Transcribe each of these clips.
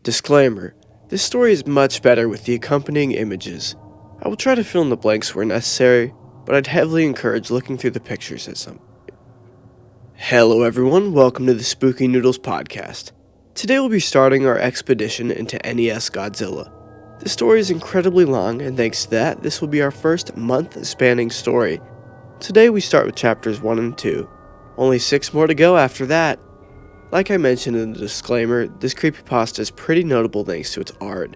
Disclaimer: this story is much better with the accompanying images. I will try to fill in the blanks where necessary, but I'd heavily encourage looking through the pictures at some point. Hello everyone, welcome to the Spooky Noodles Podcast. Today we'll be starting our expedition into NES Godzilla. The story is incredibly long, and thanks to that, this will be our first month-spanning story. Today we start with chapters 1 and 2. Only 6 more to go after that. Like I mentioned in the disclaimer, this creepypasta is pretty notable thanks to its art.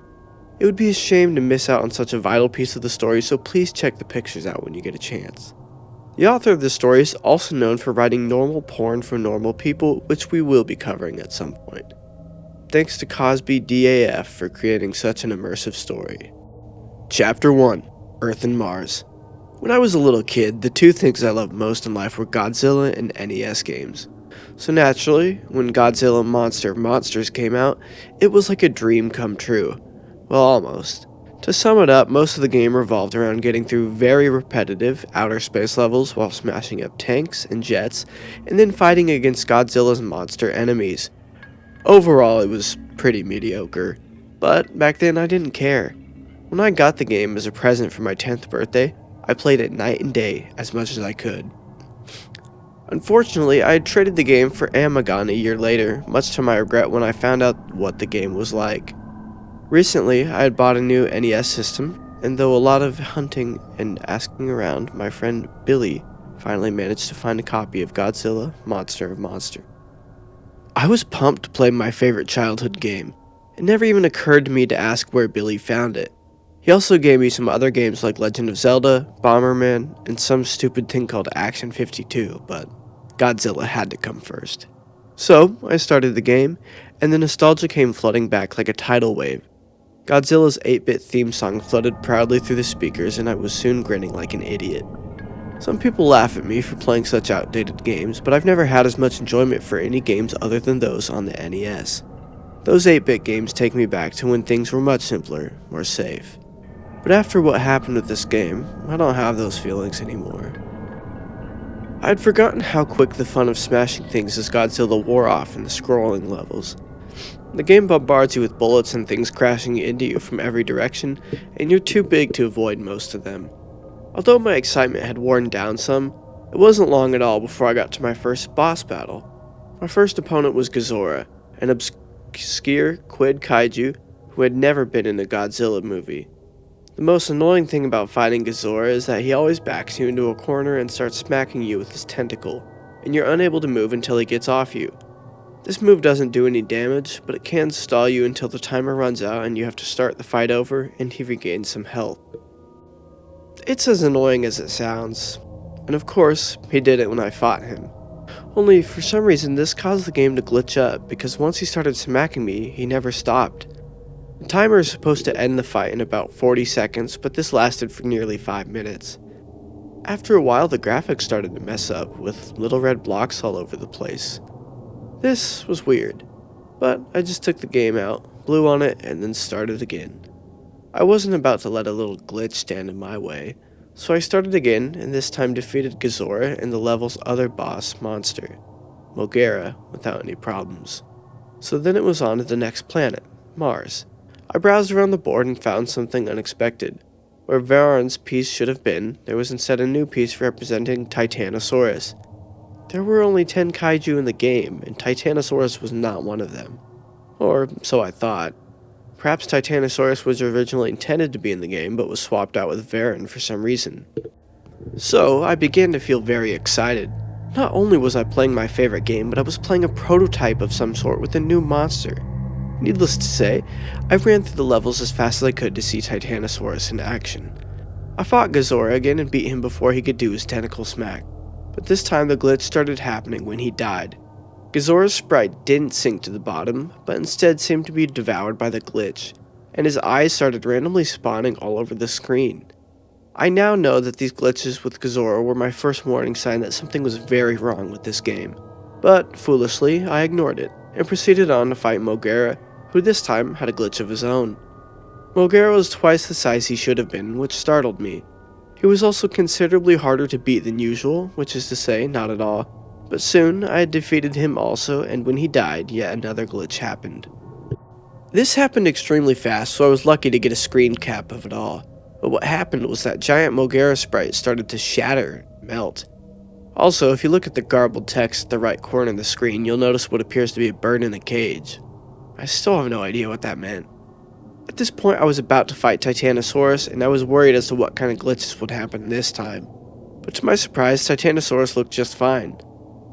It would be a shame to miss out on such a vital piece of the story, so please check the pictures out when you get a chance. The author of this story is also known for writing normal porn for normal people, which we will be covering at some point. Thanks to Cosbydaf for creating such an immersive story. Chapter 1: Earth and Mars. When I was a little kid, the two things I loved most in life were Godzilla and NES games. So naturally, when Godzilla Monster of Monsters came out, it was like a dream come true. Well, almost. To sum it up, most of the game revolved around getting through very repetitive outer space levels while smashing up tanks and jets, and then fighting against Godzilla's monster enemies. Overall, it was pretty mediocre, but back then I didn't care. When I got the game as a present for my 10th birthday, I played it night and day as much as I could. Unfortunately, I had traded the game for Amagon a year later, much to my regret when I found out what the game was like. Recently, I had bought a new NES system, and though a lot of hunting and asking around, my friend Billy finally managed to find a copy of Godzilla Monster of Monsters. I was pumped to play my favorite childhood game. It never even occurred to me to ask where Billy found it. He also gave me some other games like Legend of Zelda, Bomberman, and some stupid thing called Action 52, but Godzilla had to come first. So, I started the game, and the nostalgia came flooding back like a tidal wave. Godzilla's 8-bit theme song flooded proudly through the speakers, and I was soon grinning like an idiot. Some people laugh at me for playing such outdated games, but I've never had as much enjoyment for any games other than those on the NES. Those 8-bit games take me back to when things were much simpler, more safe. But after what happened with this game, I don't have those feelings anymore. I had forgotten how quick the fun of smashing things as Godzilla wore off in the scrolling levels. The game bombards you with bullets and things crashing into you from every direction, and you're too big to avoid most of them. Although my excitement had worn down some, it wasn't long at all before I got to my first boss battle. My first opponent was Godzilla, an obscure Quid kaiju who had never been in a Godzilla movie. The most annoying thing about fighting Godzilla is that he always backs you into a corner and starts smacking you with his tentacle, and you're unable to move until he gets off you. This move doesn't do any damage, but it can stall you until the timer runs out and you have to start the fight over and he regains some health. It's as annoying as it sounds, and of course, he did it when I fought him. Only, for some reason, this caused the game to glitch up, because once he started smacking me, he never stopped. The timer is supposed to end the fight in about 40 seconds, but this lasted for nearly 5 minutes. After a while, the graphics started to mess up, with little red blocks all over the place. This was weird, but I just took the game out, blew on it, and then started again. I wasn't about to let a little glitch stand in my way, so I started again, and this time defeated Godzilla and the level's other boss monster, Mogera, without any problems. So then it was on to the next planet, Mars. I browsed around the board and found something unexpected. Where Varon's piece should have been, there was instead a new piece representing Titanosaurus. There were only 10 kaiju in the game, and Titanosaurus was not one of them. Or so I thought. Perhaps Titanosaurus was originally intended to be in the game, but was swapped out with Varon for some reason. So I began to feel very excited. Not only was I playing my favorite game, but I was playing a prototype of some sort with a new monster. Needless to say, I ran through the levels as fast as I could to see Titanosaurus in action. I fought Godzilla again and beat him before he could do his tentacle smack, but this time the glitch started happening when he died. Godzilla's sprite didn't sink to the bottom, but instead seemed to be devoured by the glitch, and his eyes started randomly spawning all over the screen. I now know that these glitches with Godzilla were my first warning sign that something was very wrong with this game, but foolishly I ignored it and proceeded on to fight Mogera, who this time had a glitch of his own. Mogera was twice the size he should have been, which startled me. He was also considerably harder to beat than usual, which is to say, not at all, but soon I had defeated him also, and when he died, yet another glitch happened. This happened extremely fast, so I was lucky to get a screen cap of it all. But what happened was that giant Mogera sprite started to shatter, melt. Also, if you look at the garbled text at the right corner of the screen, you'll notice what appears to be a bird in a cage. I still have no idea what that meant. At this point, I was about to fight Titanosaurus, and I was worried as to what kind of glitches would happen this time. But to my surprise, Titanosaurus looked just fine.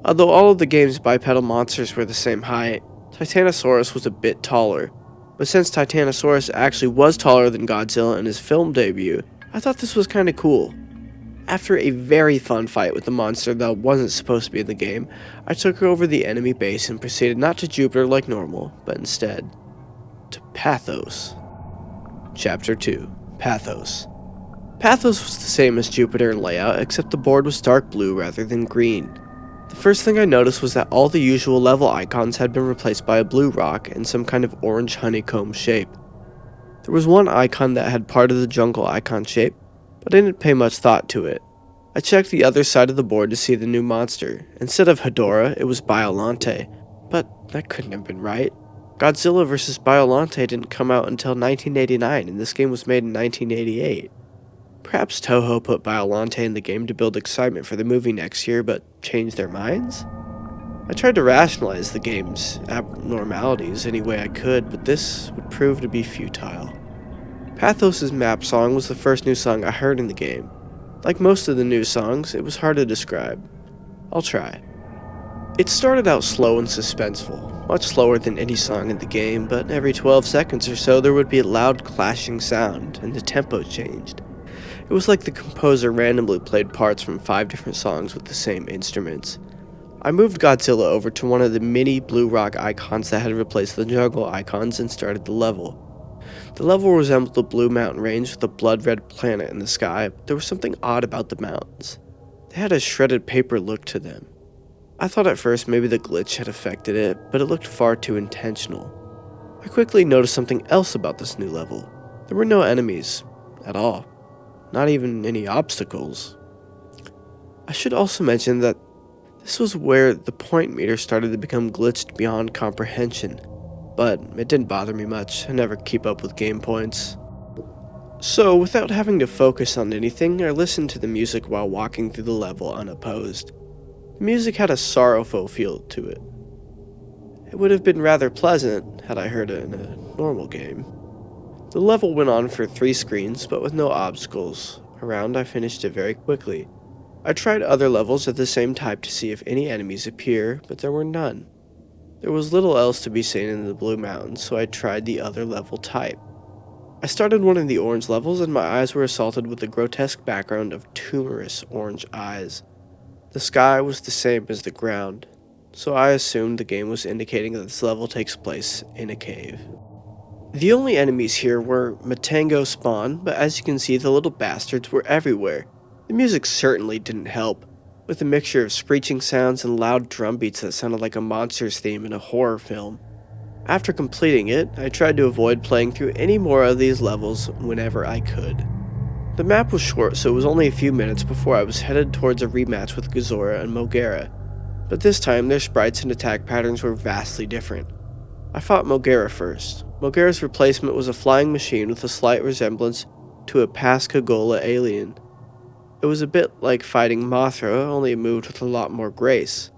Although all of the game's bipedal monsters were the same height, Titanosaurus was a bit taller. But since Titanosaurus actually was taller than Godzilla in his film debut, I thought this was kinda cool. After a very fun fight with the monster that wasn't supposed to be in the game, I took over the enemy base and proceeded not to Jupiter like normal, but instead to Pathos. Chapter 2. Pathos. Pathos was the same as Jupiter in layout, except the board was dark blue rather than green. The first thing I noticed was that all the usual level icons had been replaced by a blue rock and some kind of orange honeycomb shape. There was one icon that had part of the jungle icon shape, but I didn't pay much thought to it. I checked the other side of the board to see the new monster. Instead of Hedorah, it was Biollante, but that couldn't have been right. Godzilla vs. Biollante didn't come out until 1989, and this game was made in 1988. Perhaps Toho put Biollante in the game to build excitement for the movie next year, but changed their minds? I tried to rationalize the game's abnormalities any way I could, but this would prove to be futile. Pathos' map song was the first new song I heard in the game. Like most of the new songs, it was hard to describe. I'll try. It started out slow and suspenseful, much slower than any song in the game, but every 12 seconds or so there would be a loud clashing sound, and the tempo changed. It was like the composer randomly played parts from 5 different songs with the same instruments. I moved Godzilla over to one of the mini blue rock icons that had replaced the jungle icons and started the level. The level resembled the Blue Mountain Range with a blood-red planet in the sky, but there was something odd about the mountains. They had a shredded paper look to them. I thought at first maybe the glitch had affected it, but it looked far too intentional. I quickly noticed something else about this new level. There were no enemies at all. Not even any obstacles. I should also mention that this was where the point meter started to become glitched beyond comprehension, but it didn't bother me much. I never keep up with game points. So, without having to focus on anything, I listened to the music while walking through the level unopposed. The music had a sorrowful feel to it. It would have been rather pleasant had I heard it in a normal game. The level went on for 3 screens, but with no obstacles around. I finished it very quickly. I tried other levels of the same type to see if any enemies appear, but there were none. There was little else to be seen in the Blue Mountains, so I tried the other level type. I started one of the orange levels, and my eyes were assaulted with a grotesque background of tumorous orange eyes. The sky was the same as the ground, so I assumed the game was indicating that this level takes place in a cave. The only enemies here were Matango Spawn, but as you can see, the little bastards were everywhere. The music certainly didn't help, with a mixture of screeching sounds and loud drum beats that sounded like a monster's theme in a horror film. After completing it, I tried to avoid playing through any more of these levels whenever I could. The map was short, so it was only a few minutes before I was headed towards a rematch with Godzilla and Mogera, but this time their sprites and attack patterns were vastly different. I fought Mogera first. Mogera's replacement was a flying machine with a slight resemblance to a Pascagoula alien. It was a bit like fighting Mothra, only it moved with a lot more grace.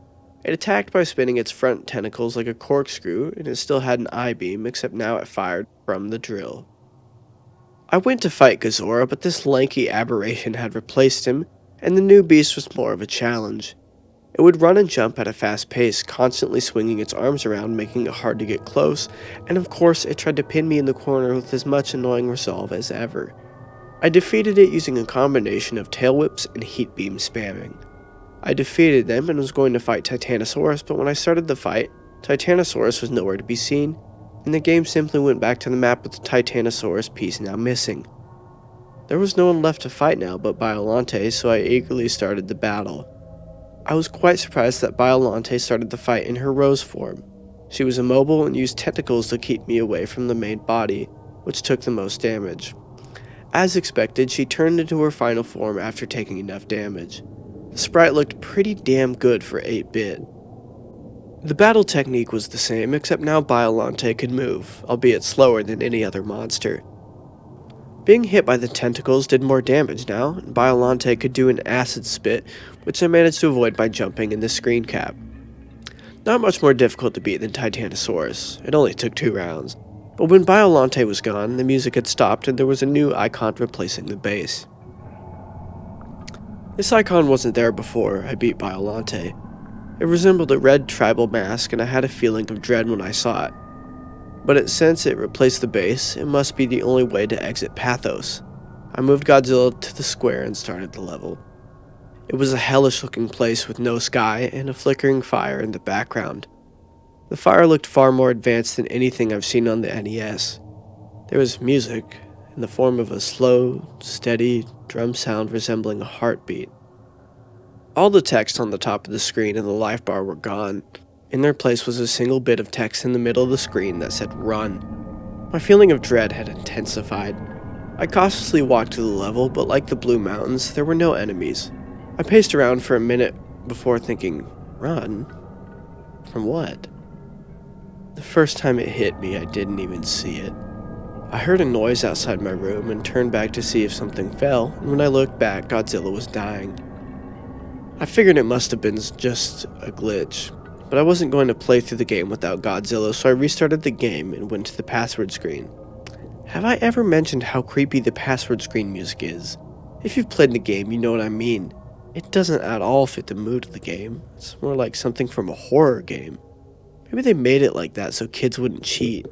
It attacked by spinning its front tentacles like a corkscrew, and it still had an I-beam, except now it fired from the drill. I went to fight Godzilla, but this lanky aberration had replaced him, and the new beast was more of a challenge. It would run and jump at a fast pace, constantly swinging its arms around, making it hard to get close, and of course it tried to pin me in the corner with as much annoying resolve as ever. I defeated it using a combination of tail whips and heat beam spamming. I defeated them and was going to fight Titanosaurus, but when I started the fight, Titanosaurus was nowhere to be seen, and the game simply went back to the map with the Titanosaurus piece now missing. There was no one left to fight now but Biollante, so I eagerly started the battle. I was quite surprised that Biollante started the fight in her rose form. She was immobile and used tentacles to keep me away from the main body, which took the most damage. As expected, she turned into her final form after taking enough damage. The sprite looked pretty damn good for 8-bit. The battle technique was the same, except now Biollante could move, albeit slower than any other monster. Being hit by the tentacles did more damage now, and Biollante could do an acid spit, which I managed to avoid by jumping in the screen cap. Not much more difficult to beat than Titanosaurus, it only took 2 rounds. But when Biollante was gone, the music had stopped and there was a new icon replacing the bass. This icon wasn't there before I beat Biollante. It resembled a red tribal mask and I had a feeling of dread when I saw it. But since it replaced the bass, it must be the only way to exit Pathos. I moved Godzilla to the square and started the level. It was a hellish looking place with no sky and a flickering fire in the background. The fire looked far more advanced than anything I've seen on the NES. There was music, in the form of a slow, steady drum sound resembling a heartbeat. All the text on the top of the screen and the life bar were gone. In their place was a single bit of text in the middle of the screen that said "Run." My feeling of dread had intensified. I cautiously walked through the level, but like the Blue Mountains, there were no enemies. I paced around for a minute before thinking, run? From what? The first time it hit me, I didn't even see it. I heard a noise outside my room and turned back to see if something fell, and when I looked back, Godzilla was dying. I figured it must have been just a glitch, but I wasn't going to play through the game without Godzilla, so I restarted the game and went to the password screen. Have I ever mentioned how creepy the password screen music is? If you've played the game, you know what I mean. It doesn't at all fit the mood of the game. It's more like something from a horror game. Maybe they made it like that so kids wouldn't cheat.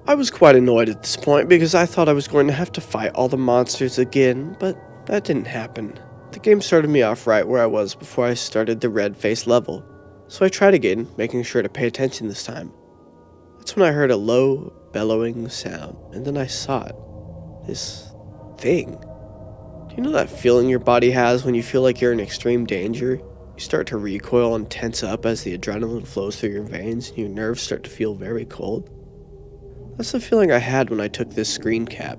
I was quite annoyed at this point because I thought I was going to have to fight all the monsters again, but that didn't happen. The game started me off right where I was before I started the red face level, so I tried again, making sure to pay attention this time. That's when I heard a low, bellowing sound, and then I saw it. This thing. Do you know that feeling your body has when you feel like you're in extreme danger? You start to recoil and tense up as the adrenaline flows through your veins and your nerves start to feel very cold. That's the feeling I had when I took this screen cap.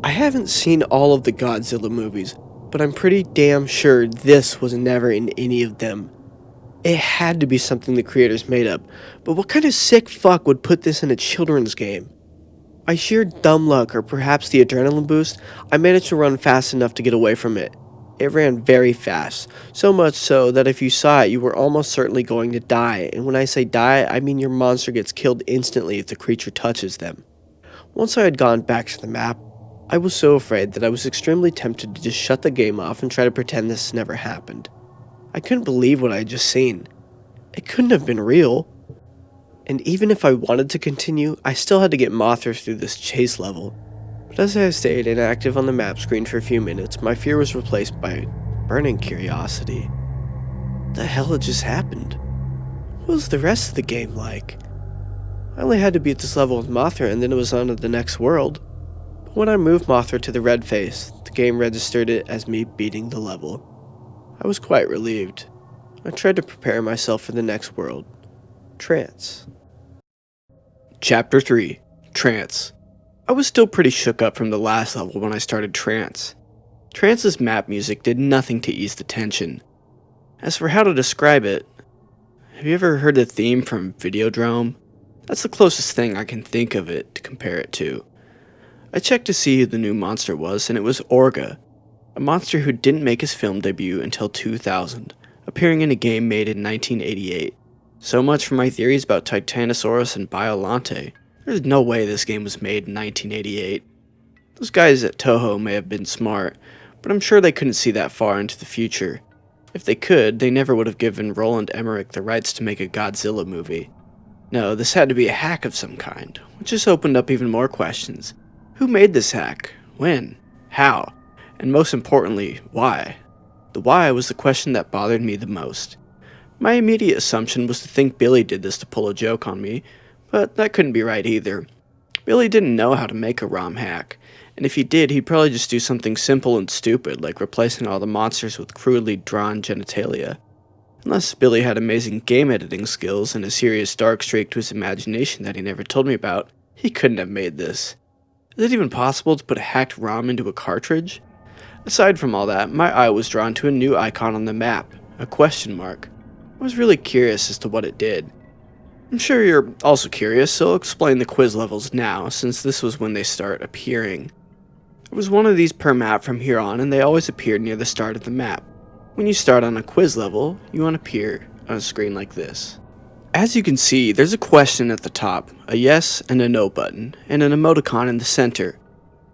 I haven't seen all of the Godzilla movies, but I'm pretty damn sure this was never in any of them. It had to be something the creators made up, but what kind of sick fuck would put this in a children's game? By sheer dumb luck or perhaps the adrenaline boost, I managed to run fast enough to get away from it. It ran very fast, so much so that if you saw it, you were almost certainly going to die, and when I say die, I mean your monster gets killed instantly if the creature touches them. Once I had gone back to the map, I was so afraid that I was extremely tempted to just shut the game off and try to pretend this never happened. I couldn't believe what I had just seen. It couldn't have been real. And even if I wanted to continue, I still had to get Mothra through this chase level. But as I stayed inactive on the map screen for a few minutes, my fear was replaced by burning curiosity. What the hell had just happened? What was the rest of the game like? I only had to beat this level with Mothra and then it was on to the next world. But when I moved Mothra to the red face, the game registered it as me beating the level. I was quite relieved. I tried to prepare myself for the next world. Trance. Chapter 3. Trance. I was still pretty shook up from the last level when I started Trance. Trance's map music did nothing to ease the tension. As for how to describe it, have you ever heard the theme from Videodrome? That's the closest thing I can think of it to compare it to. I checked to see who the new monster was, and it was Orga, a monster who didn't make his film debut until 2000, appearing in a game made in 1988. So much for my theories about Titanosaurus and Biollante. There's no way this game was made in 1988. Those guys at Toho may have been smart, but I'm sure they couldn't see that far into the future. If they could, they never would have given Roland Emmerich the rights to make a Godzilla movie. No, this had to be a hack of some kind, which just opened up even more questions. Who made this hack? When? How? And most importantly, why? The why was the question that bothered me the most. My immediate assumption was to think Billy did this to pull a joke on me, but that couldn't be right either. Billy didn't know how to make a ROM hack, and if he did, he'd probably just do something simple and stupid, like replacing all the monsters with crudely drawn genitalia. Unless Billy had amazing game editing skills and a serious dark streak to his imagination that he never told me about, he couldn't have made this. Is it even possible to put a hacked ROM into a cartridge? Aside from all that, my eye was drawn to a new icon on the map, a question mark. I was really curious as to what it did. I'm sure you're also curious, so I'll explain the quiz levels now, since this was when they start appearing. There was one of these per map from here on, and they always appeared near the start of the map. When you start on a quiz level, you want to appear on a screen like this. As you can see, there's a question at the top, a yes and a no button, and an emoticon in the center.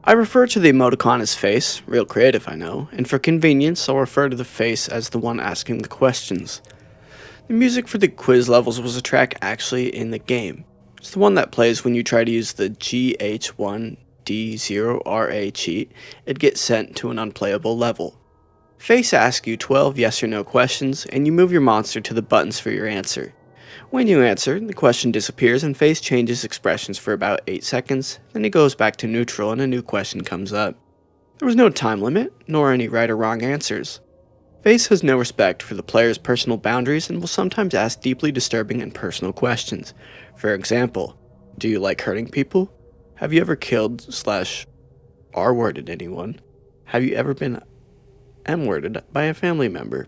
I refer to the emoticon as face, real creative I know, and for convenience I'll refer to the face as the one asking the questions. The music for the quiz levels was a track actually in the game. It's the one that plays when you try to use the GH1D0RA cheat and get sent to an unplayable level. Face asks you 12 yes or no questions, and you move your monster to the buttons for your answer. When you answer, the question disappears and Face changes expressions for about 8 seconds, then he goes back to neutral and a new question comes up. There was no time limit, nor any right or wrong answers. Face has no respect for the player's personal boundaries and will sometimes ask deeply disturbing and personal questions. For example, do you like hurting people? Have you ever killed / R-worded anyone? Have you ever been M-worded by a family member?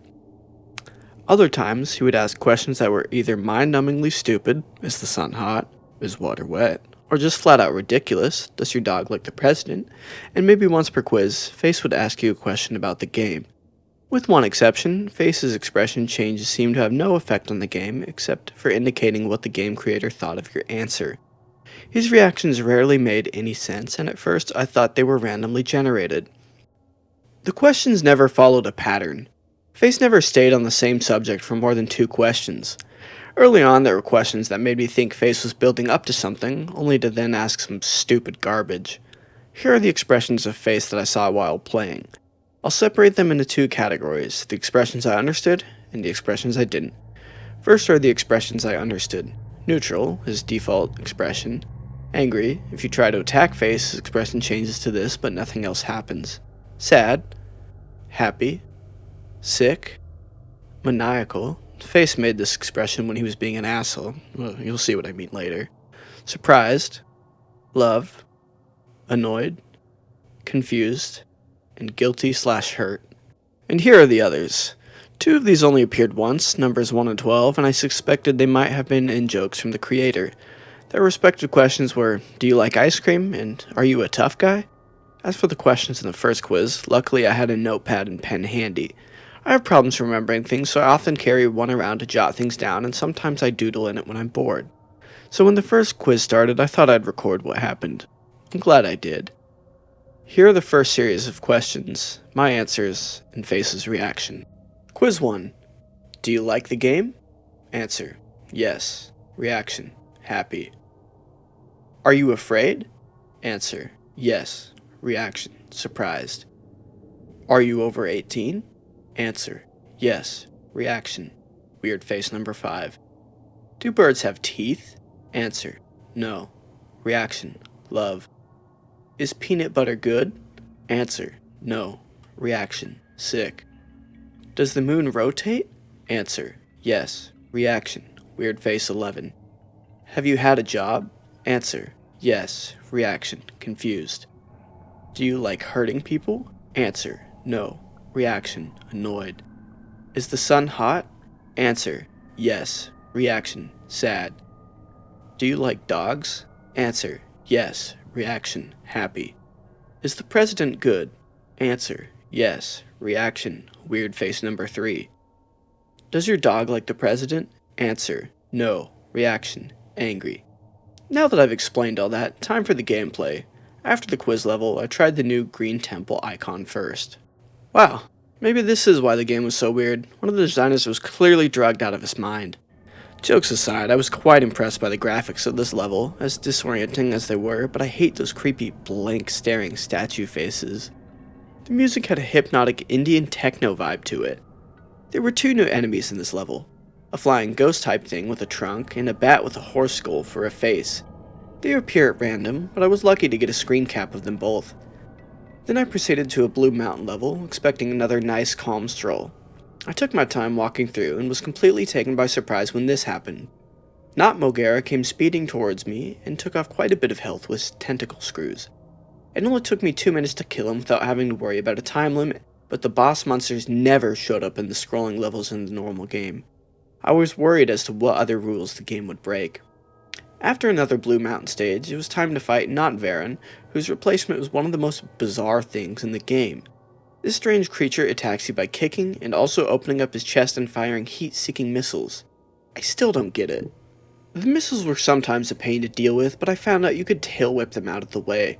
Other times, he would ask questions that were either mind-numbingly stupid, is the sun hot, is water wet, or just flat out ridiculous, does your dog like the president? And maybe once per quiz, Face would ask you a question about the game. With one exception, Face's expression changes seem to have no effect on the game except for indicating what the game creator thought of your answer. His reactions rarely made any sense, and at first I thought they were randomly generated. The questions never followed a pattern. Face never stayed on the same subject for more than 2 questions. Early on, there were questions that made me think Face was building up to something, only to then ask some stupid garbage. Here are the expressions of Face that I saw while playing. I'll separate them into 2 categories, the expressions I understood and the expressions I didn't. First are the expressions I understood. Neutral, his default expression. Angry, if you try to attack Face, his expression changes to this, but nothing else happens. Sad. Happy. Sick. Maniacal. Face made this expression when he was being an asshole. Well, you'll see what I mean later. Surprised. Love. Annoyed. Confused. And guilty/hurt. And here are the others. 2 of these only appeared once, numbers 1 and 12, and I suspected they might have been in-jokes from the creator. Their respective questions were, do you like ice cream, and are you a tough guy? As for the questions in the first quiz, luckily I had a notepad and pen handy. I have problems remembering things, so I often carry one around to jot things down, and sometimes I doodle in it when I'm bored. So when the first quiz started, I thought I'd record what happened. I'm glad I did. Here are the first series of questions, my answers, and Face's reaction. Quiz 1. Do you like the game? Answer. Yes. Reaction. Happy. Are you afraid? Answer. Yes. Reaction. Surprised. Are you over 18? Answer. Yes. Reaction. Weird face number 5. Do birds have teeth? Answer. No. Reaction. Love. Is peanut butter good? Answer. No. Reaction. Sick. Does the moon rotate? Answer. Yes. Reaction. Weird face 11. Have you had a job? Answer. Yes. Reaction. Confused. Do you like hurting people? Answer. No. Reaction. Annoyed. Is the sun hot? Answer. Yes. Reaction. Sad. Do you like dogs? Answer. Yes. Reaction. Happy. Is the president good? Answer. Yes. Reaction. Weird face number 3. Does your dog like the president? Answer. No. Reaction. Angry. Now that I've explained all that, time for the gameplay. After the quiz level, I tried the new green temple icon first. Wow, maybe this is why the game was so weird. One of the designers was clearly drugged out of his mind. Jokes aside, I was quite impressed by the graphics of this level, as disorienting as they were, but I hate those creepy, blank, staring statue faces. The music had a hypnotic Indian techno vibe to it. There were 2 new enemies in this level, a flying ghost type thing with a trunk, and a bat with a horse skull for a face. They appear at random, but I was lucky to get a screen cap of them both. Then I proceeded to a blue mountain level, expecting another nice calm stroll. I took my time walking through and was completely taken by surprise when this happened. Not Mogera came speeding towards me and took off quite a bit of health with tentacle screws. It only took me 2 minutes to kill him without having to worry about a time limit, but the boss monsters never showed up in the scrolling levels in the normal game. I was worried as to what other rules the game would break. After another Blue Mountain stage, it was time to fight Not Varen, whose replacement was one of the most bizarre things in the game. This strange creature attacks you by kicking and also opening up his chest and firing heat-seeking missiles. I still don't get it. The missiles were sometimes a pain to deal with, but I found out you could tail whip them out of the way.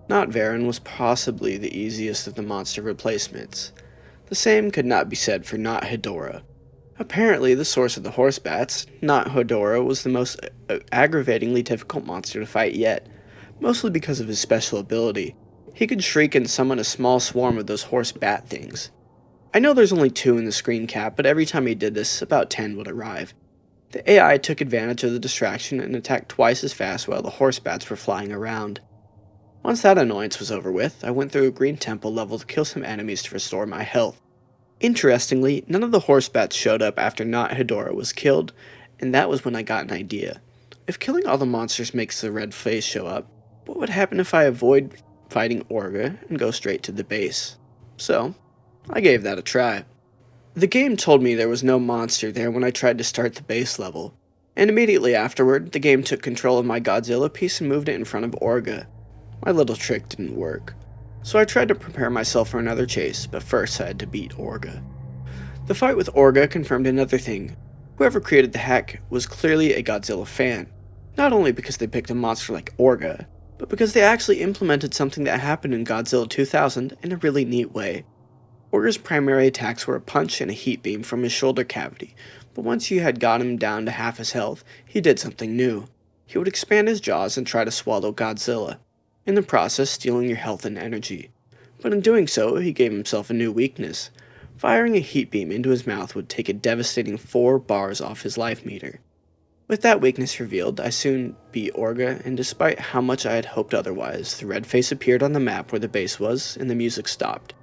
Not Varen was possibly the easiest of the monster replacements. The same could not be said for Not Hedorah. Apparently, the source of the horse bats, Not Hedorah, was the most aggravatingly difficult monster to fight yet, mostly because of his special ability. He could shriek and summon a small swarm of those horse bat things. I know there's only 2 in the screen cap, but every time he did this, about 10 would arrive. The AI took advantage of the distraction and attacked twice as fast while the horse bats were flying around. Once that annoyance was over with, I went through a green temple level to kill some enemies to restore my health. Interestingly, none of the horse bats showed up after Not Hedorah was killed, and that was when I got an idea. If killing all the monsters makes the red face show up, what would happen if I avoid fighting Orga and go straight to the base? So, I gave that a try. The game told me there was no monster there when I tried to start the base level, and immediately afterward, the game took control of my Godzilla piece and moved it in front of Orga. My little trick didn't work. So I tried to prepare myself for another chase, but first I had to beat Orga. The fight with Orga confirmed another thing. Whoever created the hack was clearly a Godzilla fan, not only because they picked a monster like Orga, but because they actually implemented something that happened in Godzilla 2000 in a really neat way. Orga's primary attacks were a punch and a heat beam from his shoulder cavity, but once you had got him down to half his health, he did something new. He would expand his jaws and try to swallow Godzilla, in the process stealing your health and energy. But in doing so, he gave himself a new weakness. Firing a heat beam into his mouth would take a devastating 4 bars off his life meter. With that weakness revealed, I soon beat Orga, and despite how much I had hoped otherwise, the red face appeared on the map where the base was, and the music stopped.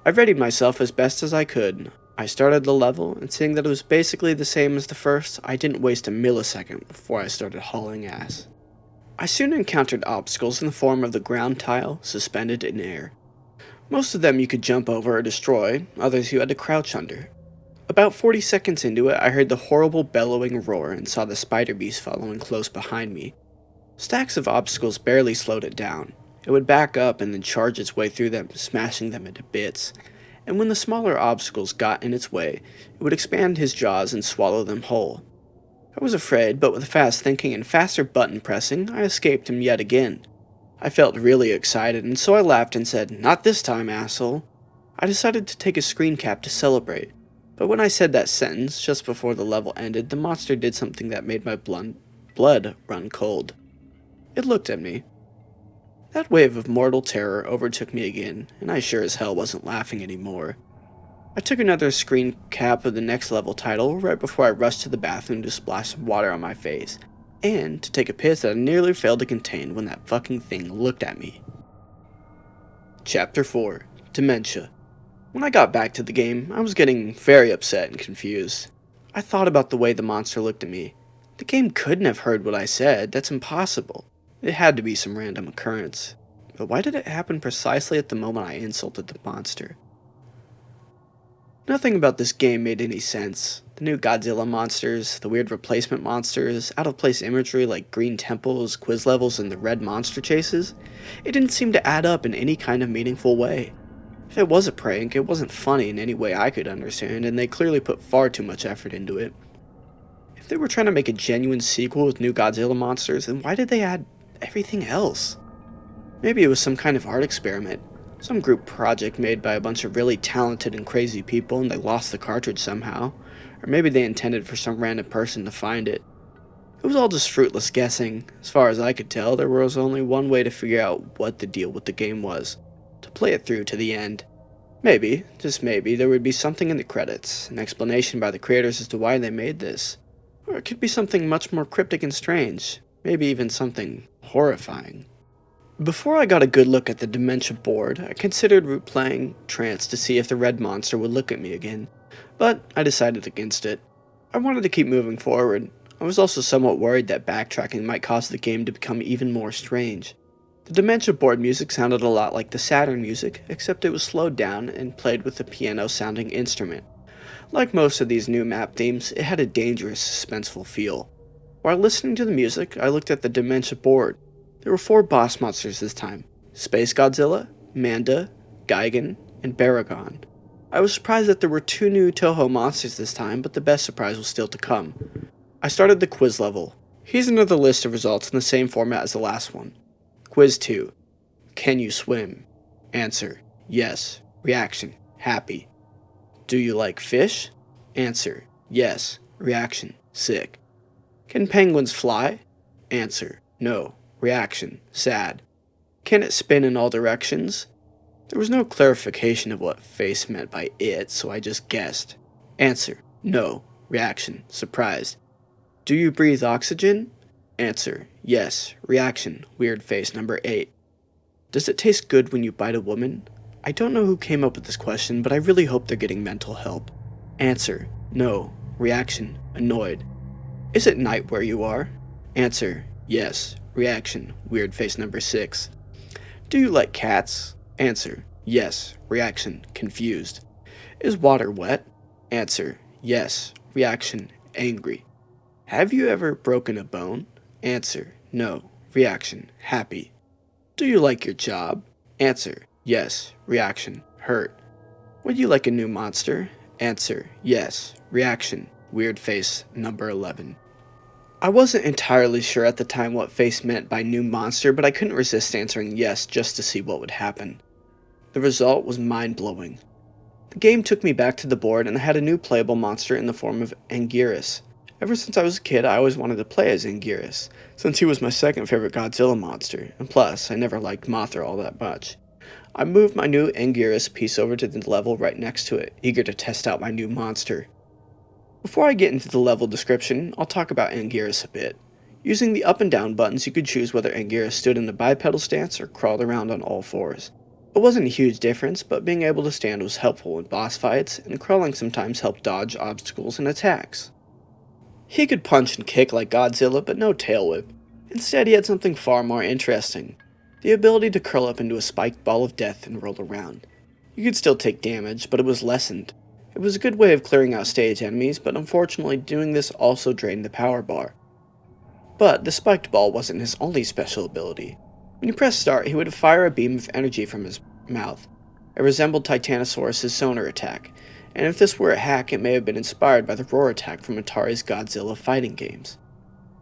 I readied myself as best as I could. I started the level, and seeing that it was basically the same as the first, I didn't waste a millisecond before I started hauling ass. I soon encountered obstacles in the form of the ground tile suspended in air. Most of them you could jump over or destroy, others you had to crouch under. About 40 seconds into it, I heard the horrible bellowing roar and saw the spider beast following close behind me. Stacks of obstacles barely slowed it down. It would back up and then charge its way through them, smashing them into bits. And when the smaller obstacles got in its way, it would expand his jaws and swallow them whole. I was afraid, but with fast thinking and faster button pressing, I escaped him yet again. I felt really excited, and so I laughed and said, "Not this time, asshole." I decided to take a screen cap to celebrate, but when I said that sentence, just before the level ended, the monster did something that made my blood run cold. It looked at me. That wave of mortal terror overtook me again, and I sure as hell wasn't laughing anymore. I took another screen cap of the next level title right before I rushed to the bathroom to splash some water on my face, and to take a piss that I nearly failed to contain when that fucking thing looked at me. Chapter 4. Dementia. When I got back to the game, I was getting very upset and confused. I thought about the way the monster looked at me. The game couldn't have heard what I said, that's impossible. It had to be some random occurrence. But why did it happen precisely at the moment I insulted the monster? Nothing about this game made any sense. The new Godzilla monsters, the weird replacement monsters, out-of-place imagery like green temples, quiz levels, and the red monster chases, it didn't seem to add up in any kind of meaningful way. If it was a prank, it wasn't funny in any way I could understand, and they clearly put far too much effort into it. If they were trying to make a genuine sequel with new Godzilla monsters, then why did they add everything else? Maybe it was some kind of art experiment. Some group project made by a bunch of really talented and crazy people and they lost the cartridge somehow. Or maybe they intended for some random person to find it. It was all just fruitless guessing. As far as I could tell, there was only one way to figure out what the deal with the game was. To play it through to the end. Maybe, just maybe, there would be something in the credits, an explanation by the creators as to why they made this. Or it could be something much more cryptic and strange. Maybe even something horrifying. Before I got a good look at the dementia board, I considered replaying Trance to see if the red monster would look at me again, but I decided against it. I wanted to keep moving forward. I was also somewhat worried that backtracking might cause the game to become even more strange. The dementia board music sounded a lot like the Saturn music, except it was slowed down and played with a piano-sounding instrument. Like most of these new map themes, it had a dangerous, suspenseful feel. While listening to the music, I looked at the Dementia board. There were 4 boss monsters this time: Space Godzilla, Manda, Gigan, and Baragon. I was surprised that there were 2 new Toho monsters this time, but the best surprise was still to come. I started the quiz level. Here's another list of results in the same format as the last one. Quiz 2. Can you swim? Answer: yes. Reaction: happy. Do you like fish? Answer: yes. Reaction: sick. Can penguins fly? Answer: no. Reaction: sad. Can it spin in all directions? There was no clarification of what face meant by it, so I just guessed. Answer: no. Reaction: surprised. Do you breathe oxygen? Answer: yes. Reaction: weird face number 8. Does it taste good when you bite a woman? I don't know who came up with this question, but I really hope they're getting mental help. Answer: no. Reaction: annoyed. Is it night where you are? Answer: yes. Reaction: weird face number 6. Do you like cats? Answer: yes. Reaction: confused. Is water wet? Answer: yes. Reaction: angry. Have you ever broken a bone? Answer: no. Reaction: happy. Do you like your job? Answer: yes. Reaction: hurt. Would you like a new monster? Answer: yes. Reaction: weird face number 11. I wasn't entirely sure at the time what face meant by new monster, but I couldn't resist answering yes just to see what would happen. The result was mind-blowing. The game took me back to the board and I had a new playable monster in the form of Anguirus. Ever since I was a kid, I always wanted to play as Anguirus, since he was my second favorite Godzilla monster, and plus, I never liked Mothra all that much. I moved my new Anguirus piece over to the level right next to it, eager to test out my new monster. Before I get into the level description, I'll talk about Anguirus a bit. Using the up and down buttons, you could choose whether Anguirus stood in a bipedal stance or crawled around on all fours. It wasn't a huge difference, but being able to stand was helpful in boss fights, and crawling sometimes helped dodge obstacles and attacks. He could punch and kick like Godzilla, but no tail whip. Instead, he had something far more interesting: the ability to curl up into a spiked ball of death and roll around. You could still take damage, but it was lessened. It was a good way of clearing out stage enemies, but unfortunately doing this also drained the power bar. But the spiked ball wasn't his only special ability. When you press start, he would fire a beam of energy from his mouth. It resembled Titanosaurus' sonar attack, and if this were a hack, it may have been inspired by the roar attack from Atari's Godzilla fighting games.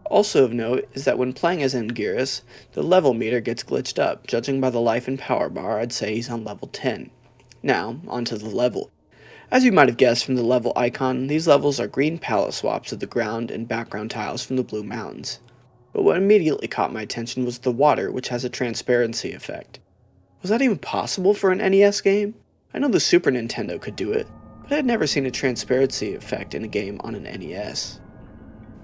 Also of note is that when playing as Anguirus, the level meter gets glitched up. Judging by the life and power bar, I'd say he's on level 10. Now, onto the level. As you might have guessed from the level icon, these levels are green palette swaps of the ground and background tiles from the Blue Mountains. But what immediately caught my attention was the water, which has a transparency effect. Was that even possible for an NES game? I know the Super Nintendo could do it, but I had never seen a transparency effect in a game on an NES.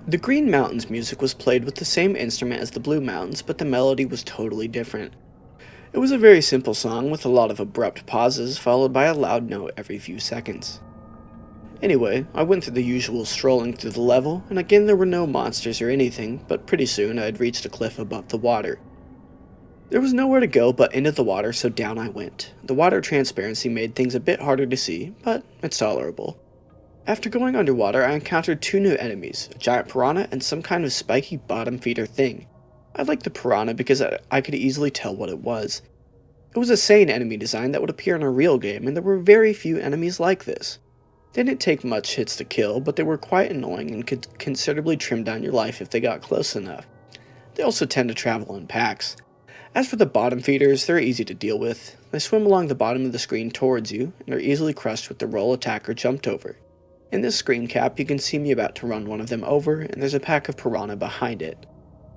The Green Mountains music was played with the same instrument as the Blue Mountains, but the melody was totally different. It was a very simple song with a lot of abrupt pauses followed by a loud note every few seconds. Anyway, I went through the usual strolling through the level, and again there were no monsters or anything, but pretty soon I had reached a cliff above the water. There was nowhere to go but into the water, so down I went. The water transparency made things a bit harder to see, but it's tolerable. After going underwater, I encountered 2 new enemies, a giant piranha and some kind of spiky bottom feeder thing. I liked the piranha because I could easily tell what it was. It was a sane enemy design that would appear in a real game, and there were very few enemies like this. They didn't take much hits to kill, but they were quite annoying and could considerably trim down your life if they got close enough. They also tend to travel in packs. As for the bottom feeders, they're easy to deal with. They swim along the bottom of the screen towards you, and are easily crushed with the roll attack or jumped over. In this screen cap, you can see me about to run one of them over, and there's a pack of piranha behind it.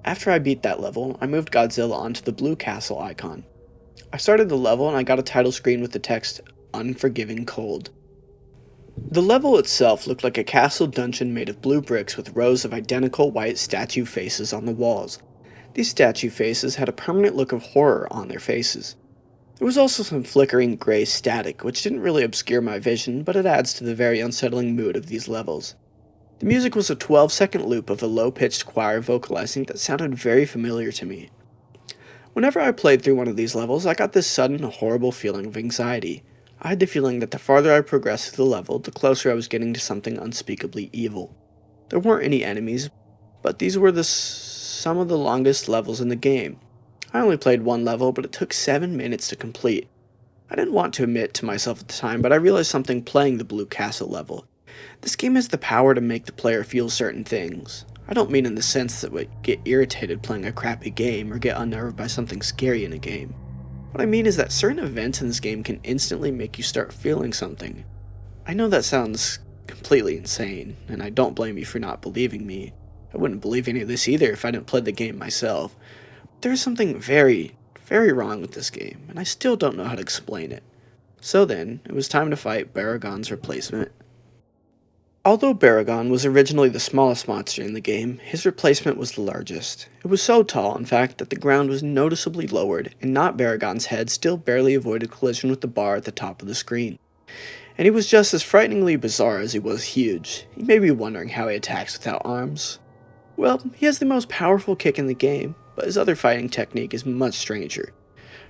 After I beat that level, I moved Godzilla onto the blue castle icon. I started the level and I got a title screen with the text, "Unforgiving Cold." The level itself looked like a castle dungeon made of blue bricks with rows of identical white statue faces on the walls. These statue faces had a permanent look of horror on their faces. There was also some flickering gray static, which didn't really obscure my vision, but it adds to the very unsettling mood of these levels. The music was a 12-second loop of a low-pitched choir vocalizing that sounded very familiar to me. Whenever I played through one of these levels, I got this sudden, horrible feeling of anxiety. I had the feeling that the farther I progressed through the level, the closer I was getting to something unspeakably evil. There weren't any enemies, but these were some of the longest levels in the game. I only played one level, but it took 7 minutes to complete. I didn't want to admit to myself at the time, but I realized something playing the Blue Castle level. This game has the power to make the player feel certain things. I don't mean in the sense that we get irritated playing a crappy game or get unnerved by something scary in a game. What I mean is that certain events in this game can instantly make you start feeling something. I know that sounds completely insane, and I don't blame you for not believing me. I wouldn't believe any of this either if I didn't play the game myself. But there's something very, very wrong with this game, and I still don't know how to explain it. So then, it was time to fight Baragon's replacement. Although Baragon was originally the smallest monster in the game, his replacement was the largest. It was so tall, in fact, that the ground was noticeably lowered, and not Baragon's head still barely avoided collision with the bar at the top of the screen. And he was just as frighteningly bizarre as he was huge. You may be wondering how he attacks without arms. Well, he has the most powerful kick in the game, but his other fighting technique is much stranger.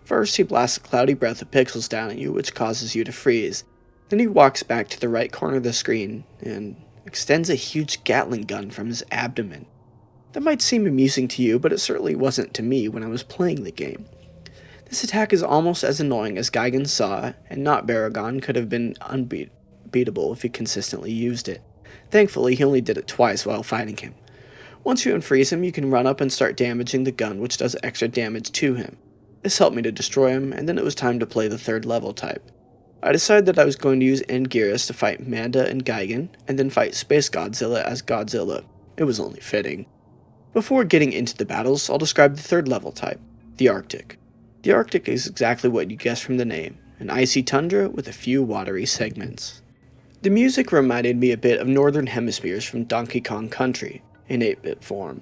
First, he blasts a cloudy breath of pixels down at you, which causes you to freeze. Then he walks back to the right corner of the screen and extends a huge Gatling gun from his abdomen. That might seem amusing to you, but it certainly wasn't to me when I was playing the game. This attack is almost as annoying as Gigan's Saw, and not Baragon could have been unbeatable if he consistently used it. Thankfully, he only did it twice while fighting him. Once you unfreeze him, you can run up and start damaging the gun, which does extra damage to him. This helped me to destroy him, and then it was time to play the third level type. I decided that I was going to use Anguirus to fight Manda and Gigan, and then fight Space Godzilla as Godzilla. It was only fitting. Before getting into the battles, I'll describe the third level type, the Arctic. The Arctic is exactly what you guessed from the name, an icy tundra with a few watery segments. The music reminded me a bit of Northern Hemispheres from Donkey Kong Country, in 8-bit form.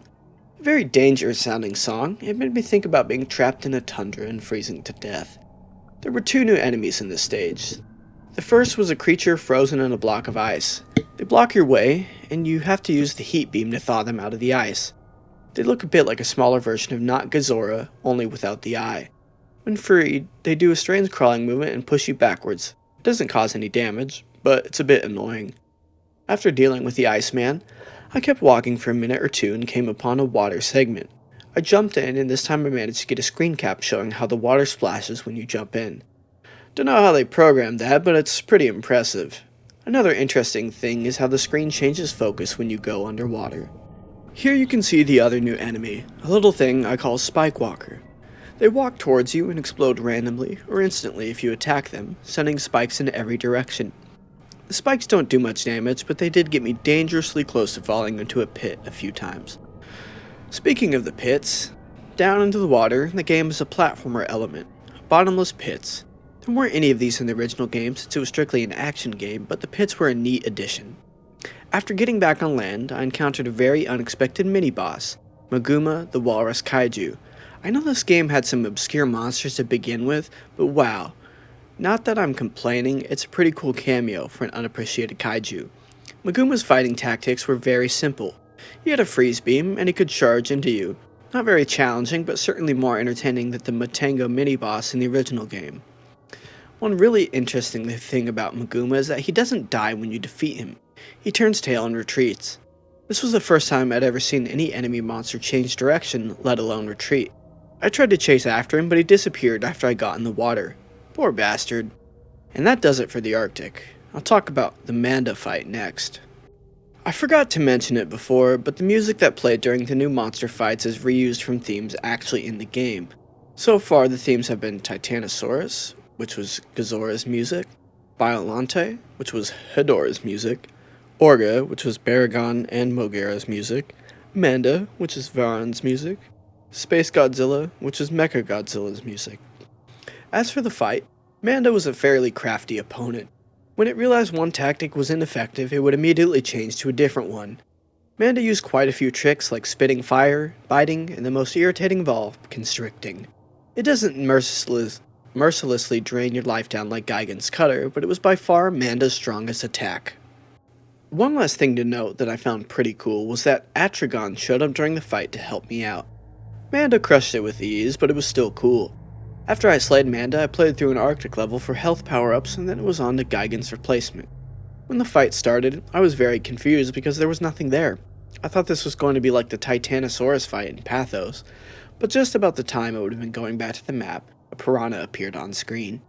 A very dangerous sounding song, it made me think about being trapped in a tundra and freezing to death. There were 2 new enemies in this stage. The first was a creature frozen in a block of ice. They block your way, and you have to use the heat beam to thaw them out of the ice. They look a bit like a smaller version of Not Godzilla, only without the eye. When freed, they do a strange crawling movement and push you backwards. It doesn't cause any damage, but it's a bit annoying. After dealing with the Iceman, I kept walking for a minute or two and came upon a water segment. I jumped in, and this time I managed to get a screen cap showing how the water splashes when you jump in. Don't know how they programmed that, but it's pretty impressive. Another interesting thing is how the screen changes focus when you go underwater. Here you can see the other new enemy, a little thing I call Spike Walker. They walk towards you and explode randomly, or instantly if you attack them, sending spikes in every direction. The spikes don't do much damage, but they did get me dangerously close to falling into a pit a few times. Speaking of the pits, down into the water, the game is a platformer element, bottomless pits. There weren't any of these in the original game since it was strictly an action game, but the pits were a neat addition. After getting back on land, I encountered a very unexpected mini-boss, Maguma the Walrus Kaiju. I know this game had some obscure monsters to begin with, but wow. Not that I'm complaining, it's a pretty cool cameo for an unappreciated kaiju. Maguma's fighting tactics were very simple. He had a freeze beam, and he could charge into you. Not very challenging, but certainly more entertaining than the Matango mini-boss in the original game. One really interesting thing about Maguma is that he doesn't die when you defeat him. He turns tail and retreats. This was the first time I'd ever seen any enemy monster change direction, let alone retreat. I tried to chase after him, but he disappeared after I got in the water. Poor bastard. And that does it for the Arctic. I'll talk about the Manda fight next. I forgot to mention it before, but the music that played during the new monster fights is reused from themes actually in the game. So far, the themes have been Titanosaurus, which was Gazora's music, Biolante, which was Hedorah's music, Orga, which was Baragon and Mogera's music, Manda, which is Varan's music, Space Godzilla, which is Mechagodzilla's music. As for the fight, Manda was a fairly crafty opponent. When it realized one tactic was ineffective, it would immediately change to a different one. Manda used quite a few tricks like spitting fire, biting, and the most irritating of all, constricting. It doesn't mercilessly drain your life down like Gigan's Cutter, but it was by far Manda's strongest attack. One last thing to note that I found pretty cool was that Atragon showed up during the fight to help me out. Manda crushed it with ease, but it was still cool. After I slayed Manda, I played through an Arctic level for health power-ups, and then it was on to Gigan's replacement. When the fight started, I was very confused because there was nothing there. I thought this was going to be like the Titanosaurus fight in Pathos, but just about the time it would have been going back to the map, a piranha appeared on screen.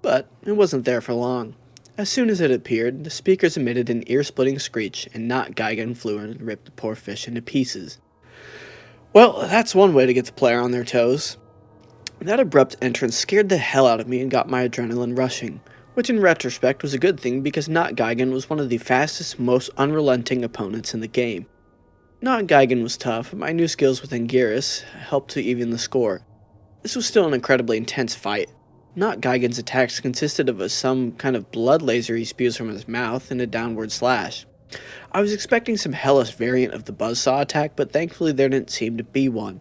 But it wasn't there for long. As soon as it appeared, the speakers emitted an ear-splitting screech, and not Gigan flew in and ripped the poor fish into pieces. Well, that's one way to get the player on their toes. That abrupt entrance scared the hell out of me and got my adrenaline rushing, which in retrospect was a good thing because Not Gigan was one of the fastest, most unrelenting opponents in the game. Not Gigan was tough, but my new skills with Anguirus helped to even the score. This was still an incredibly intense fight. Not Gigan's attacks consisted of some kind of blood laser he spews from his mouth and a downward slash. I was expecting some hellish variant of the buzzsaw attack, but thankfully there didn't seem to be one.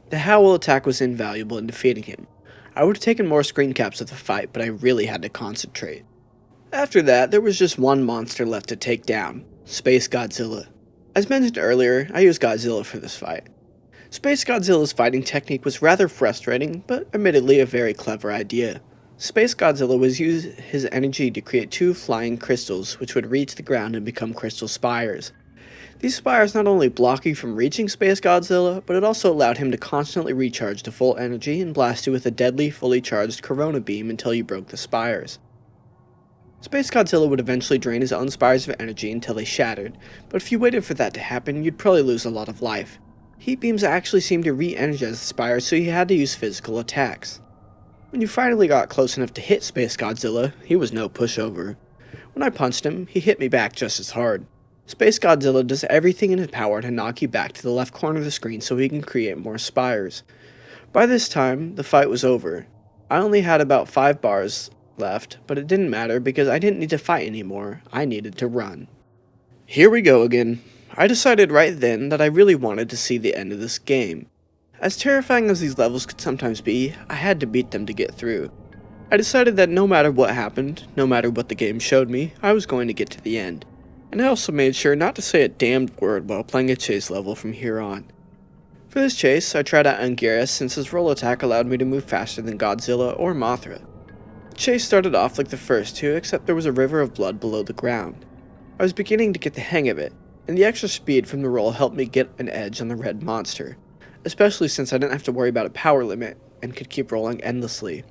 The howl attack was invaluable in defeating him. I would have taken more screen caps of the fight, but I really had to concentrate. After that, there was just one monster left to take down, Space Godzilla. As mentioned earlier, I used Godzilla for this fight. Space Godzilla's fighting technique was rather frustrating, but admittedly a very clever idea. Space Godzilla was using his energy to create two flying crystals which would reach the ground and become crystal spires. These spires not only block you from reaching Space Godzilla, but it also allowed him to constantly recharge to full energy and blast you with a deadly, fully charged Corona beam until you broke the spires. Space Godzilla would eventually drain his own spires of energy until they shattered, but if you waited for that to happen, you'd probably lose a lot of life. Heat beams actually seemed to re-energize the spires, so you had to use physical attacks. When you finally got close enough to hit Space Godzilla, he was no pushover. When I punched him, he hit me back just as hard. Space Godzilla does everything in his power to knock you back to the left corner of the screen so he can create more spires. By this time, the fight was over. I only had about 5 bars left, but it didn't matter because I didn't need to fight anymore. I needed to run. Here we go again. I decided right then that I really wanted to see the end of this game. As terrifying as these levels could sometimes be, I had to beat them to get through. I decided that no matter what happened, no matter what the game showed me, I was going to get to the end. And I also made sure not to say a damned word while playing a chase level from here on. For this chase, I tried out Anguirus since his roll attack allowed me to move faster than Godzilla or Mothra. The chase started off like the first two, except there was a river of blood below the ground. I was beginning to get the hang of it, and the extra speed from the roll helped me get an edge on the red monster, especially since I didn't have to worry about a power limit and could keep rolling endlessly.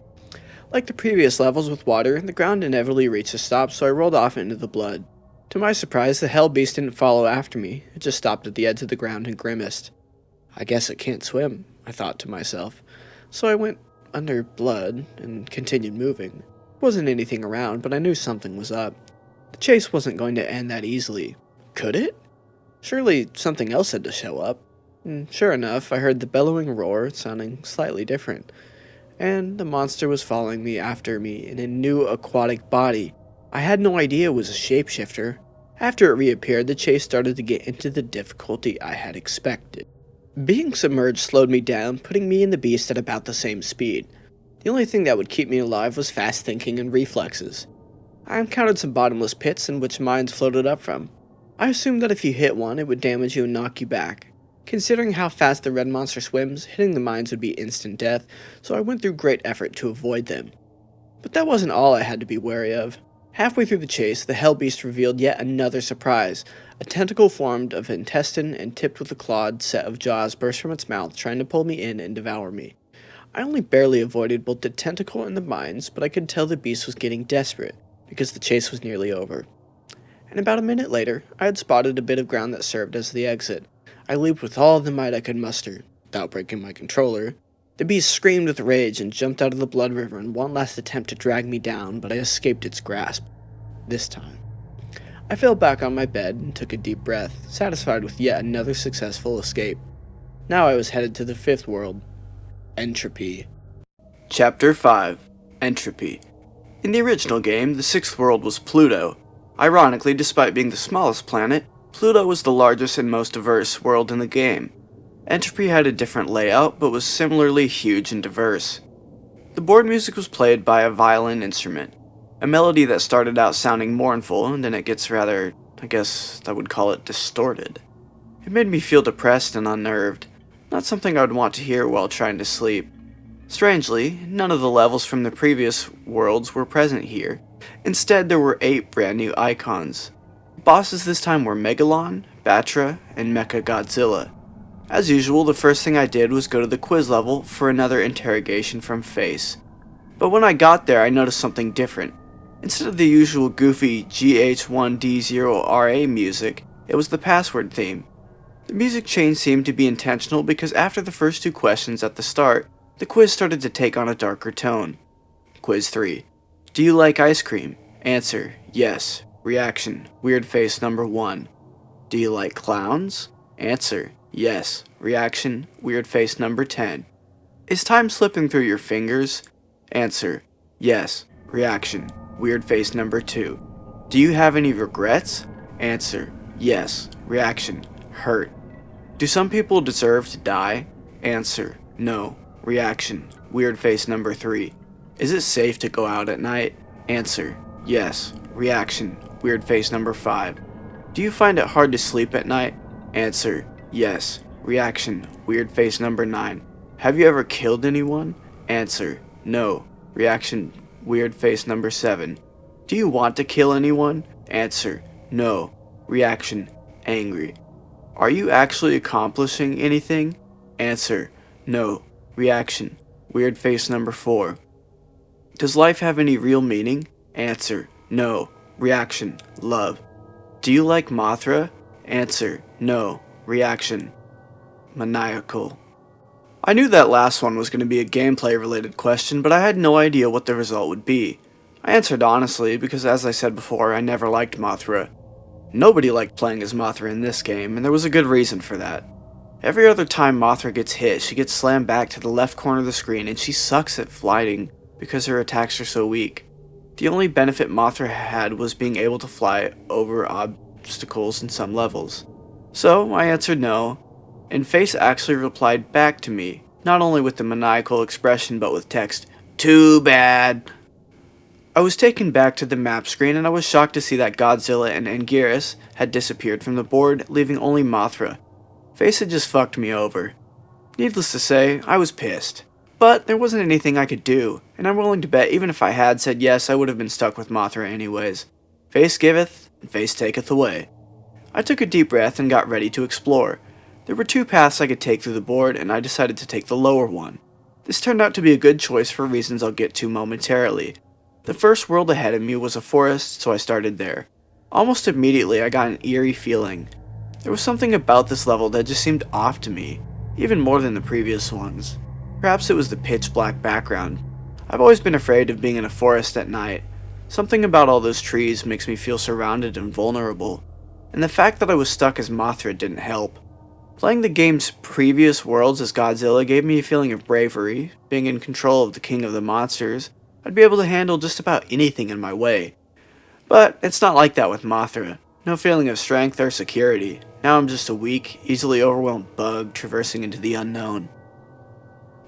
Like the previous levels with water, the ground inevitably reached a stop, so I rolled off into the blood. To my surprise, the hell beast didn't follow after me. It just stopped at the edge of the ground and grimaced. I guess it can't swim, I thought to myself. So I went under blood and continued moving. Wasn't anything around, but I knew something was up. The chase wasn't going to end that easily. Could it? Surely something else had to show up. And sure enough, I heard the bellowing roar sounding slightly different. And the monster was following me after me in a new aquatic body. I had no idea it was a shapeshifter. After it reappeared, the chase started to get into the difficulty I had expected. Being submerged slowed me down, putting me and the beast at about the same speed. The only thing that would keep me alive was fast thinking and reflexes. I encountered some bottomless pits in which mines floated up from. I assumed that if you hit one, it would damage you and knock you back. Considering how fast the red monster swims, hitting the mines would be instant death, so I went through great effort to avoid them. But that wasn't all I had to be wary of. Halfway through the chase, the hell beast revealed yet another surprise. A tentacle formed of intestine and tipped with a clawed set of jaws burst from its mouth, trying to pull me in and devour me. I only barely avoided both the tentacle and the mines, but I could tell the beast was getting desperate, because the chase was nearly over. And about a minute later, I had spotted a bit of ground that served as the exit. I leaped with all the might I could muster, without breaking my controller. The beast screamed with rage and jumped out of the blood river in one last attempt to drag me down, but I escaped its grasp. This time. I fell back on my bed and took a deep breath, satisfied with yet another successful escape. Now I was headed to the fifth world. Entropy. Chapter 5. Entropy. In the original game, the sixth world was Pluto. Ironically, despite being the smallest planet, Pluto was the largest and most diverse world in the game. Entropy had a different layout, but was similarly huge and diverse. The board music was played by a violin instrument, a melody that started out sounding mournful, and then it gets rather, I guess I would call it distorted. It made me feel depressed and unnerved, not something I would want to hear while trying to sleep. Strangely, none of the levels from the previous worlds were present here. Instead, there were 8 brand new icons. Bosses this time were Megalon, Batra, and Mecha Godzilla. As usual, the first thing I did was go to the quiz level for another interrogation from Face. But when I got there, I noticed something different. Instead of the usual goofy GH1D0RA music, it was the password theme. The music change seemed to be intentional because after the first 2 questions at the start, the quiz started to take on a darker tone. Quiz 3. Do you like ice cream? Answer, yes. Reaction, weird face number 1. Do you like clowns? Answer, yes. Reaction, weird face number 10. Is time slipping through your fingers? Answer, yes. Reaction, weird face number 2. Do you have any regrets? Answer, yes. Reaction, hurt. Do some people deserve to die? Answer, no. Reaction, weird face number 3. Is it safe to go out at night? Answer, yes. Reaction, weird face number 5. Do you find it hard to sleep at night? Answer, yes. Reaction, weird face number 9. Have you ever killed anyone? Answer, no. Reaction, weird face number 7. Do you want to kill anyone? Answer, no. Reaction, angry. Are you actually accomplishing anything? Answer, no. Reaction, weird face number 4. Does life have any real meaning? Answer, no. Reaction, love. Do you like Mothra? Answer, no. Reaction, maniacal. I knew that last one was going to be a gameplay related question, but I had no idea what the result would be. I answered honestly because, as I said before, I never liked Mothra. Nobody liked playing as Mothra in this game, and there was a good reason for that. Every other time Mothra gets hit, she gets slammed back to the left corner of the screen, and she sucks at flying because her attacks are so weak. The only benefit Mothra had was being able to fly over obstacles in some levels. So I answered no, and Face actually replied back to me, not only with the maniacal expression but with text, "Too bad." I was taken back to the map screen and I was shocked to see that Godzilla and Anguirus had disappeared from the board, leaving only Mothra. Face had just fucked me over. Needless to say, I was pissed. But there wasn't anything I could do, and I'm willing to bet even if I had said yes, I would have been stuck with Mothra anyways. Face giveth, and face taketh away. I took a deep breath and got ready to explore. There were 2 paths I could take through the board, and I decided to take the lower one. This turned out to be a good choice for reasons I'll get to momentarily. The first world ahead of me was a forest, so I started there. Almost immediately, I got an eerie feeling. There was something about this level that just seemed off to me, even more than the previous ones. Perhaps it was the pitch black background. I've always been afraid of being in a forest at night. Something about all those trees makes me feel surrounded and vulnerable. And the fact that I was stuck as Mothra didn't help. Playing the game's previous worlds as Godzilla gave me a feeling of bravery. Being in control of the king of the monsters, I'd be able to handle just about anything in my way. But it's not like that with Mothra. No feeling of strength or security. Now I'm just a weak, easily overwhelmed bug traversing into the unknown.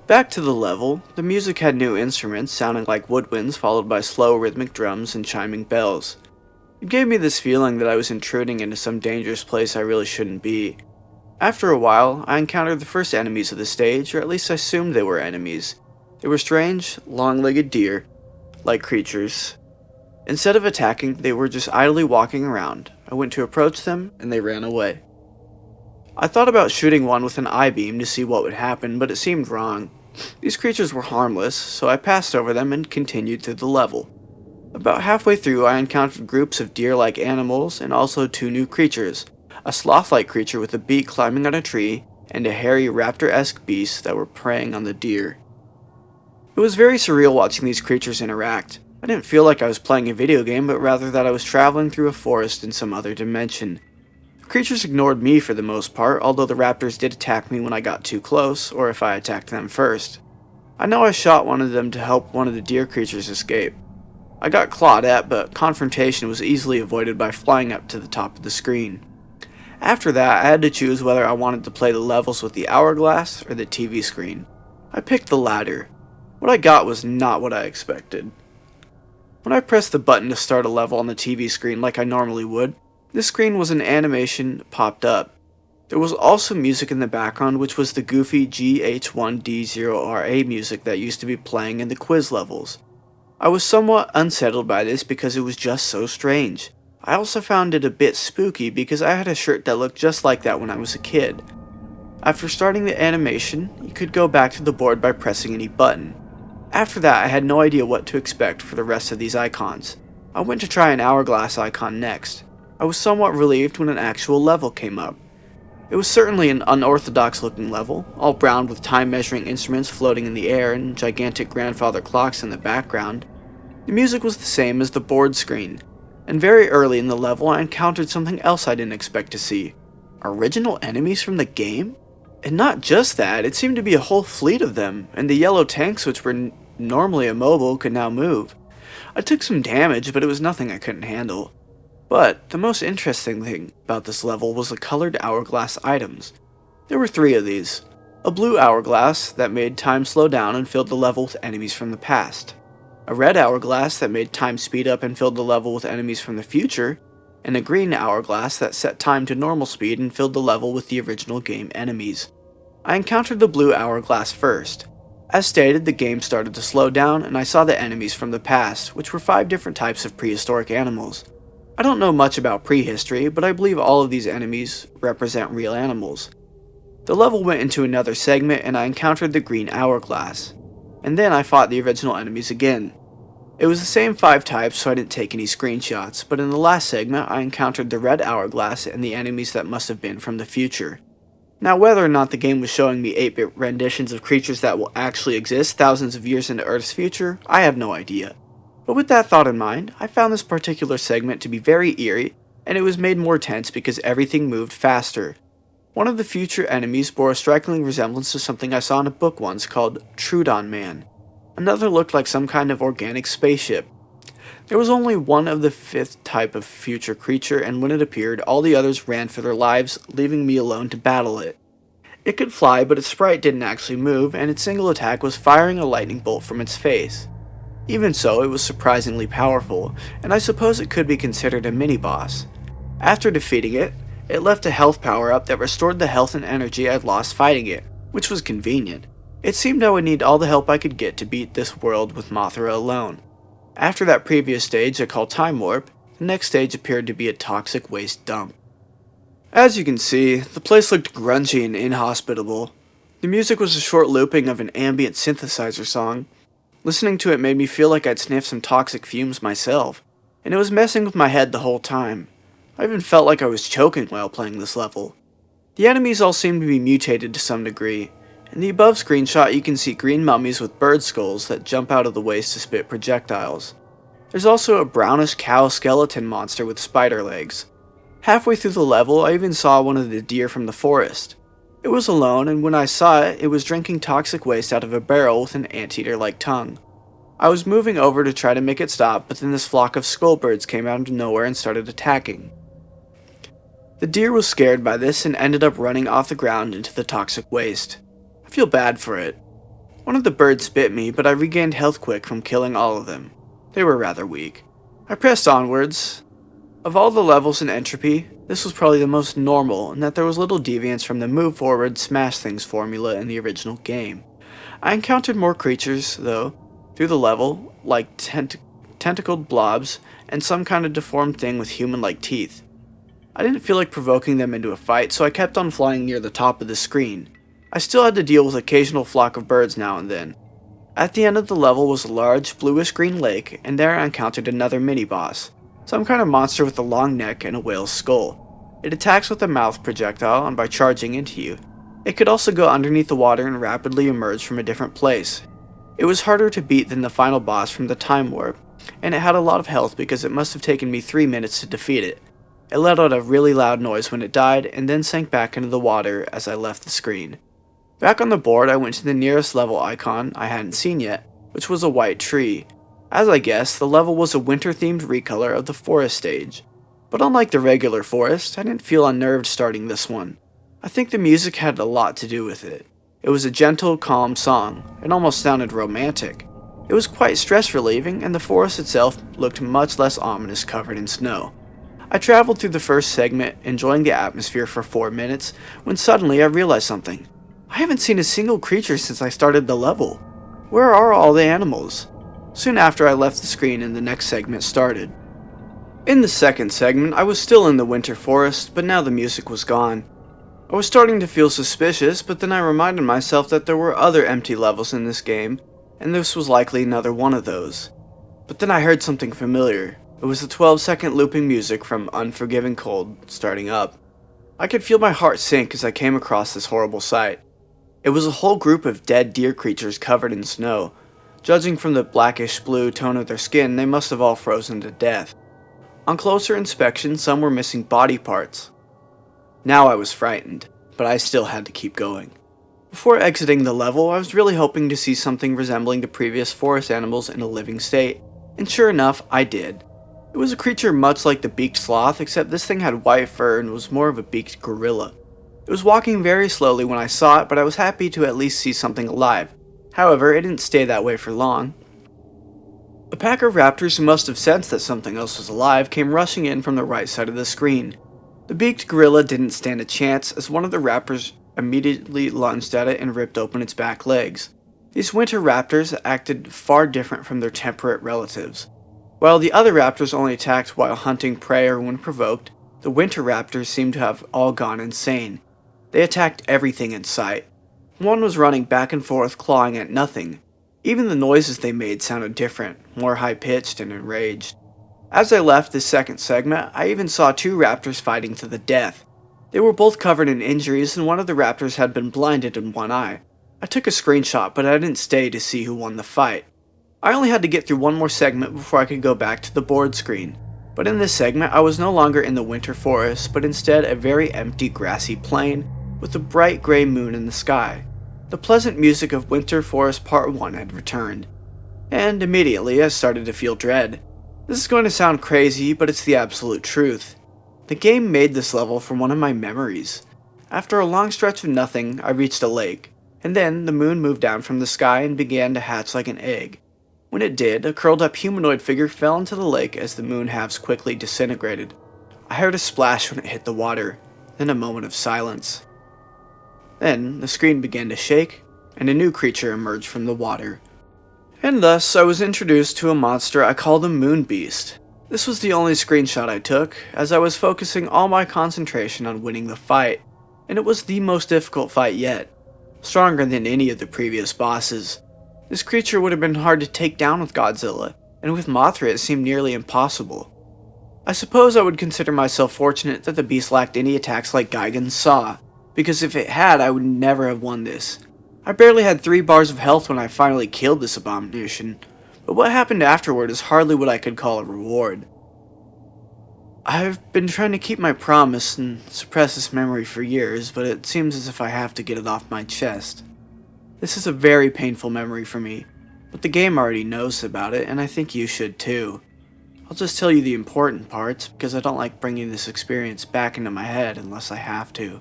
Back to the level, the music had new instruments sounding like woodwinds followed by slow rhythmic drums and chiming bells. It gave me this feeling that I was intruding into some dangerous place I really shouldn't be. After a while, I encountered the first enemies of the stage, or at least I assumed they were enemies. They were strange, long-legged deer-like creatures. Instead of attacking, they were just idly walking around. I went to approach them, and they ran away. I thought about shooting one with an I-beam to see what would happen, but it seemed wrong. These creatures were harmless, so I passed over them and continued through the level. About halfway through, I encountered groups of deer-like animals and also 2 new creatures, a sloth-like creature with a beak climbing on a tree, and a hairy raptor-esque beast that were preying on the deer. It was very surreal watching these creatures interact. I didn't feel like I was playing a video game, but rather that I was traveling through a forest in some other dimension. The creatures ignored me for the most part, although the raptors did attack me when I got too close, or if I attacked them first. I know I shot one of them to help one of the deer creatures escape. I got clawed at, but confrontation was easily avoided by flying up to the top of the screen. After that, I had to choose whether I wanted to play the levels with the hourglass or the TV screen. I picked the latter. What I got was not what I expected. When I pressed the button to start a level on the TV screen like I normally would, this screen was an animation popped up. There was also music in the background, which was the goofy GH1D0RA music that used to be playing in the quiz levels. I was somewhat unsettled by this because it was just so strange. I also found it a bit spooky because I had a shirt that looked just like that when I was a kid. After starting the animation, you could go back to the board by pressing any button. After that, I had no idea what to expect for the rest of these icons. I went to try an hourglass icon next. I was somewhat relieved when an actual level came up. It was certainly an unorthodox looking level, all brown with time measuring instruments floating in the air and gigantic grandfather clocks in the background. The music was the same as the board screen, and very early in the level I encountered something else I didn't expect to see. Original enemies from the game? And not just that, it seemed to be a whole fleet of them, and the yellow tanks which were normally immobile could now move. I took some damage, but it was nothing I couldn't handle. But the most interesting thing about this level was the colored hourglass items. There were 3 of these. A blue hourglass that made time slow down and filled the level with enemies from the past. A red hourglass that made time speed up and filled the level with enemies from the future. And a green hourglass that set time to normal speed and filled the level with the original game enemies. I encountered the blue hourglass first. As stated, the game started to slow down and I saw the enemies from the past, which were 5 different types of prehistoric animals. I don't know much about prehistory, but I believe all of these enemies represent real animals. The level went into another segment and I encountered the green hourglass. And then I fought the original enemies again. It was the same 5 types, so I didn't take any screenshots, but in the last segment I encountered the red hourglass and the enemies that must have been from the future. Now, whether or not the game was showing me 8-bit renditions of creatures that will actually exist thousands of years into Earth's future, I have no idea. But with that thought in mind, I found this particular segment to be very eerie, and it was made more tense because everything moved faster. One of the future enemies bore a striking resemblance to something I saw in a book once called Trudon Man. Another looked like some kind of organic spaceship. There was only one of the 5th type of future creature, and when it appeared, all the others ran for their lives, leaving me alone to battle it. It could fly, but its sprite didn't actually move, and its single attack was firing a lightning bolt from its face. Even so, it was surprisingly powerful, and I suppose it could be considered a mini-boss. After defeating it, it left a health power-up that restored the health and energy I'd lost fighting it, which was convenient. It seemed I would need all the help I could get to beat this world with Mothra alone. After that previous stage I call Time Warp, the next stage appeared to be a toxic waste dump. As you can see, the place looked grungy and inhospitable. The music was a short looping of an ambient synthesizer song. Listening to it made me feel like I'd sniffed some toxic fumes myself, and it was messing with my head the whole time. I even felt like I was choking while playing this level. The enemies all seemed to be mutated to some degree. In the above screenshot you can see green mummies with bird skulls that jump out of the waste to spit projectiles. There's also a brownish cow skeleton monster with spider legs. Halfway through the level I even saw one of the deer from the forest. It was alone, and when I saw it, it was drinking toxic waste out of a barrel with an anteater-like tongue. I was moving over to try to make it stop, but then this flock of skullbirds came out of nowhere and started attacking. The deer was scared by this and ended up running off the ground into the toxic waste. I feel bad for it. One of the birds bit me, but I regained health quick from killing all of them. They were rather weak. I pressed onwards. Of all the levels in Entropy, this was probably the most normal, in that there was little deviance from the move forward, smash things formula in the original game. I encountered more creatures, though, through the level, like tentacled blobs, and some kind of deformed thing with human-like teeth. I didn't feel like provoking them into a fight, so I kept on flying near the top of the screen. I still had to deal with occasional flock of birds now and then. At the end of the level was a large, bluish-green lake, and there I encountered another mini-boss. Some kind of monster with a long neck and a whale's skull. It attacks with a mouth projectile and by charging into you. It could also go underneath the water and rapidly emerge from a different place. It was harder to beat than the final boss from the Time Warp, and it had a lot of health because it must have taken me 3 minutes to defeat it. It let out a really loud noise when it died and then sank back into the water as I left the screen. Back on the board, I went to the nearest level icon I hadn't seen yet, which was a white tree. As I guessed, the level was a winter-themed recolor of the forest stage. But unlike the regular forest, I didn't feel unnerved starting this one. I think the music had a lot to do with it. It was a gentle, calm song. It almost sounded romantic. It was quite stress-relieving, and the forest itself looked much less ominous covered in snow. I traveled through the first segment, enjoying the atmosphere for 4 minutes, when suddenly I realized something. I haven't seen a single creature since I started the level. Where are all the animals? Soon after, I left the screen and the next segment started. In the second segment, I was still in the winter forest, but now the music was gone. I was starting to feel suspicious, but then I reminded myself that there were other empty levels in this game, and this was likely another one of those. But then I heard something familiar. It was the 12-second looping music from Unforgiving Cold starting up. I could feel my heart sink as I came across this horrible sight. It was a whole group of dead deer creatures covered in snow. Judging from the blackish blue tone of their skin, they must have all frozen to death. On closer inspection, some were missing body parts. Now I was frightened, but I still had to keep going. Before exiting the level, I was really hoping to see something resembling the previous forest animals in a living state, and sure enough, I did. It was a creature much like the beaked sloth, except this thing had white fur and was more of a beaked gorilla. It was walking very slowly when I saw it, but I was happy to at least see something alive. However, it didn't stay that way for long. A pack of raptors who must have sensed that something else was alive came rushing in from the right side of the screen. The beaked gorilla didn't stand a chance, as one of the raptors immediately lunged at it and ripped open its back legs. These winter raptors acted far different from their temperate relatives. While the other raptors only attacked while hunting prey or when provoked, the winter raptors seemed to have all gone insane. They attacked everything in sight. One was running back and forth, clawing at nothing. Even the noises they made sounded different, more high-pitched and enraged. As I left this second segment, I even saw two raptors fighting to the death. They were both covered in injuries, and one of the raptors had been blinded in one eye. I took a screenshot, but I didn't stay to see who won the fight. I only had to get through one more segment before I could go back to the board screen. But in this segment, I was no longer in the winter forest, but instead a very empty grassy plain with a bright gray moon in the sky. The pleasant music of Winter Forest Part 1 had returned. And immediately I started to feel dread. This is going to sound crazy, but it's the absolute truth. The game made this level from one of my memories. After a long stretch of nothing, I reached a lake, and then the moon moved down from the sky and began to hatch like an egg. When it did, a curled up humanoid figure fell into the lake as the moon halves quickly disintegrated. I heard a splash when it hit the water, then a moment of silence. Then the screen began to shake, and a new creature emerged from the water. And thus I was introduced to a monster I call the Moon Beast. This was the only screenshot I took, as I was focusing all my concentration on winning the fight, and it was the most difficult fight yet, stronger than any of the previous bosses. This creature would have been hard to take down with Godzilla, and with Mothra it seemed nearly impossible. I suppose I would consider myself fortunate that the beast lacked any attacks like Gigan's Saw, because if it had, I would never have won this. I barely had 3 bars of health when I finally killed this abomination, but what happened afterward is hardly what I could call a reward. I've been trying to keep my promise and suppress this memory for years, but it seems as if I have to get it off my chest. This is a very painful memory for me, but the game already knows about it, and I think you should too. I'll just tell you the important parts, because I don't like bringing this experience back into my head unless I have to.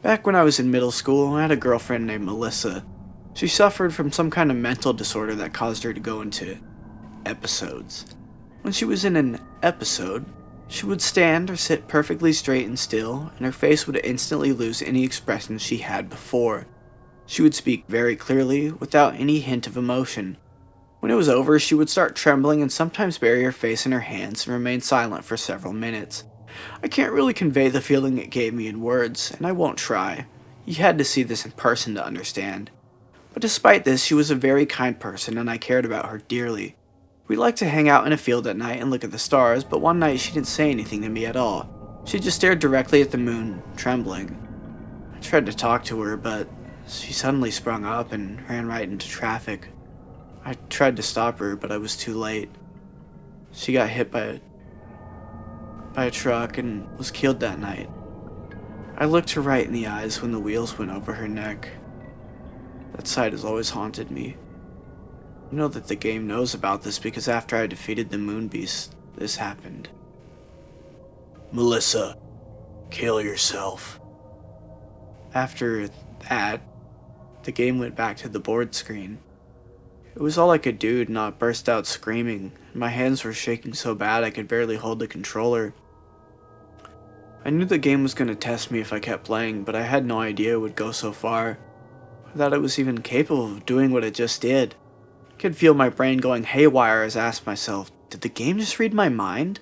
Back when I was in middle school, I had a girlfriend named Melissa. She suffered from some kind of mental disorder that caused her to go into episodes. When she was in an episode, she would stand or sit perfectly straight and still, and her face would instantly lose any expression she had before. She would speak very clearly, without any hint of emotion. When it was over, she would start trembling and sometimes bury her face in her hands and remain silent for several minutes. I can't really convey the feeling it gave me in words, and I won't try. You had to see this in person to understand. But despite this, she was a very kind person, and I cared about her dearly. We liked to hang out in a field at night and look at the stars, but one night she didn't say anything to me at all. She just stared directly at the moon, trembling. I tried to talk to her, but she suddenly sprung up and ran right into traffic. I tried to stop her, but I was too late. She got hit by a truck and was killed that night. I looked her right in the eyes when the wheels went over her neck. That sight has always haunted me. I know that the game knows about this because after I defeated the Moon Beast, this happened. Melissa, kill yourself. After that, the game went back to the board screen. It was all I could do to not burst out screaming, and my hands were shaking so bad I could barely hold the controller. I knew the game was going to test me if I kept playing, but I had no idea it would go so far. I thought it was even capable of doing what it just did. I could feel my brain going haywire as I asked myself, did the game just read my mind?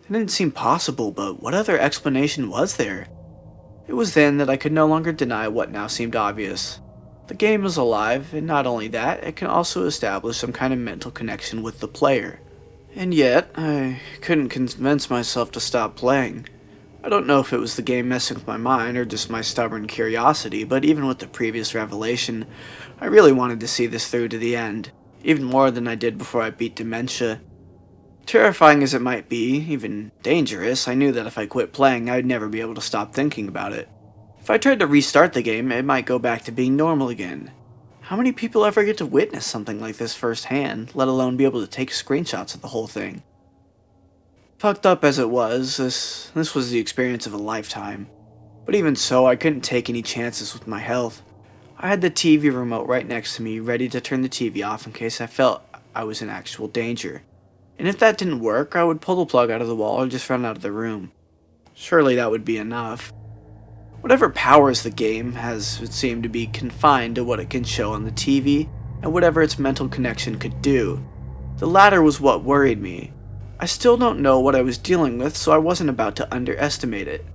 It didn't seem possible, but what other explanation was there? It was then that I could no longer deny what now seemed obvious. The game is alive, and not only that, it can also establish some kind of mental connection with the player. And yet, I couldn't convince myself to stop playing. I don't know if it was the game messing with my mind or just my stubborn curiosity, but even with the previous revelation, I really wanted to see this through to the end, even more than I did before I beat Dementia. Terrifying as it might be, even dangerous, I knew that if I quit playing, I'd never be able to stop thinking about it. If I tried to restart the game, it might go back to being normal again. How many people ever get to witness something like this firsthand, let alone be able to take screenshots of the whole thing? Fucked up as it was, this was the experience of a lifetime. But even so, I couldn't take any chances with my health. I had the TV remote right next to me, ready to turn the TV off in case I felt I was in actual danger. And if that didn't work, I would pull the plug out of the wall or just run out of the room. Surely that would be enough. Whatever powers the game has, it seemed to be confined to what it can show on the TV and whatever its mental connection could do. The latter was what worried me. I still don't know what I was dealing with, so I wasn't about to underestimate it.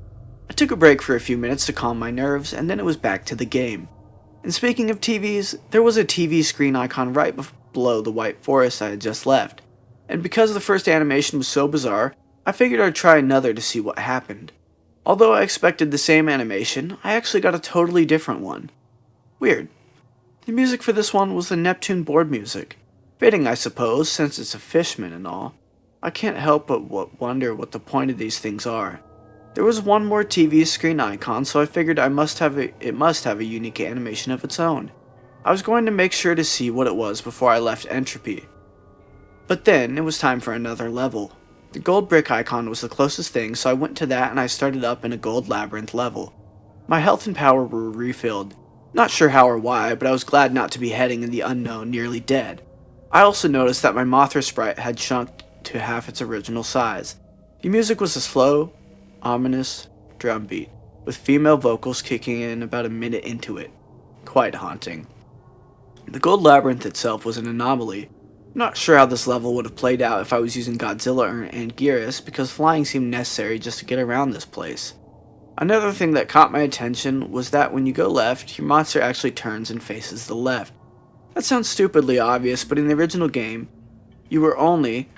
I took a break for a few minutes to calm my nerves, and then it was back to the game. And speaking of TVs, there was a TV screen icon right below the white forest I had just left. And because the first animation was so bizarre, I figured I'd try another to see what happened. Although I expected the same animation, I actually got a totally different one. Weird. The music for this one was the Neptune board music. Fitting, I suppose, since it's a Fishman and all. I can't help but wonder what the point of these things are. There was one more TV screen icon, so I figured it must have a unique animation of its own. I was going to make sure to see what it was before I left Entropy. But then, it was time for another level. The gold brick icon was the closest thing, so I went to that and I started up in a gold labyrinth level. My health and power were refilled. Not sure how or why, but I was glad not to be heading in the unknown nearly dead. I also noticed that my Mothra sprite had shrunk to half its original size. The music was a slow, ominous drum beat, with female vocals kicking in about a minute into it. Quite haunting. The gold labyrinth itself was an anomaly. I'm not sure how this level would have played out if I was using Godzilla or Anguirus, because flying seemed necessary just to get around this place. Another thing that caught my attention was that when you go left, your monster actually turns and faces the left. That sounds stupidly obvious, but in the original game, you were only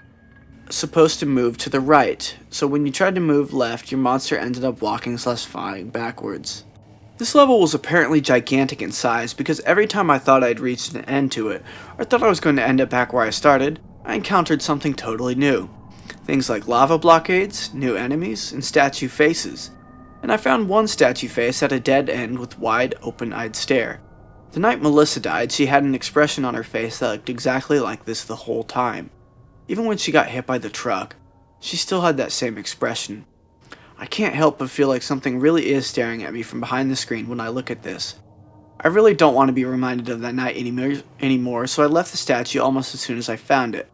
supposed to move to the right, so when you tried to move left, your monster ended up walking/flying backwards. This level was apparently gigantic in size because every time I thought I'd reached an end to it, or thought I was going to end up back where I started, I encountered something totally new. Things like lava blockades, new enemies, and statue faces. And I found one statue face at a dead end with wide, open-eyed stare. The night Melissa died, she had an expression on her face that looked exactly like this the whole time. Even when she got hit by the truck, she still had that same expression. I can't help but feel like something really is staring at me from behind the screen when I look at this. I really don't want to be reminded of that night anymore, so I left the statue almost as soon as I found it.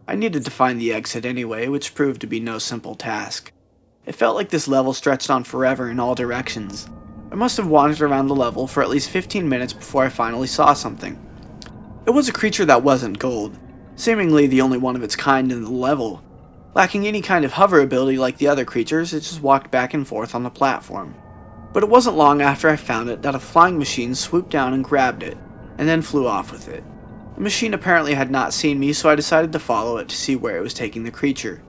I needed to find the exit anyway, which proved to be no simple task. It felt like this level stretched on forever in all directions. I must have wandered around the level for at least 15 minutes before I finally saw something. It was a creature that wasn't gold, seemingly the only one of its kind in the level. Lacking any kind of hover ability like the other creatures, it just walked back and forth on the platform. But it wasn't long after I found it that a flying machine swooped down and grabbed it, and then flew off with it. The machine apparently had not seen me, so I decided to follow it to see where it was taking the creature.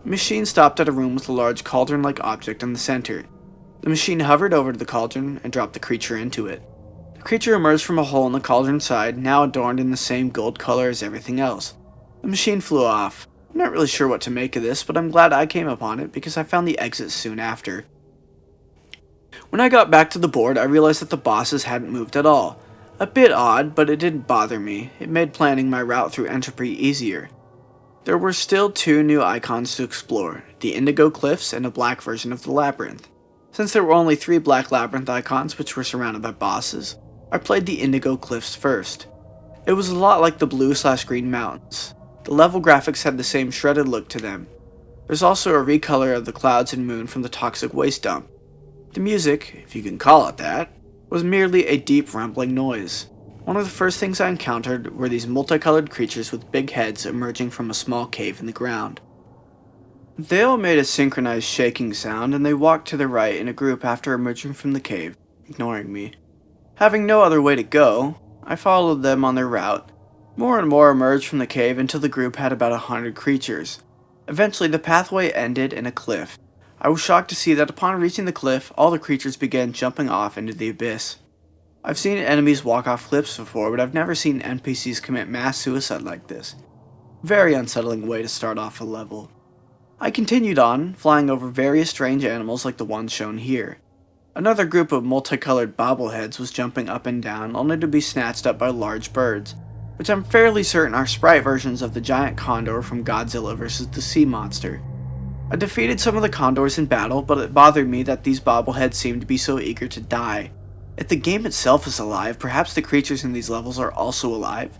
The machine stopped at a room with a large cauldron-like object in the center. The machine hovered over to the cauldron and dropped the creature into it. The creature emerged from a hole in the cauldron side, now adorned in the same gold color as everything else. The machine flew off. I'm not really sure what to make of this, but I'm glad I came upon it because I found the exit soon after. When I got back to the board, I realized that the bosses hadn't moved at all. A bit odd, but it didn't bother me. It made planning my route through Entropy easier. There were still 2 new icons to explore, the Indigo Cliffs and a black version of the labyrinth. Since there were only 3 black labyrinth icons which were surrounded by bosses, I played the Indigo Cliffs first. It was a lot like the blue/green mountains. The level graphics had the same shredded look to them. There's also a recolor of the clouds and moon from the toxic waste dump. The music, if you can call it that, was merely a deep rumbling noise. One of the first things I encountered were these multicolored creatures with big heads emerging from a small cave in the ground. They all made a synchronized shaking sound, and they walked to the right in a group after emerging from the cave, ignoring me. Having no other way to go, I followed them on their route. More and more emerged from the cave until the group had about 100 creatures. Eventually, the pathway ended in a cliff. I was shocked to see that upon reaching the cliff, all the creatures began jumping off into the abyss. I've seen enemies walk off cliffs before, but I've never seen NPCs commit mass suicide like this. Very unsettling way to start off a level. I continued on, flying over various strange animals like the ones shown here. Another group of multicolored bobbleheads was jumping up and down, only to be snatched up by large birds, which I'm fairly certain are sprite versions of the giant condor from Godzilla vs. the Sea Monster. I defeated some of the condors in battle, but it bothered me that these bobbleheads seemed to be so eager to die. If the game itself is alive, perhaps the creatures in these levels are also alive.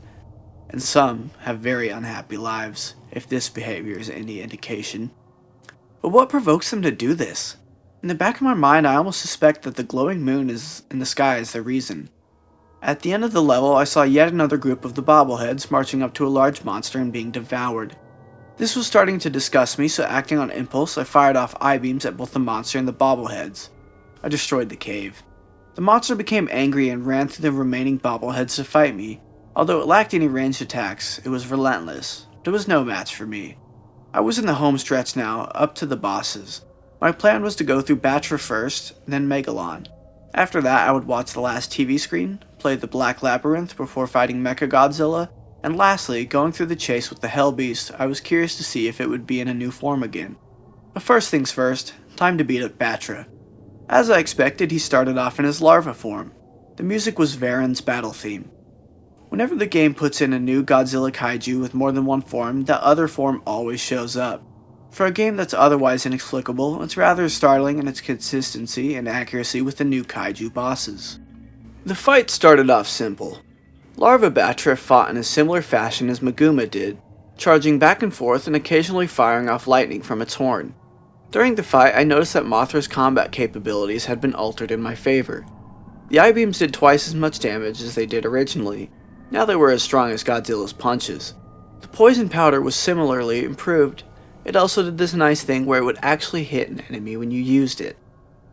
And some have very unhappy lives, if this behavior is any indication. But what provokes them to do this? In the back of my mind, I almost suspect that the glowing moon is in the sky is the reason. At the end of the level, I saw yet another group of the bobbleheads marching up to a large monster and being devoured. This was starting to disgust me, so acting on impulse, I fired off I-beams at both the monster and the bobbleheads. I destroyed the cave. The monster became angry and ran through the remaining bobbleheads to fight me. Although it lacked any ranged attacks, it was relentless. It was no match for me. I was in the home stretch now, up to the bosses. My plan was to go through Batra first, then Megalon. After that, I would watch the last TV screen, play the Black Labyrinth before fighting Mecha Godzilla, and lastly, going through the chase with the Hell Beast, I was curious to see if it would be in a new form again. But first things first, time to beat up Batra. As I expected, he started off in his larva form. The music was Varen's battle theme. Whenever the game puts in a new Godzilla kaiju with more than one form, that other form always shows up. For a game that's otherwise inexplicable, it's rather startling in its consistency and accuracy with the new kaiju bosses. The fight started off simple. Larva Batra fought in a similar fashion as Maguma did, charging back and forth and occasionally firing off lightning from its horn. During the fight, I noticed that Mothra's combat capabilities had been altered in my favor. The I-beams did twice as much damage as they did originally. Now they were as strong as Godzilla's punches. The poison powder was similarly improved. It also did this nice thing where it would actually hit an enemy when you used it.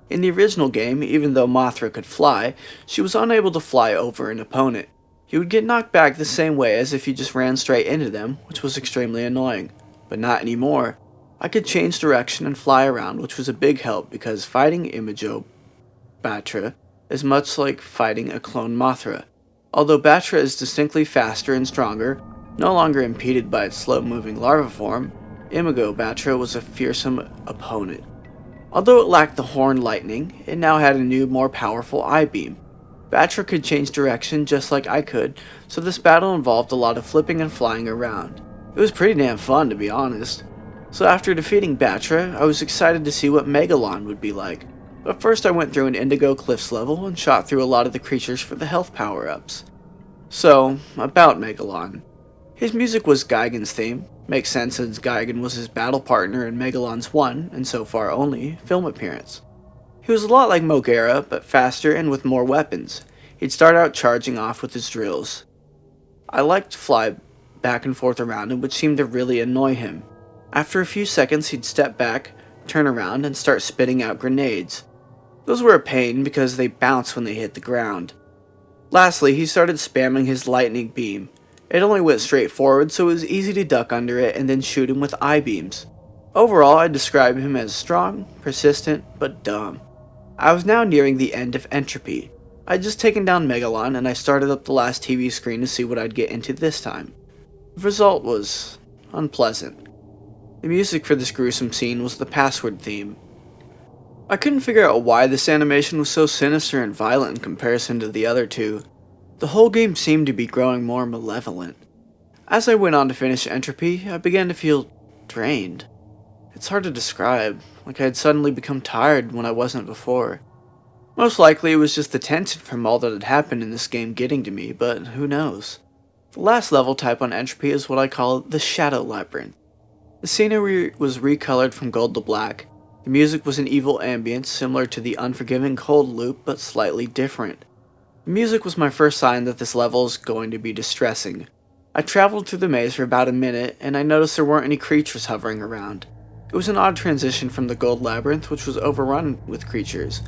In the original game, even though Mothra could fly, she was unable to fly over an opponent. You would get knocked back the same way as if you just ran straight into them, which was extremely annoying. But not anymore. I could change direction and fly around, which was a big help because fighting Imago Batra is much like fighting a clone Mothra. Although Batra is distinctly faster and stronger, no longer impeded by its slow-moving larva form, Imago Batra was a fearsome opponent. Although it lacked the horn lightning, it now had a new, more powerful I-beam. Batra could change direction just like I could, so this battle involved a lot of flipping and flying around. It was pretty damn fun, to be honest. So after defeating Batra, I was excited to see what Megalon would be like. But first I went through an Indigo Cliffs level and shot through a lot of the creatures for the health power-ups. So, about Megalon. His music was Gigan's theme. Makes sense since Gigan was his battle partner in Megalon's one, and so far only, film appearance. He was a lot like Mogera, but faster and with more weapons. He'd start out charging off with his drills. I liked to fly back and forth around him, which seemed to really annoy him. After a few seconds, he'd step back, turn around, and start spitting out grenades. Those were a pain because they bounce when they hit the ground. Lastly, he started spamming his lightning beam. It only went straight forward, so it was easy to duck under it and then shoot him with I-beams. Overall, I'd describe him as strong, persistent, but dumb. I was now nearing the end of Entropy. I'd just taken down Megalon, and I started up the last TV screen to see what I'd get into this time. The result was unpleasant. The music for this gruesome scene was the password theme. I couldn't figure out why this animation was so sinister and violent in comparison to the other two. The whole game seemed to be growing more malevolent. As I went on to finish Entropy, I began to feel drained. It's hard to describe, like I had suddenly become tired when I wasn't before. Most likely it was just the tension from all that had happened in this game getting to me, but who knows. The last level type on Entropy is what I call the Shadow Labyrinth. The scenery was recolored from gold to black. The music was an evil ambience similar to the unforgiving cold loop, but slightly different. The music was my first sign that this level is going to be distressing. I traveled through the maze for about a minute, and I noticed there weren't any creatures hovering around. It was an odd transition from the gold labyrinth, which was overrun with creatures,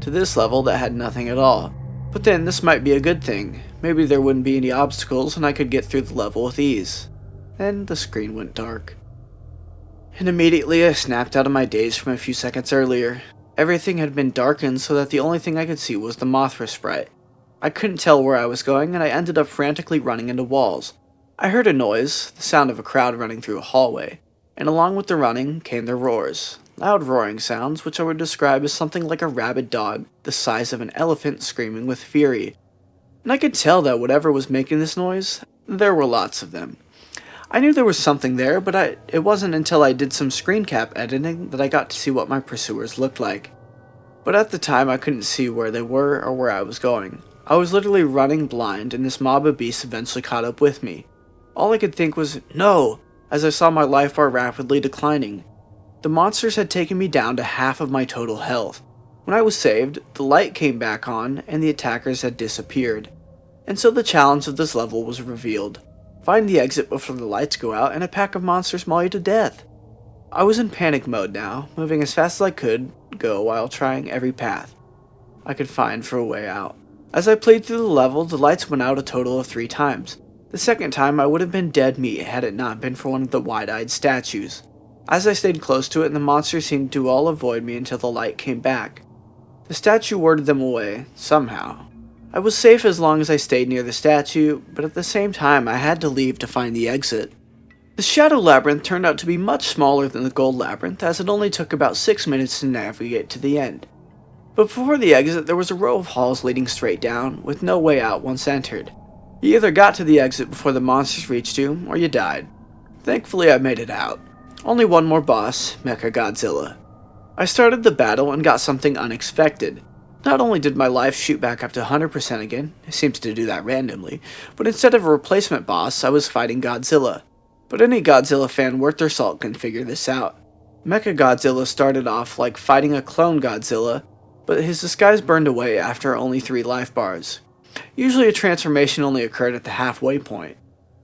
to this level that had nothing at all. But then this might be a good thing. Maybe there wouldn't be any obstacles and I could get through the level with ease. Then the screen went dark. And immediately I snapped out of my daze from a few seconds earlier. Everything had been darkened so that the only thing I could see was the Mothra sprite. I couldn't tell where I was going and I ended up frantically running into walls. I heard a noise, the sound of a crowd running through a hallway, and along with the running came the roars. Loud roaring sounds, which I would describe as something like a rabid dog the size of an elephant screaming with fury. And I could tell that whatever was making this noise, there were lots of them. I knew there was something there, but it wasn't until I did some screen cap editing that I got to see what my pursuers looked like. But at the time I couldn't see where they were or where I was going. I was literally running blind and this mob of beasts eventually caught up with me. All I could think was, no, as I saw my life bar rapidly declining. The monsters had taken me down to half of my total health. When I was saved, the light came back on and the attackers had disappeared. And so the challenge of this level was revealed. Find the exit before the lights go out and a pack of monsters maul you to death. I was in panic mode now, moving as fast as I could go while trying every path I could find for a way out. As I played through the level, the lights went out a total of 3 times. The second time I would have been dead meat had it not been for one of the wide-eyed statues. As I stayed close to it, the monsters seemed to all avoid me until the light came back. The statue warded them away, somehow. I was safe as long as I stayed near the statue, but at the same time I had to leave to find the exit. The Shadow Labyrinth turned out to be much smaller than the Gold Labyrinth, as it only took about 6 minutes to navigate to the end. But before the exit there was a row of halls leading straight down, with no way out once entered. You either got to the exit before the monsters reached you, or you died. Thankfully I made it out. Only one more boss, Mecha Godzilla. I started the battle and got something unexpected. Not only did my life shoot back up to 100% again, it seems to do that randomly, but instead of a replacement boss, I was fighting Godzilla. But any Godzilla fan worth their salt can figure this out. Mecha Godzilla started off like fighting a clone Godzilla, but his disguise burned away after only 3 life bars. Usually a transformation only occurred at the halfway point.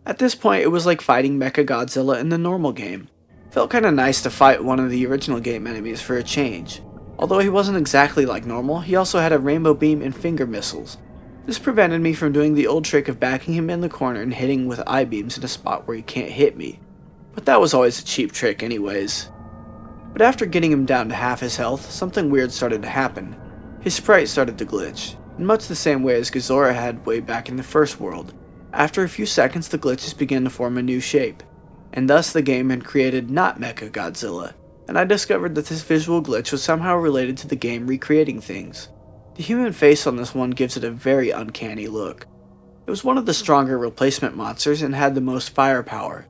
At this point, it was like fighting Mecha Godzilla in the normal game. Felt kinda nice to fight one of the original game enemies for a change. Although he wasn't exactly like normal, he also had a rainbow beam and finger missiles. This prevented me from doing the old trick of backing him in the corner and hitting with I-beams in a spot where he can't hit me. But that was always a cheap trick anyways. But after getting him down to half his health, something weird started to happen. His sprite started to glitch, in much the same way as Godzilla had way back in the first world. After a few seconds the glitches began to form a new shape, and thus the game had created not Mecha Godzilla, and I discovered that this visual glitch was somehow related to the game recreating things. The human face on this one gives it a very uncanny look. It was one of the stronger replacement monsters and had the most firepower.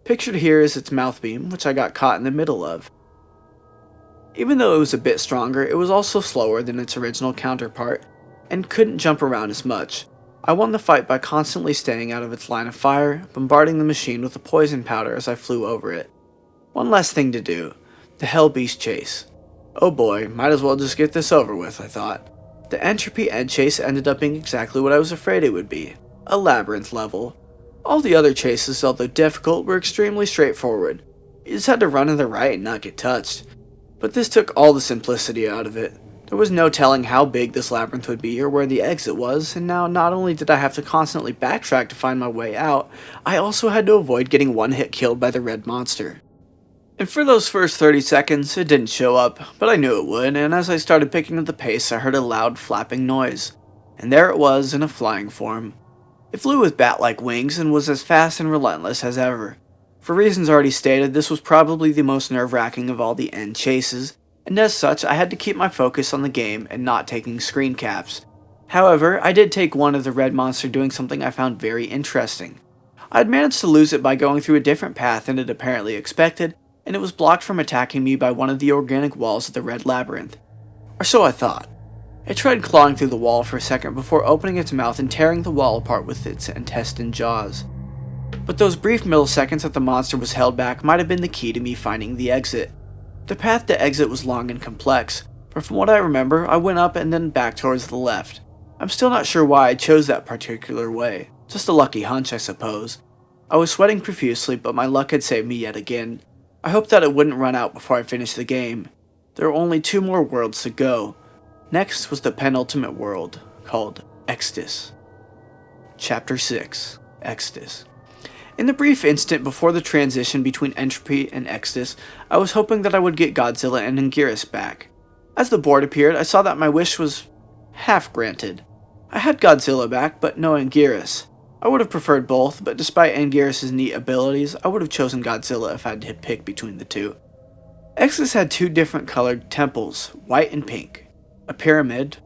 Pictured here is its mouth beam, which I got caught in the middle of. Even though it was a bit stronger, it was also slower than its original counterpart, and couldn't jump around as much. I won the fight by constantly staying out of its line of fire, bombarding the machine with a poison powder as I flew over it. One last thing to do, the Hell Beast chase. Oh boy, might as well just get this over with, I thought. The Entropy End chase ended up being exactly what I was afraid it would be, a labyrinth level. All the other chases, although difficult, were extremely straightforward. You just had to run to the right and not get touched. But this took all the simplicity out of it. There was no telling how big this labyrinth would be or where the exit was, and now not only did I have to constantly backtrack to find my way out, I also had to avoid getting one hit killed by the red monster. And for those first 30 seconds, it didn't show up, but I knew it would, and as I started picking up the pace, I heard a loud flapping noise. And there it was in a flying form. It flew with bat-like wings and was as fast and relentless as ever. For reasons already stated, this was probably the most nerve-wracking of all the end chases, and as such, I had to keep my focus on the game and not taking screen caps. However, I did take one of the red monster doing something I found very interesting. I had managed to lose it by going through a different path than it apparently expected, and it was blocked from attacking me by one of the organic walls of the red labyrinth. Or so I thought. It tried clawing through the wall for a second before opening its mouth and tearing the wall apart with its intestine jaws. but those brief milliseconds that the monster was held back might have been the key to me finding the exit. The path to exit was long and complex, but from what I remember, I went up and then back towards the left. I'm still not sure why I chose that particular way, just a lucky hunch I suppose. I was sweating profusely, but my luck had saved me yet again. I hoped that it wouldn't run out before I finished the game. There were only 2 more worlds to go. Next was the penultimate world, called Exodus. Chapter 6, Exodus. In the brief instant before the transition between Entropy and Exodus, I was hoping that I would get Godzilla and Anguirus back. As the board appeared, I saw that my wish was half granted. I had Godzilla back, but no Anguirus. I would have preferred both, but despite Anguirus' neat abilities, I would have chosen Godzilla if I had to pick between the two. Exodus had 2 different colored temples, white and pink, a pyramid,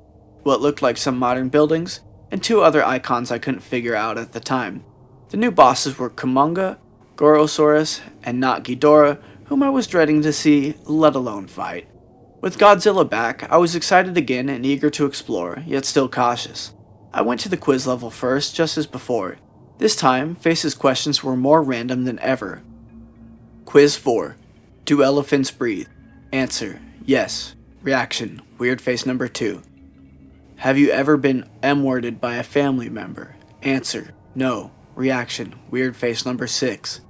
what looked like some modern buildings, and 2 other icons I couldn't figure out at the time. The new bosses were Kumonga, Gorosaurus, and not Ghidorah, whom I was dreading to see, let alone fight. With Godzilla back, I was excited again and eager to explore, yet still cautious. I went to the quiz level first, just as before. This time, Face's questions were more random than ever. Quiz 4. Do elephants breathe? Answer, yes. Reaction, weird face number 2. Have you ever been M-worded by a family member? Answer, no. Reaction, weird face number 6.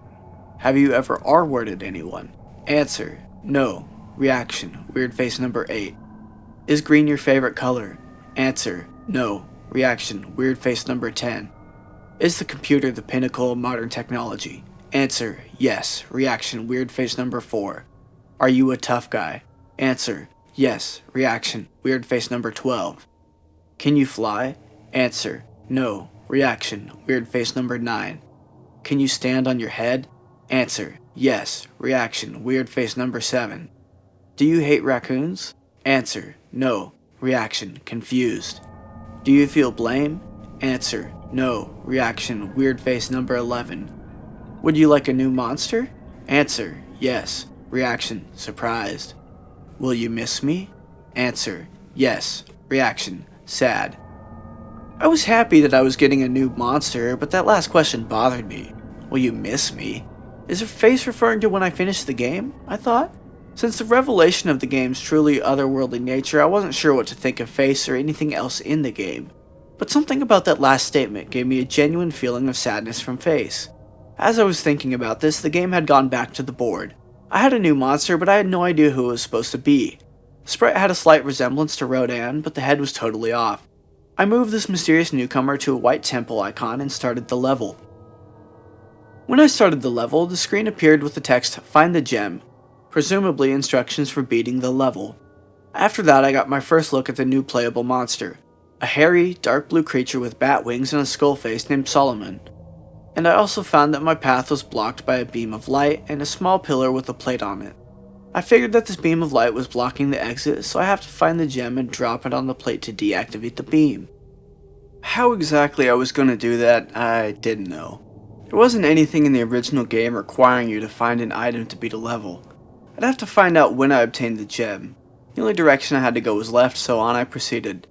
Have you ever R-worded anyone? Answer, no. Reaction, weird face number 8. Is green your favorite color? Answer, no. Reaction, weird face number 10. Is the computer the pinnacle of modern technology? Answer, yes. Reaction, weird face number 4. Are you a tough guy? Answer, yes. Reaction, weird face number 12. Can you fly? Answer, no. Reaction, weird face number 9. Can you stand on your head? Answer, yes. Reaction, weird face number 7. Do you hate raccoons? Answer, no. Reaction, confused. Do you feel blame? Answer, no. Reaction, weird face number 11. Would you like a new monster? Answer, yes. Reaction, surprised. Will you miss me? Answer, yes. Reaction, sad. I was happy that I was getting a new monster, but that last question bothered me. Will you miss me? Is her face referring to when I finished the game? I thought. Since the revelation of the game's truly otherworldly nature, I wasn't sure what to think of Face or anything else in the game. But something about that last statement gave me a genuine feeling of sadness from Face. As I was thinking about this, the game had gone back to the board. I had a new monster, but I had no idea who it was supposed to be. The sprite had a slight resemblance to Rodan, but the head was totally off. I moved this mysterious newcomer to a white temple icon and started the level. When I started the level, the screen appeared with the text, "Find the gem," presumably instructions for beating the level. After that, I got my first look at the new playable monster, a hairy, dark blue creature with bat wings and a skull face named Solomon. And I also found that my path was blocked by a beam of light and a small pillar with a plate on it. I figured that this beam of light was blocking the exit, so I have to find the gem and drop it on the plate to deactivate the beam. How exactly I was going to do that, I didn't know. There wasn't anything in the original game requiring you to find an item to beat a level. I'd have to find out when I obtained the gem. The only direction I had to go was left, so on I proceeded.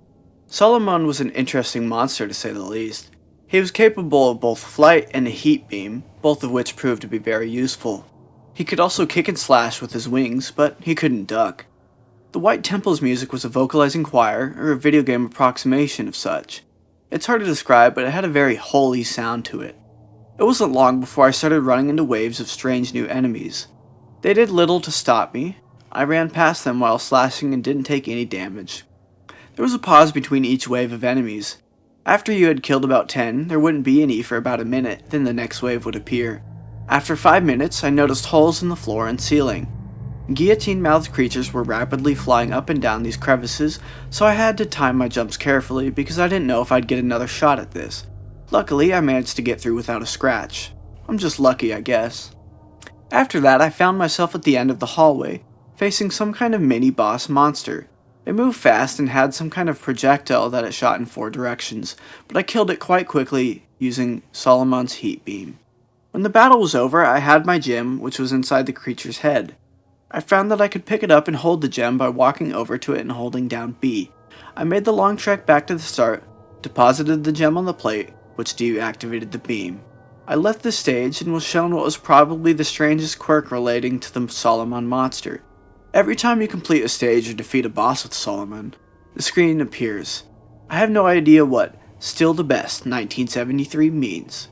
Solomon was an interesting monster to say the least. He was capable of both flight and a heat beam, both of which proved to be very useful. He could also kick and slash with his wings, but he couldn't duck. The White Temple's music was a vocalizing choir, or a video game approximation of such. It's hard to describe, but it had a very holy sound to it. It wasn't long before I started running into waves of strange new enemies. They did little to stop me. I ran past them while slashing and didn't take any damage. There was a pause between each wave of enemies. After you had killed about 10, there wouldn't be any for about a minute, then the next wave would appear. After 5 minutes, I noticed holes in the floor and ceiling. Guillotine-mouthed creatures were rapidly flying up and down these crevices, so I had to time my jumps carefully because I didn't know if I'd get another shot at this. Luckily, I managed to get through without a scratch. I'm just lucky, I guess. After that, I found myself at the end of the hallway, facing some kind of mini-boss monster. It moved fast and had some kind of projectile that it shot in 4 directions, but I killed it quite quickly using Solomon's heat beam. When the battle was over, I had my gem, which was inside the creature's head. I found that I could pick it up and hold the gem by walking over to it and holding down B. I made the long trek back to the start, deposited the gem on the plate, which deactivated the beam. I left the stage and was shown what was probably the strangest quirk relating to the Solomon monster. Every time you complete a stage or defeat a boss with Solomon, the screen appears. I have no idea what "Still the Best 1973" means.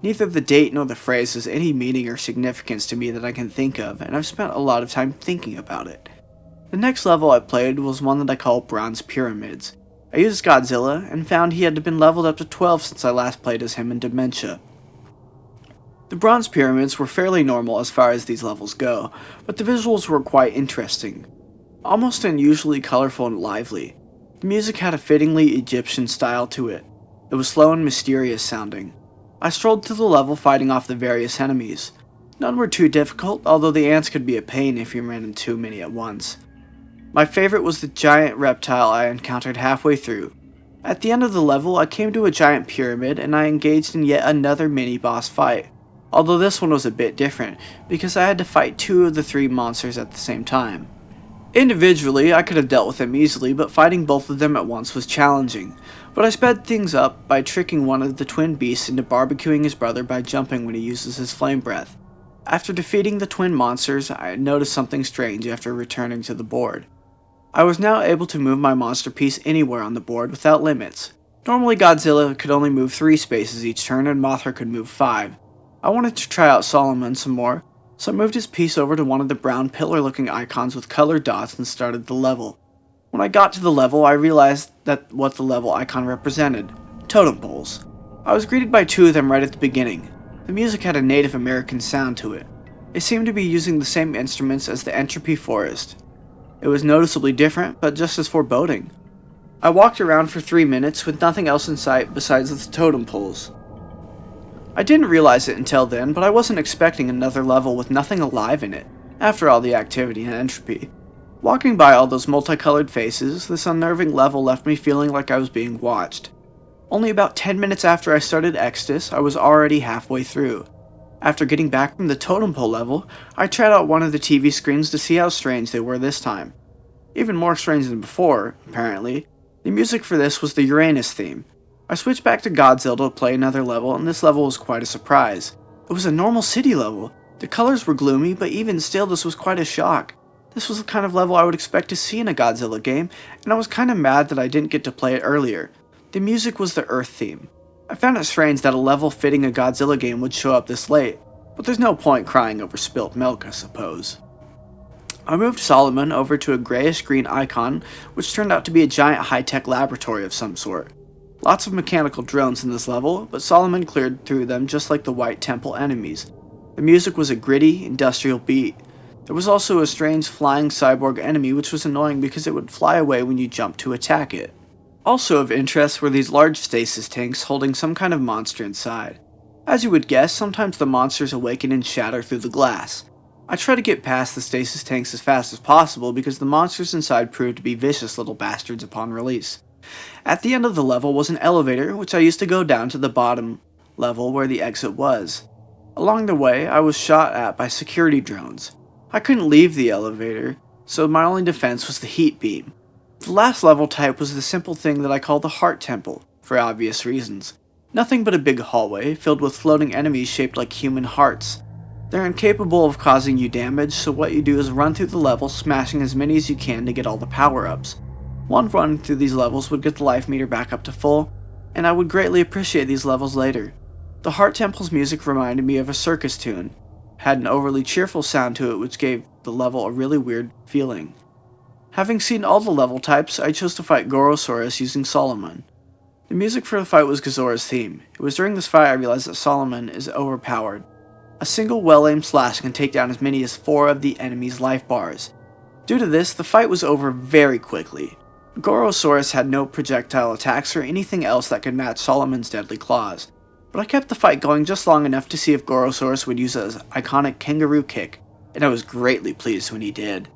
Neither the date nor the phrase has any meaning or significance to me that I can think of, and I've spent a lot of time thinking about it. The next level I played was one that I call Bronze Pyramids. I used Godzilla and found he had been leveled up to 12 since I last played as him in Dementia. The Bronze Pyramids were fairly normal as far as these levels go, but the visuals were quite interesting. Almost unusually colorful and lively. The music had a fittingly Egyptian style to it. It was slow and mysterious sounding. I strolled through the level fighting off the various enemies. None were too difficult, although the ants could be a pain if you ran into too many at once. My favorite was the giant reptile I encountered halfway through. At the end of the level, I came to a giant pyramid and I engaged in yet another mini-boss fight. Although this one was a bit different, because I had to fight 2 of the 3 monsters at the same time. Individually, I could have dealt with them easily, but fighting both of them at once was challenging. But I sped things up by tricking one of the twin beasts into barbecuing his brother by jumping when he uses his flame breath. After defeating the twin monsters, I noticed something strange after returning to the board. I was now able to move my monster piece anywhere on the board without limits. Normally Godzilla could only move 3 spaces each turn and Mothra could move 5. I wanted to try out Solomon some more, so I moved his piece over to one of the brown pillar-looking icons with colored dots and started the level. When I got to the level, I realized that what the level icon represented: totem poles. I was greeted by 2 of them right at the beginning. The music had a Native American sound to it. They seemed to be using the same instruments as the Entropy Forest. It was noticeably different, but just as foreboding. I walked around for 3 minutes with nothing else in sight besides the totem poles. I didn't realize it until then, but I wasn't expecting another level with nothing alive in it, after all the activity and entropy. Walking by all those multicolored faces, this unnerving level left me feeling like I was being watched. Only about 10 minutes after I started Exodus, I was already halfway through. After getting back from the totem pole level, I tried out one of the TV screens to see how strange they were this time. Even more strange than before, apparently, the music for this was the Uranus theme. I switched back to Godzilla to play another level, and this level was quite a surprise. It was a normal city level. The colors were gloomy, but even still this was quite a shock. This was the kind of level I would expect to see in a Godzilla game, and I was kinda mad that I didn't get to play it earlier. The music was the Earth theme. I found it strange that a level fitting a Godzilla game would show up this late, but there's no point crying over spilt milk, I suppose. I moved Solomon over to a grayish-green icon, which turned out to be a giant high-tech laboratory of some sort. Lots of mechanical drones in this level, but Solomon cleared through them just like the White Temple enemies. The music was a gritty, industrial beat. There was also a strange flying cyborg enemy which was annoying because it would fly away when you jumped to attack it. Also of interest were these large stasis tanks holding some kind of monster inside. As you would guess, sometimes the monsters awaken and shatter through the glass. I tried to get past the stasis tanks as fast as possible because the monsters inside proved to be vicious little bastards upon release. At the end of the level was an elevator, which I used to go down to the bottom level where the exit was. Along the way, I was shot at by security drones. I couldn't leave the elevator, so my only defense was the heat beam. The last level type was the simple thing that I call the Heart Temple, for obvious reasons. Nothing but a big hallway filled with floating enemies shaped like human hearts. They're incapable of causing you damage, so what you do is run through the level, smashing as many as you can to get all the power-ups. One run through these levels would get the life meter back up to full, and I would greatly appreciate these levels later. The Heart Temple's music reminded me of a circus tune, had an overly cheerful sound to it which gave the level a really weird feeling. Having seen all the level types, I chose to fight Gorosaurus using Solomon. The music for the fight was Gazora's theme. It was during this fight I realized that Solomon is overpowered. A single well-aimed slash can take down as many as 4 of the enemy's life bars. Due to this, the fight was over very quickly. Gorosaurus had no projectile attacks or anything else that could match Solomon's deadly claws, but I kept the fight going just long enough to see if Gorosaurus would use his iconic kangaroo kick, and I was greatly pleased when he did.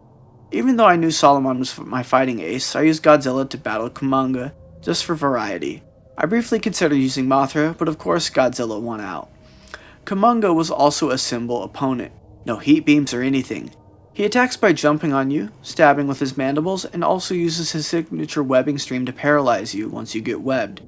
Even though I knew Solomon was my fighting ace, I used Godzilla to battle Kumonga, just for variety. I briefly considered using Mothra, but of course Godzilla won out. Kumonga was also a simple opponent, no heat beams or anything. He attacks by jumping on you, stabbing with his mandibles, and also uses his signature webbing stream to paralyze you once you get webbed.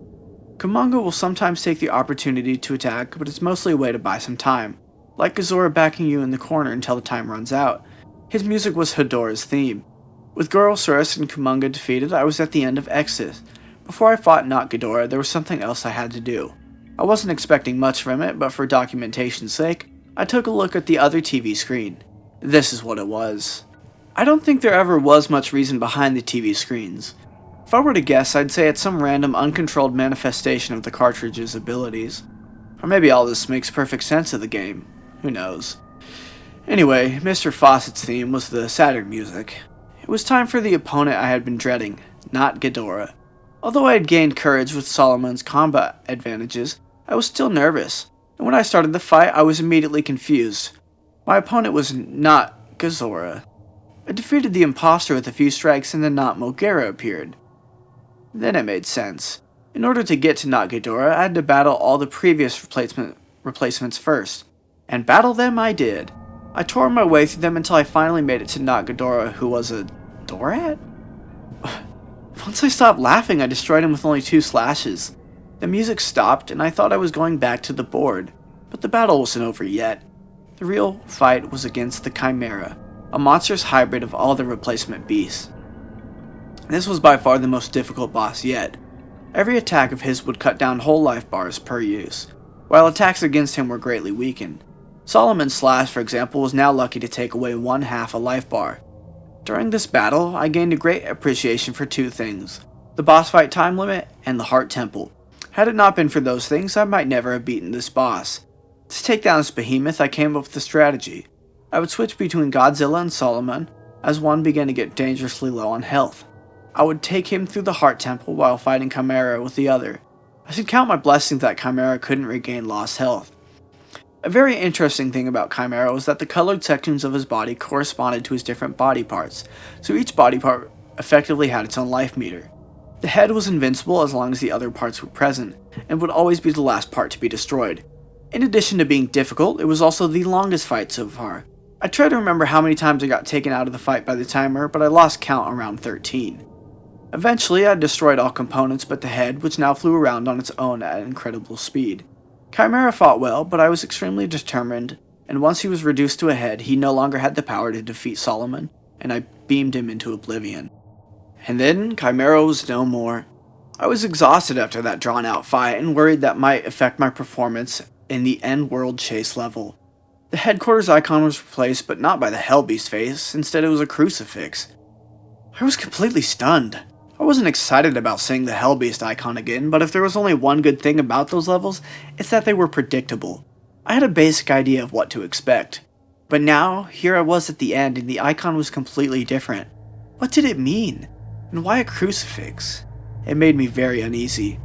Kumonga will sometimes take the opportunity to attack, but it's mostly a way to buy some time, like Godzilla backing you in the corner until the time runs out. His music was Hedorah's theme. With Gorosaurus and Kumonga defeated, I was at the end of Exodus. Before I fought Not Ghidorah, there was something else I had to do. I wasn't expecting much from it, but for documentation's sake, I took a look at the other TV screen. This is what it was. I don't think there ever was much reason behind the TV screens. If I were to guess, I'd say it's some random uncontrolled manifestation of the cartridge's abilities. Or maybe all this makes perfect sense of the game. Who knows? Anyway, Mr. Fawcett's theme was the Saturn music. It was time for the opponent I had been dreading, Not Ghidorah. Although I had gained courage with Solomon's combat advantages, I was still nervous, and when I started the fight, I was immediately confused. My opponent was not Ghidorah. I defeated the imposter with a few strikes and then Not Mogera appeared. Then it made sense. In order to get to Not Ghidorah, I had to battle all the previous replacements first. And battle them I did. I tore my way through them until I finally made it to Not Ghidorah, who was a Dorat? Once I stopped laughing, I destroyed him with only 2 slashes. The music stopped, and I thought I was going back to the board. But the battle wasn't over yet. The real fight was against the Chimera, a monstrous hybrid of all the replacement beasts. This was by far the most difficult boss yet. Every attack of his would cut down whole life bars per use, while attacks against him were greatly weakened. Solomon's slash, for example, was now lucky to take away 1/2 a life bar. During this battle, I gained a great appreciation for 2 things: the boss fight time limit and the Heart Temple. Had it not been for those things, I might never have beaten this boss. To take down this behemoth, I came up with a strategy. I would switch between Godzilla and Solomon, as one began to get dangerously low on health. I would take him through the Heart Temple while fighting Chimera with the other. I should count my blessings that Chimera couldn't regain lost health. A very interesting thing about Chimera was that the colored sections of his body corresponded to his different body parts, so each body part effectively had its own life meter. The head was invincible as long as the other parts were present, and would always be the last part to be destroyed. In addition to being difficult, it was also the longest fight so far. I tried to remember how many times I got taken out of the fight by the timer, but I lost count around 13. Eventually, I destroyed all components but the head, which now flew around on its own at incredible speed. Chimera fought well, but I was extremely determined, and once he was reduced to a head, he no longer had the power to defeat Solomon, and I beamed him into oblivion. And then, Chimera was no more. I was exhausted after that drawn-out fight, and worried that might affect my performance in the end-world chase level. The headquarters icon was replaced, but not by the Hellbeast face, instead it was a crucifix. I was completely stunned. I wasn't excited about seeing the Hellbeast icon again, but if there was only one good thing about those levels, it's that they were predictable. I had a basic idea of what to expect. But now, here I was at the end, and the icon was completely different. What did it mean? And why a crucifix? It made me very uneasy.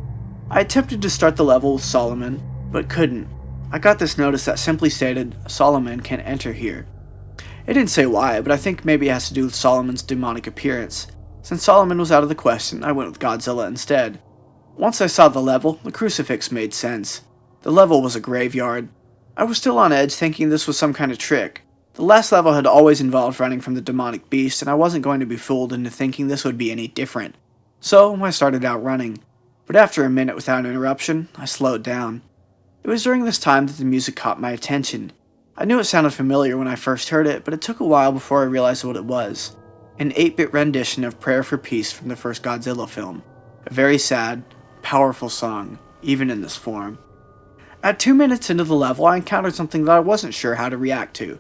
I attempted to start the level with Solomon, but couldn't. I got this notice that simply stated, "Solomon can't enter here." It didn't say why, but I think maybe it has to do with Solomon's demonic appearance. Since Solomon was out of the question, I went with Godzilla instead. Once I saw the level, the crucifix made sense. The level was a graveyard. I was still on edge, thinking this was some kind of trick. The last level had always involved running from the demonic beast, and I wasn't going to be fooled into thinking this would be any different. So, I started out running. But after a minute without interruption, I slowed down. It was during this time that the music caught my attention. I knew it sounded familiar when I first heard it, but it took a while before I realized what it was. An 8-bit rendition of Prayer for Peace from the first Godzilla film. A very sad, powerful song, even in this form. At 2 minutes into the level, I encountered something that I wasn't sure how to react to.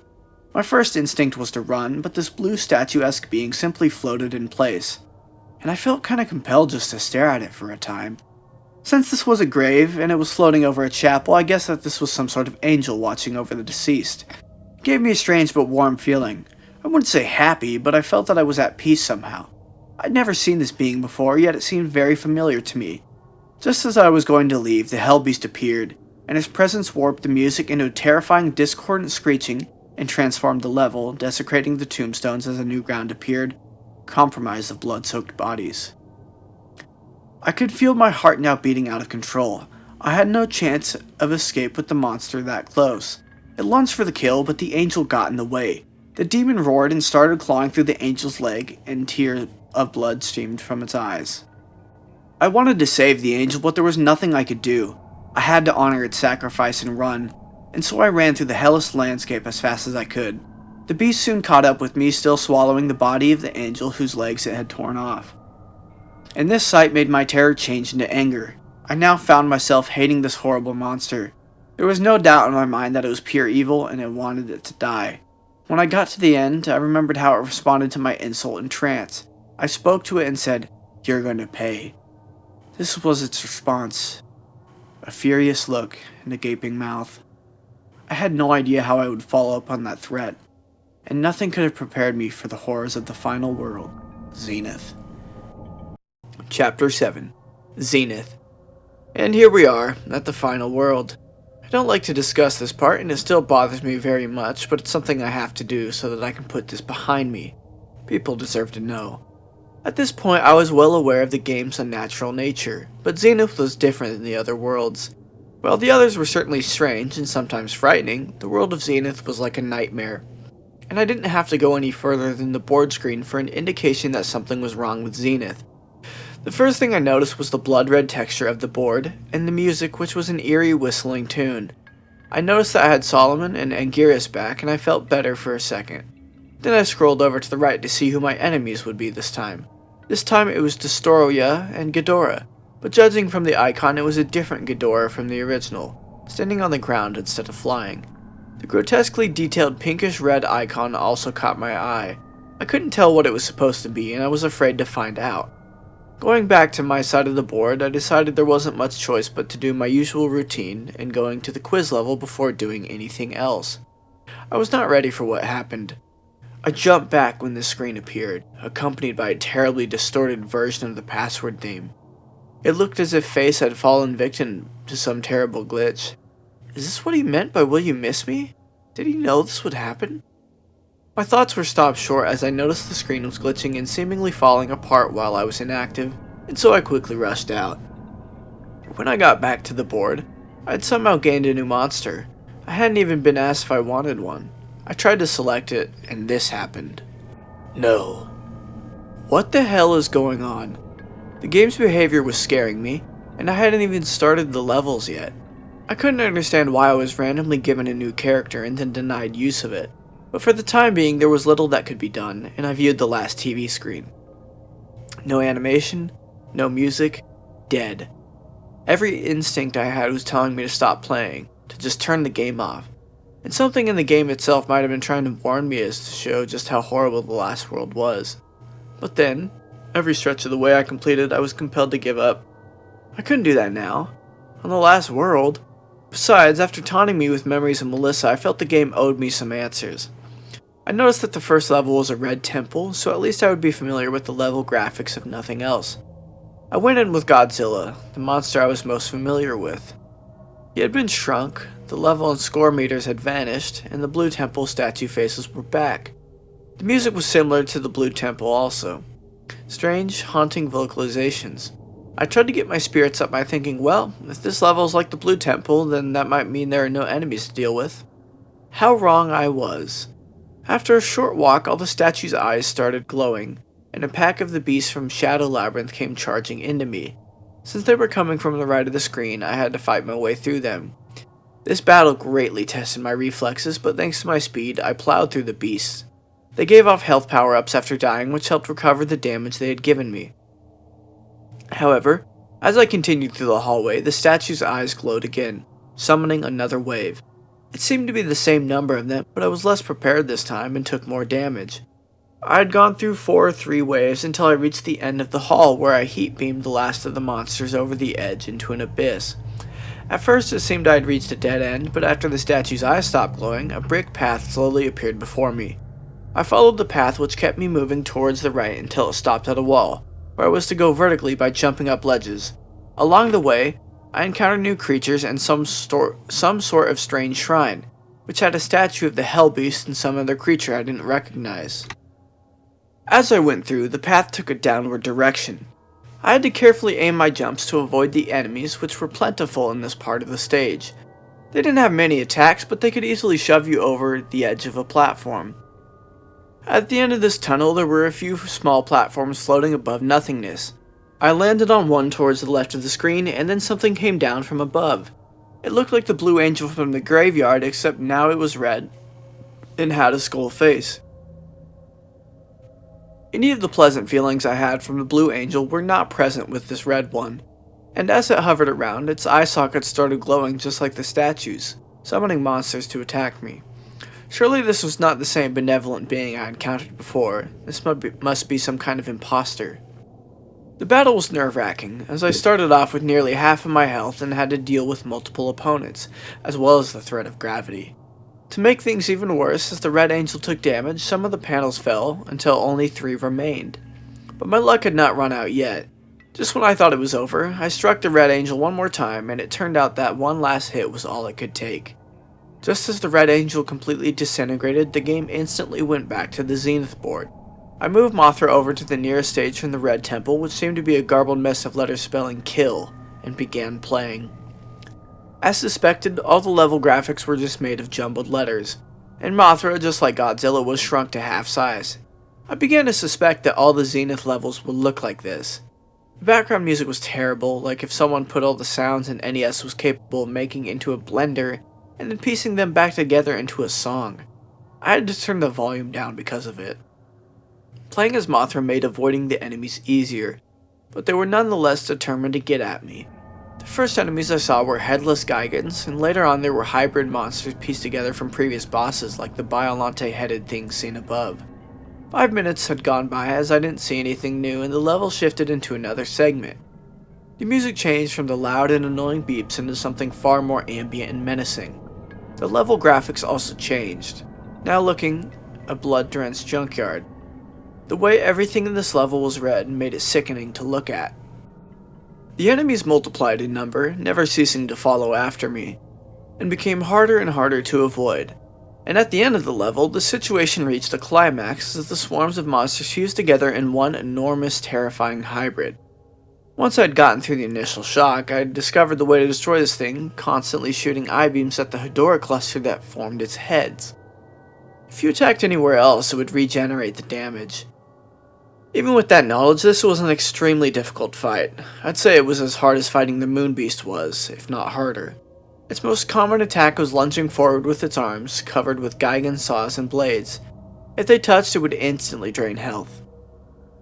My first instinct was to run, but this blue statuesque being simply floated in place, and I felt kinda compelled just to stare at it for a time. Since this was a grave, and it was floating over a chapel, I guessed that this was some sort of angel watching over the deceased. It gave me a strange but warm feeling. I wouldn't say happy, but I felt that I was at peace somehow. I'd never seen this being before, yet it seemed very familiar to me. Just as I was going to leave, the Hellbeast appeared, and his presence warped the music into a terrifying discordant screeching and transformed the level, desecrating the tombstones as a new ground appeared, compromised of blood-soaked bodies. I could feel my heart now beating out of control. I had no chance of escape with the monster that close. It lunged for the kill, but the angel got in the way. The demon roared and started clawing through the angel's leg, and tears of blood streamed from its eyes. I wanted to save the angel, but there was nothing I could do. I had to honor its sacrifice and run, and so I ran through the hellish landscape as fast as I could. The beast soon caught up with me, still swallowing the body of the angel whose legs it had torn off. And this sight made my terror change into anger. I now found myself hating this horrible monster. There was no doubt in my mind that it was pure evil and I wanted it to die. When I got to the end, I remembered how it responded to my insult in trance. I spoke to it and said, "You're going to pay." This was its response. A furious look and a gaping mouth. I had no idea how I would follow up on that threat, and nothing could have prepared me for the horrors of the final world, Zenith. Chapter 7. Zenith. And here we are, at the final world. I don't like to discuss this part, and it still bothers me very much, but it's something I have to do so that I can put this behind me. People deserve to know. At this point, I was well aware of the game's unnatural nature, but Zenith was different than the other worlds. While the others were certainly strange and sometimes frightening, the world of Zenith was like a nightmare. And I didn't have to go any further than the board screen for an indication that something was wrong with Zenith. The first thing I noticed was the blood-red texture of the board, and the music, which was an eerie whistling tune. I noticed that I had Solomon and Anguirus back, and I felt better for a second. Then I scrolled over to the right to see who my enemies would be this time. This time it was Destoroyah and Ghidorah, but judging from the icon it was a different Ghidorah from the original, standing on the ground instead of flying. The grotesquely detailed pinkish-red icon also caught my eye. I couldn't tell what it was supposed to be, and I was afraid to find out. Going back to my side of the board, I decided there wasn't much choice but to do my usual routine and going to the quiz level before doing anything else. I was not ready for what happened. I jumped back when the screen appeared, accompanied by a terribly distorted version of the password theme. It looked as if Face had fallen victim to some terrible glitch. Is this what he meant by "will you miss me"? Did he know this would happen? My thoughts were stopped short as I noticed the screen was glitching and seemingly falling apart while I was inactive, and so I quickly rushed out. When I got back to the board, I had somehow gained a new monster. I hadn't even been asked if I wanted one. I tried to select it, and this happened. No. What the hell is going on? The game's behavior was scaring me, and I hadn't even started the levels yet. I couldn't understand why I was randomly given a new character and then denied use of it. But for the time being, there was little that could be done, and I viewed the last TV screen. No animation, no music, dead. Every instinct I had was telling me to stop playing, to just turn the game off. And something in the game itself might have been trying to warn me as to show just how horrible the last world was. But then, every stretch of the way I completed, I was compelled to give up. I couldn't do that now. On the last world. Besides, after taunting me with memories of Melissa, I felt the game owed me some answers. I noticed that the first level was a red temple, so at least I would be familiar with the level graphics if nothing else. I went in with Godzilla, the monster I was most familiar with. He had been shrunk, the level and score meters had vanished, and the blue temple statue faces were back. The music was similar to the blue temple also. Strange, haunting vocalizations. I tried to get my spirits up by thinking, well, if this level is like the blue temple, then that might mean there are no enemies to deal with. How wrong I was. After a short walk, all the statue's eyes started glowing, and a pack of the beasts from Shadow Labyrinth came charging into me. Since they were coming from the right of the screen, I had to fight my way through them. This battle greatly tested my reflexes, but thanks to my speed, I plowed through the beasts. They gave off health power-ups after dying, which helped recover the damage they had given me. However, as I continued through the hallway, the statue's eyes glowed again, summoning another wave. It seemed to be the same number of them, but I was less prepared this time and took more damage. I had gone through 4 or 3 waves until I reached the end of the hall where I heat beamed the last of the monsters over the edge into an abyss. At first it seemed I had reached a dead end, but after the statue's eyes stopped glowing, a brick path slowly appeared before me. I followed the path which kept me moving towards the right until it stopped at a wall, where I was to go vertically by jumping up ledges. Along the way, I encountered new creatures and some sort of strange shrine, which had a statue of the Hell Beast and some other creature I didn't recognize. As I went through, the path took a downward direction. I had to carefully aim my jumps to avoid the enemies, which were plentiful in this part of the stage. They didn't have many attacks, but they could easily shove you over the edge of a platform. At the end of this tunnel, there were a few small platforms floating above nothingness. I landed on one towards the left of the screen, and then something came down from above. It looked like the blue angel from the graveyard, except now it was red and had a skull face. Any of the pleasant feelings I had from the blue angel were not present with this red one, and as it hovered around, its eye sockets started glowing just like the statues, summoning monsters to attack me. Surely this was not the same benevolent being I encountered before. This must be some kind of imposter. The battle was nerve-wracking, as I started off with nearly half of my health and had to deal with multiple opponents, as well as the threat of gravity. To make things even worse, as the red angel took damage, some of the panels fell until only 3 remained. But my luck had not run out yet. Just when I thought it was over, I struck the red angel one more time, and it turned out that one last hit was all it could take. Just as the red angel completely disintegrated, the game instantly went back to the Zenith board. I moved Mothra over to the nearest stage from the red temple, which seemed to be a garbled mess of letters spelling kill, and began playing. As suspected, all the level graphics were just made of jumbled letters, and Mothra, just like Godzilla, was shrunk to half size. I began to suspect that all the Zenith levels would look like this. The background music was terrible, like if someone put all the sounds an NES was capable of making into a blender, and then piecing them back together into a song. I had to turn the volume down because of it. Playing as Mothra made avoiding the enemies easier, but they were nonetheless determined to get at me. The first enemies I saw were headless Gigans, and later on there were hybrid monsters pieced together from previous bosses like the Biolante-headed things seen above. 5 minutes had gone by as I didn't see anything new, and the level shifted into another segment. The music changed from the loud and annoying beeps into something far more ambient and menacing. The level graphics also changed, now looking a blood-drenched junkyard. The way everything in this level was red made it sickening to look at. The enemies multiplied in number, never ceasing to follow after me, and became harder and harder to avoid. And at the end of the level, the situation reached a climax as the swarms of monsters fused together in one enormous, terrifying hybrid. Once I'd gotten through the initial shock, I discovered the way to destroy this thing, constantly shooting I-beams at the Hedorah cluster that formed its heads. If you attacked anywhere else, it would regenerate the damage. Even with that knowledge, this was an extremely difficult fight. I'd say it was as hard as fighting the Moon Beast was, if not harder. Its most common attack was lunging forward with its arms, covered with Gigan saws and blades. If they touched, it would instantly drain health.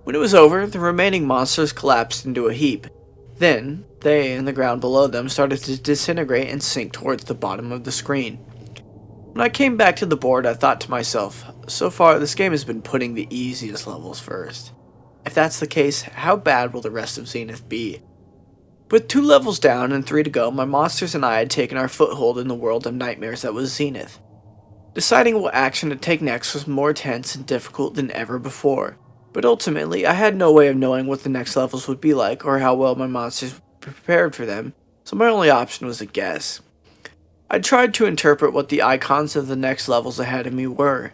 When it was over, the remaining monsters collapsed into a heap. Then, they and the ground below them started to disintegrate and sink towards the bottom of the screen. When I came back to the board, I thought to myself, so far this game has been putting the easiest levels first. If that's the case, how bad will the rest of Zenith be? With 2 levels down and 3 to go, my monsters and I had taken our foothold in the world of nightmares that was Zenith. Deciding what action to take next was more tense and difficult than ever before, but ultimately I had no way of knowing what the next levels would be like or how well my monsters were prepared for them, so my only option was a guess. I tried to interpret what the icons of the next levels ahead of me were.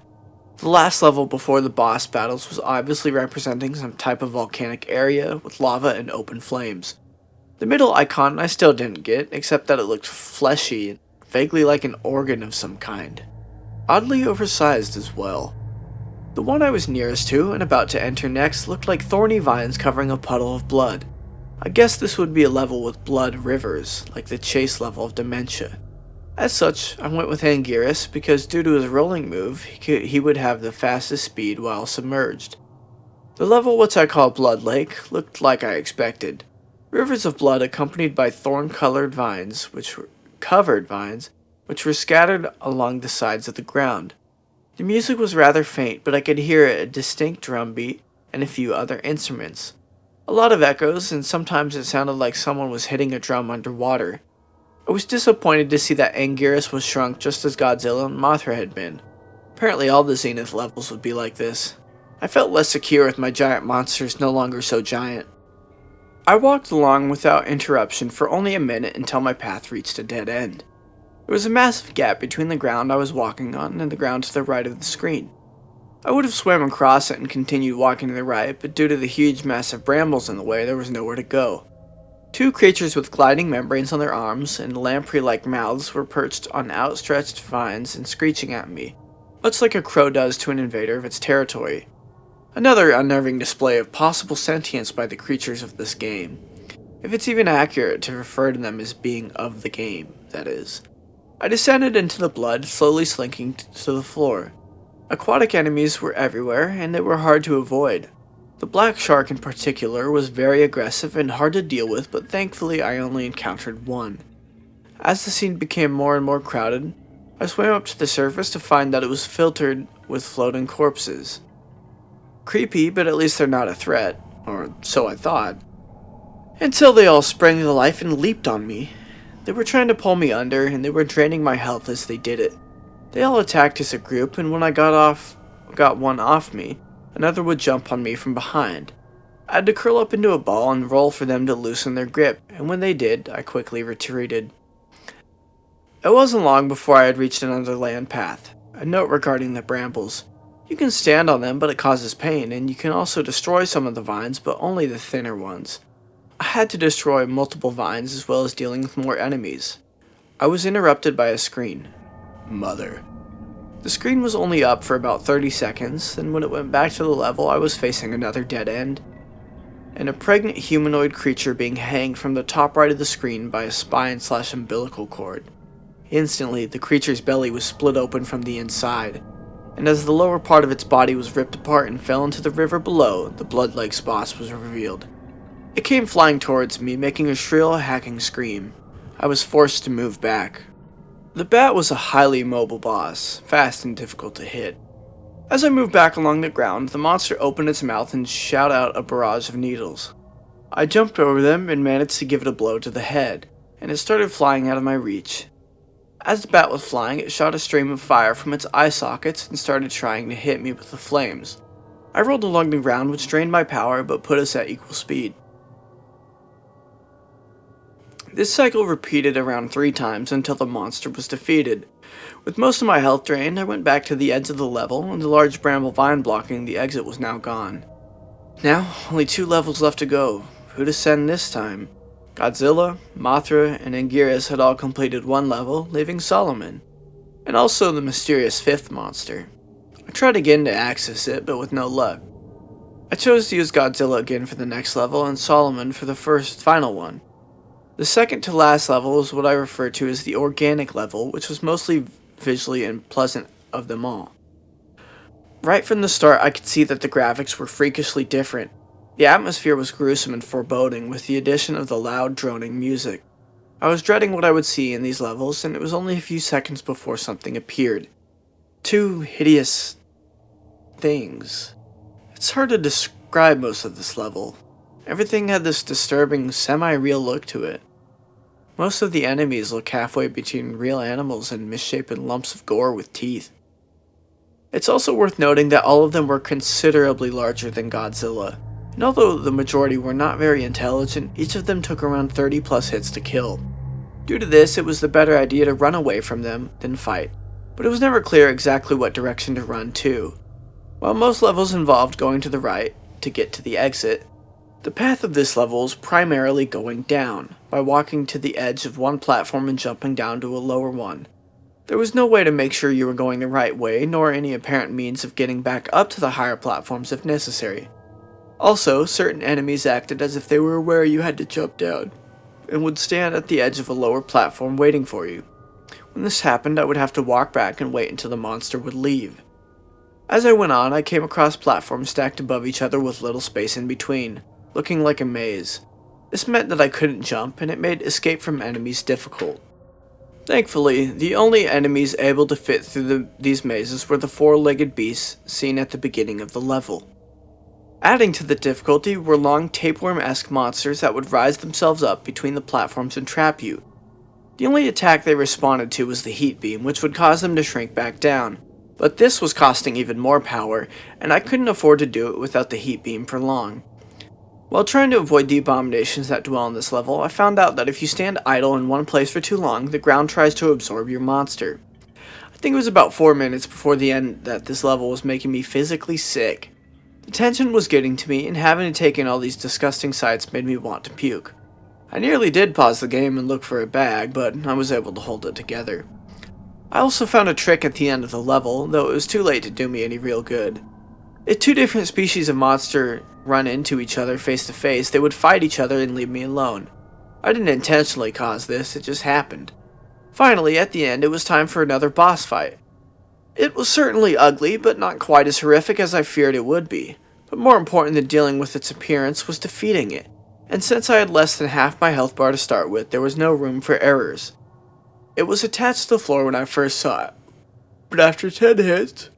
The last level before the boss battles was obviously representing some type of volcanic area with lava and open flames. The middle icon I still didn't get, except that it looked fleshy and vaguely like an organ of some kind. Oddly oversized as well. The one I was nearest to and about to enter next looked like thorny vines covering a puddle of blood. I guess this would be a level with blood rivers, like the chase level of Dementia. As such, I went with Anguirus because due to his rolling move, he would have the fastest speed while submerged. The level, which I call Blood Lake, looked like I expected. Rivers of blood accompanied by thorn-covered vines, which were scattered along the sides of the ground. The music was rather faint, but I could hear a distinct drum beat and a few other instruments. A lot of echoes, and sometimes it sounded like someone was hitting a drum underwater. I was disappointed to see that Anguirus was shrunk just as Godzilla and Mothra had been. Apparently all the Zenith levels would be like this. I felt less secure with my giant monsters no longer so giant. I walked along without interruption for only a minute until my path reached a dead end. There was a massive gap between the ground I was walking on and the ground to the right of the screen. I would have swam across it and continued walking to the right, but due to the huge massive brambles in the way, there was nowhere to go. 2 creatures with gliding membranes on their arms and lamprey-like mouths were perched on outstretched vines and screeching at me, much like a crow does to an invader of its territory. Another unnerving display of possible sentience by the creatures of this game. If it's even accurate to refer to them as being of the game, that is. I descended into the blood, slowly slinking to the floor. Aquatic enemies were everywhere, and they were hard to avoid. The black shark in particular was very aggressive and hard to deal with, but thankfully I only encountered one. As the scene became more and more crowded, I swam up to the surface to find that it was filtered with floating corpses. Creepy, but at least they're not a threat, or so I thought. Until they all sprang to life and leaped on me. They were trying to pull me under, and they were draining my health as they did it. They all attacked as a group, and when I got one off me, another would jump on me from behind. I had to curl up into a ball and roll for them to loosen their grip, and when they did, I quickly retreated. It wasn't long before I had reached another land path. A note regarding the brambles. You can stand on them, but it causes pain, and you can also destroy some of the vines, but only the thinner ones. I had to destroy multiple vines as well as dealing with more enemies. I was interrupted by a screen. Mother. The screen was only up for about 30 seconds, then when it went back to the level, I was facing another dead end, and a pregnant humanoid creature being hanged from the top right of the screen by a spine/umbilical cord. Instantly, the creature's belly was split open from the inside, and as the lower part of its body was ripped apart and fell into the river below, the blood-like spots was revealed. It came flying towards me, making a shrill, hacking scream. I was forced to move back. The bat was a highly mobile boss, fast and difficult to hit. As I moved back along the ground, the monster opened its mouth and shot out a barrage of needles. I jumped over them and managed to give it a blow to the head, and it started flying out of my reach. As the bat was flying, it shot a stream of fire from its eye sockets and started trying to hit me with the flames. I rolled along the ground, which drained my power but put us at equal speed. This cycle repeated around 3 times until the monster was defeated. With most of my health drained, I went back to the edge of the level, and the large bramble vine blocking the exit was now gone. Now, only 2 levels left to go. Who to send this time? Godzilla, Mothra, and Anguirus had all completed 1 level, leaving Solomon, and also the mysterious 5th monster. I tried again to access it, but with no luck. I chose to use Godzilla again for the next level, and Solomon for the final one. The second to last level is what I refer to as the organic level, which was mostly visually unpleasant of them all. Right from the start, I could see that the graphics were freakishly different. The atmosphere was gruesome and foreboding, with the addition of the loud, droning music. I was dreading what I would see in these levels, and it was only a few seconds before something appeared. 2 hideous things. It's hard to describe most of this level. Everything had this disturbing, semi-real look to it. Most of the enemies look halfway between real animals and misshapen lumps of gore with teeth. It's also worth noting that all of them were considerably larger than Godzilla, and although the majority were not very intelligent, each of them took around 30 plus hits to kill. Due to this, it was the better idea to run away from them than fight, but it was never clear exactly what direction to run to. While most levels involved going to the right to get to the exit, the path of this level is primarily going down, by walking to the edge of one platform and jumping down to a lower one. There was no way to make sure you were going the right way, nor any apparent means of getting back up to the higher platforms if necessary. Also, certain enemies acted as if they were aware you had to jump down, and would stand at the edge of a lower platform waiting for you. When this happened, I would have to walk back and wait until the monster would leave. As I went on, I came across platforms stacked above each other with little space in between, looking like a maze. This meant that I couldn't jump, and it made escape from enemies difficult. Thankfully, the only enemies able to fit through these mazes were the 4-legged beasts seen at the beginning of the level. Adding to the difficulty were long tapeworm-esque monsters that would rise themselves up between the platforms and trap you. The only attack they responded to was the heat beam, which would cause them to shrink back down, but this was costing even more power, and I couldn't afford to do it without the heat beam for long. While trying to avoid the abominations that dwell on this level, I found out that if you stand idle in one place for too long, the ground tries to absorb your monster. I think it was about 4 minutes before the end that this level was making me physically sick. The tension was getting to me, and having to take in all these disgusting sights made me want to puke. I nearly did pause the game and look for a bag, but I was able to hold it together. I also found a trick at the end of the level, though it was too late to do me any real good. If two different species of monster run into each other face to face, they would fight each other and leave me alone. I didn't intentionally cause this, it just happened. Finally, at the end, it was time for another boss fight. It was certainly ugly, but not quite as horrific as I feared it would be. But more important than dealing with its appearance was defeating it. And since I had less than half my health bar to start with, there was no room for errors. It was attached to the floor when I first saw it. But after 10 hits,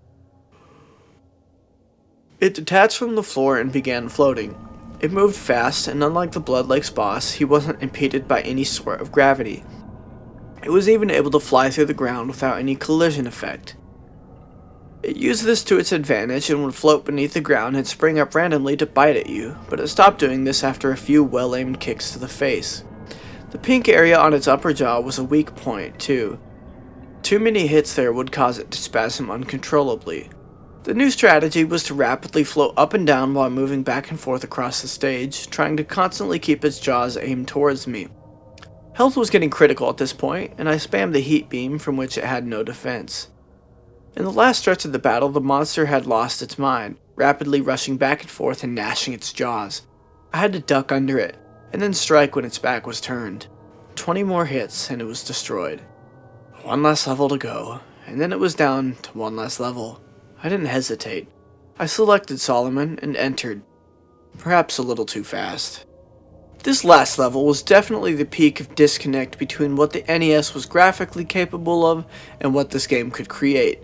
it detached from the floor and began floating. It moved fast, and unlike the Blood Lake's boss, he wasn't impeded by any sort of gravity. It was even able to fly through the ground without any collision effect. It used this to its advantage and would float beneath the ground and spring up randomly to bite at you, but it stopped doing this after a few well-aimed kicks to the face. The pink area on its upper jaw was a weak point, too. Too many hits there would cause it to spasm uncontrollably. The new strategy was to rapidly float up and down while moving back and forth across the stage, trying to constantly keep its jaws aimed towards me. Health was getting critical at this point, and I spammed the heat beam from which it had no defense. In the last stretch of the battle, the monster had lost its mind, rapidly rushing back and forth and gnashing its jaws. I had to duck under it, and then strike when its back was turned. 20 more hits, and it was destroyed. One last level to go, and then it was down to one last level. I didn't hesitate. I selected Solomon and entered. Perhaps a little too fast. This last level was definitely the peak of disconnect between what the NES was graphically capable of and what this game could create.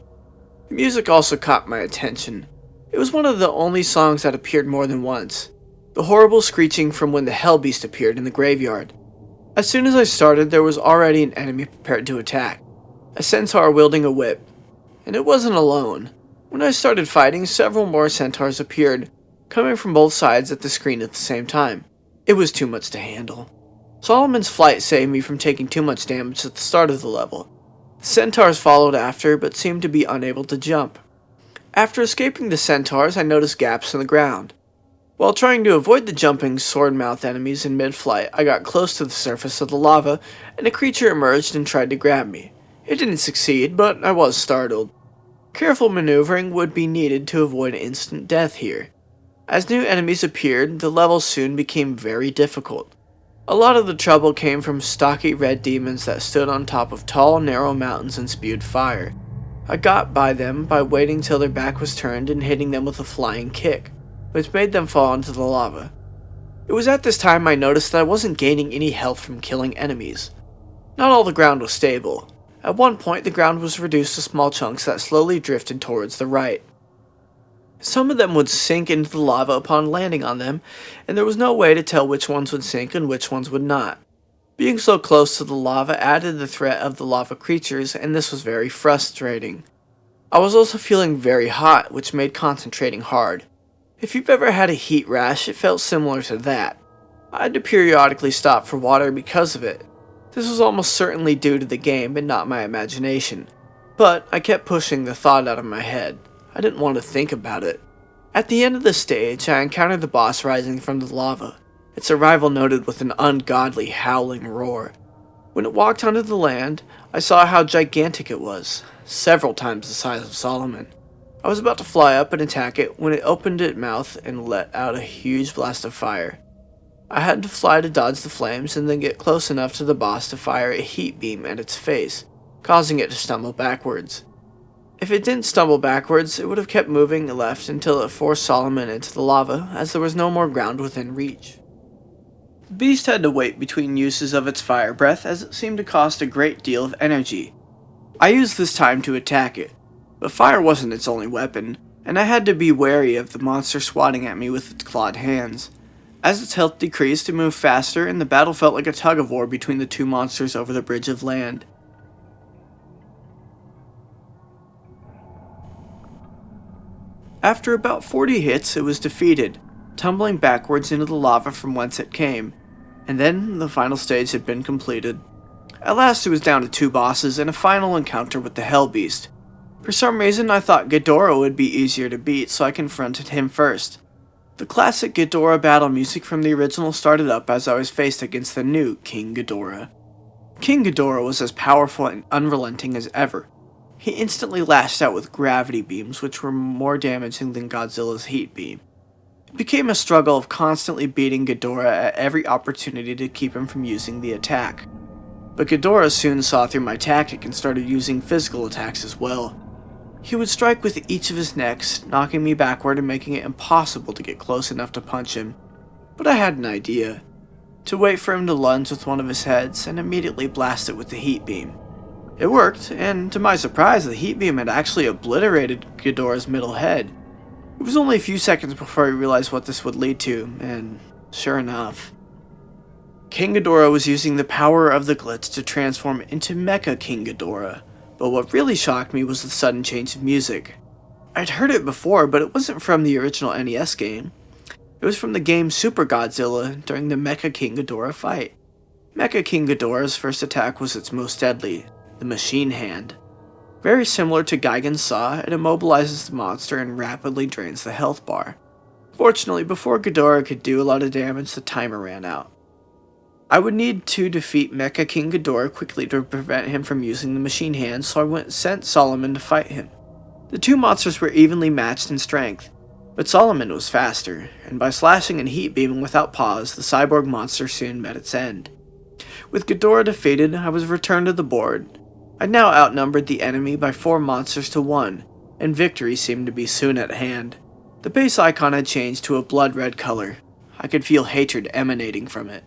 The music also caught my attention. It was one of the only songs that appeared more than once. The horrible screeching from when the Hellbeast appeared in the graveyard. As soon as I started, there was already an enemy prepared to attack. A centaur wielding a whip. And it wasn't alone. When I started fighting, several more centaurs appeared, coming from both sides at the screen at the same time. It was too much to handle. Solomon's flight saved me from taking too much damage at the start of the level. The centaurs followed after, but seemed to be unable to jump. After escaping the centaurs, I noticed gaps in the ground. While trying to avoid the jumping sword-mouth enemies in mid-flight, I got close to the surface of the lava, and a creature emerged and tried to grab me. It didn't succeed, but I was startled. Careful maneuvering would be needed to avoid instant death here. As new enemies appeared, the level soon became very difficult. A lot of the trouble came from stocky red demons that stood on top of tall, narrow mountains and spewed fire. I got by them by waiting till their back was turned and hitting them with a flying kick, which made them fall into the lava. It was at this time I noticed that I wasn't gaining any health from killing enemies. Not all the ground was stable. At one point, the ground was reduced to small chunks that slowly drifted towards the right. Some of them would sink into the lava upon landing on them, and there was no way to tell which ones would sink and which ones would not. Being so close to the lava added the threat of the lava creatures, and this was very frustrating. I was also feeling very hot, which made concentrating hard. If you've ever had a heat rash, it felt similar to that. I had to periodically stop for water because of it. This was almost certainly due to the game and not my imagination. But I kept pushing the thought out of my head. I didn't want to think about it. At the end of the stage, I encountered the boss rising from the lava, its arrival noted with an ungodly howling roar. When it walked onto the land, I saw how gigantic it was, several times the size of Solomon. I was about to fly up and attack it when it opened its mouth and let out a huge blast of fire. I had to fly to dodge the flames and then get close enough to the boss to fire a heat beam at its face, causing it to stumble backwards. If it didn't stumble backwards, it would have kept moving left until it forced Solomon into the lava, as there was no more ground within reach. The beast had to wait between uses of its fire breath, as it seemed to cost a great deal of energy. I used this time to attack it, but fire wasn't its only weapon, and I had to be wary of the monster swatting at me with its clawed hands. As its health decreased, it moved faster, and the battle felt like a tug-of-war between the two monsters over the bridge of land. After about 40 hits, it was defeated, tumbling backwards into the lava from whence it came, and then the final stage had been completed. At last it was down to 2 bosses and a final encounter with the Hellbeast. For some reason I thought Ghidorah would be easier to beat, so I confronted him first. The classic Ghidorah battle music from the original started up as I was faced against the new King Ghidorah. King Ghidorah was as powerful and unrelenting as ever. He instantly lashed out with gravity beams, which were more damaging than Godzilla's heat beam. It became a struggle of constantly beating Ghidorah at every opportunity to keep him from using the attack. But Ghidorah soon saw through my tactic and started using physical attacks as well. He would strike with each of his necks, knocking me backward and making it impossible to get close enough to punch him. But I had an idea. To wait for him to lunge with one of his heads and immediately blast it with the heat beam. It worked, and to my surprise, the heat beam had actually obliterated Ghidorah's middle head. It was only a few seconds before I realized what this would lead to, and sure enough, King Ghidorah was using the power of the glitch to transform into Mecha King Ghidorah, but what really shocked me was the sudden change of music. I'd heard it before, but it wasn't from the original NES game. It was from the game Super Godzilla during the Mecha King Ghidorah fight. Mecha King Ghidorah's first attack was its most deadly, the Machine Hand. Very similar to Gigan's Saw, it immobilizes the monster and rapidly drains the health bar. Fortunately, before Ghidorah could do a lot of damage, the timer ran out. I would need to defeat Mecha King Ghidorah quickly to prevent him from using the Machine Hand, so I went and sent Solomon to fight him. The two monsters were evenly matched in strength, but Solomon was faster, and by slashing and heat beaming without pause, the cyborg monster soon met its end. With Ghidorah defeated, I was returned to the board. I now outnumbered the enemy by 4 monsters to 1, and victory seemed to be soon at hand. The base icon had changed to a blood-red color. I could feel hatred emanating from it.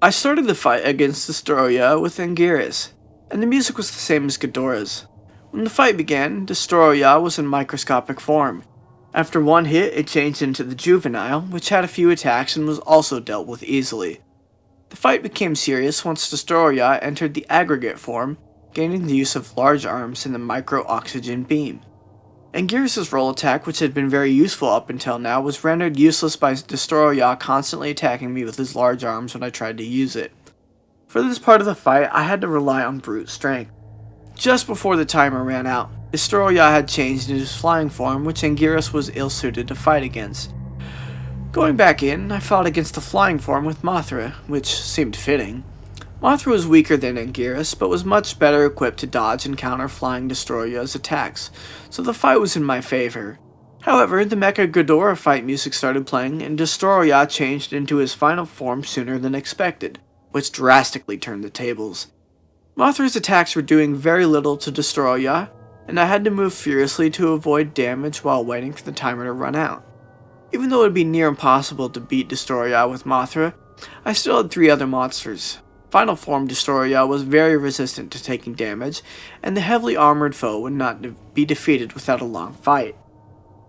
I started the fight against Destoroyah with Anguirus, and the music was the same as Ghidorah's. When the fight began, Destoroyah was in microscopic form. After one hit, it changed into the Juvenile, which had a few attacks and was also dealt with easily. The fight became serious once Destoroyah entered the aggregate form, gaining the use of large arms and the micro-oxygen beam. Anguirus' roll attack, which had been very useful up until now, was rendered useless by Destoroyah constantly attacking me with his large arms when I tried to use it. For this part of the fight, I had to rely on brute strength. Just before the timer ran out, Destoroyah had changed into his flying form, which Anguirus was ill-suited to fight against. Going back in, I fought against the flying form with Mothra, which seemed fitting. Mothra was weaker than Anguirus, but was much better equipped to dodge and counter flying Destoroyah's attacks, so the fight was in my favor. However, the Mecha Ghidorah fight music started playing, and Destoroyah changed into his final form sooner than expected, which drastically turned the tables. Mothra's attacks were doing very little to Destoroyah, and I had to move furiously to avoid damage while waiting for the timer to run out. Even though it would be near impossible to beat Destoroyah with Mothra, I still had 3 other monsters. Final form Destoroyah was very resistant to taking damage, and the heavily armored foe would not be defeated without a long fight.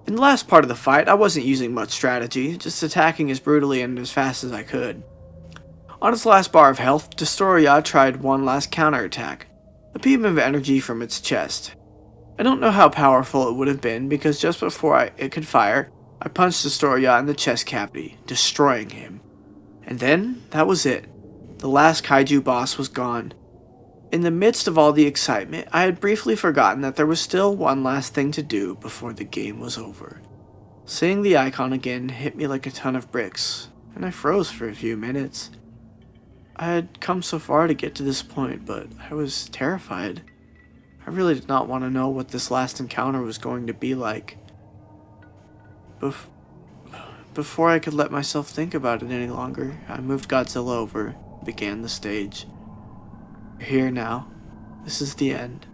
In the last part of the fight, I wasn't using much strategy, just attacking as brutally and as fast as I could. On its last bar of health, Destoroyah tried one last counterattack, a beam of energy from its chest. I don't know how powerful it would have been, because just before it could fire, I punched Destoroyah in the chest cavity, destroying him. And then, that was it. The last kaiju boss was gone. In the midst of all the excitement, I had briefly forgotten that there was still one last thing to do before the game was over. Seeing the icon again hit me like a ton of bricks, and I froze for a few minutes. I had come so far to get to this point, but I was terrified. I really did not want to know what this last encounter was going to be like. Before I could let myself think about it any longer, I moved Godzilla over. Began the stage. We're here now. This is the end.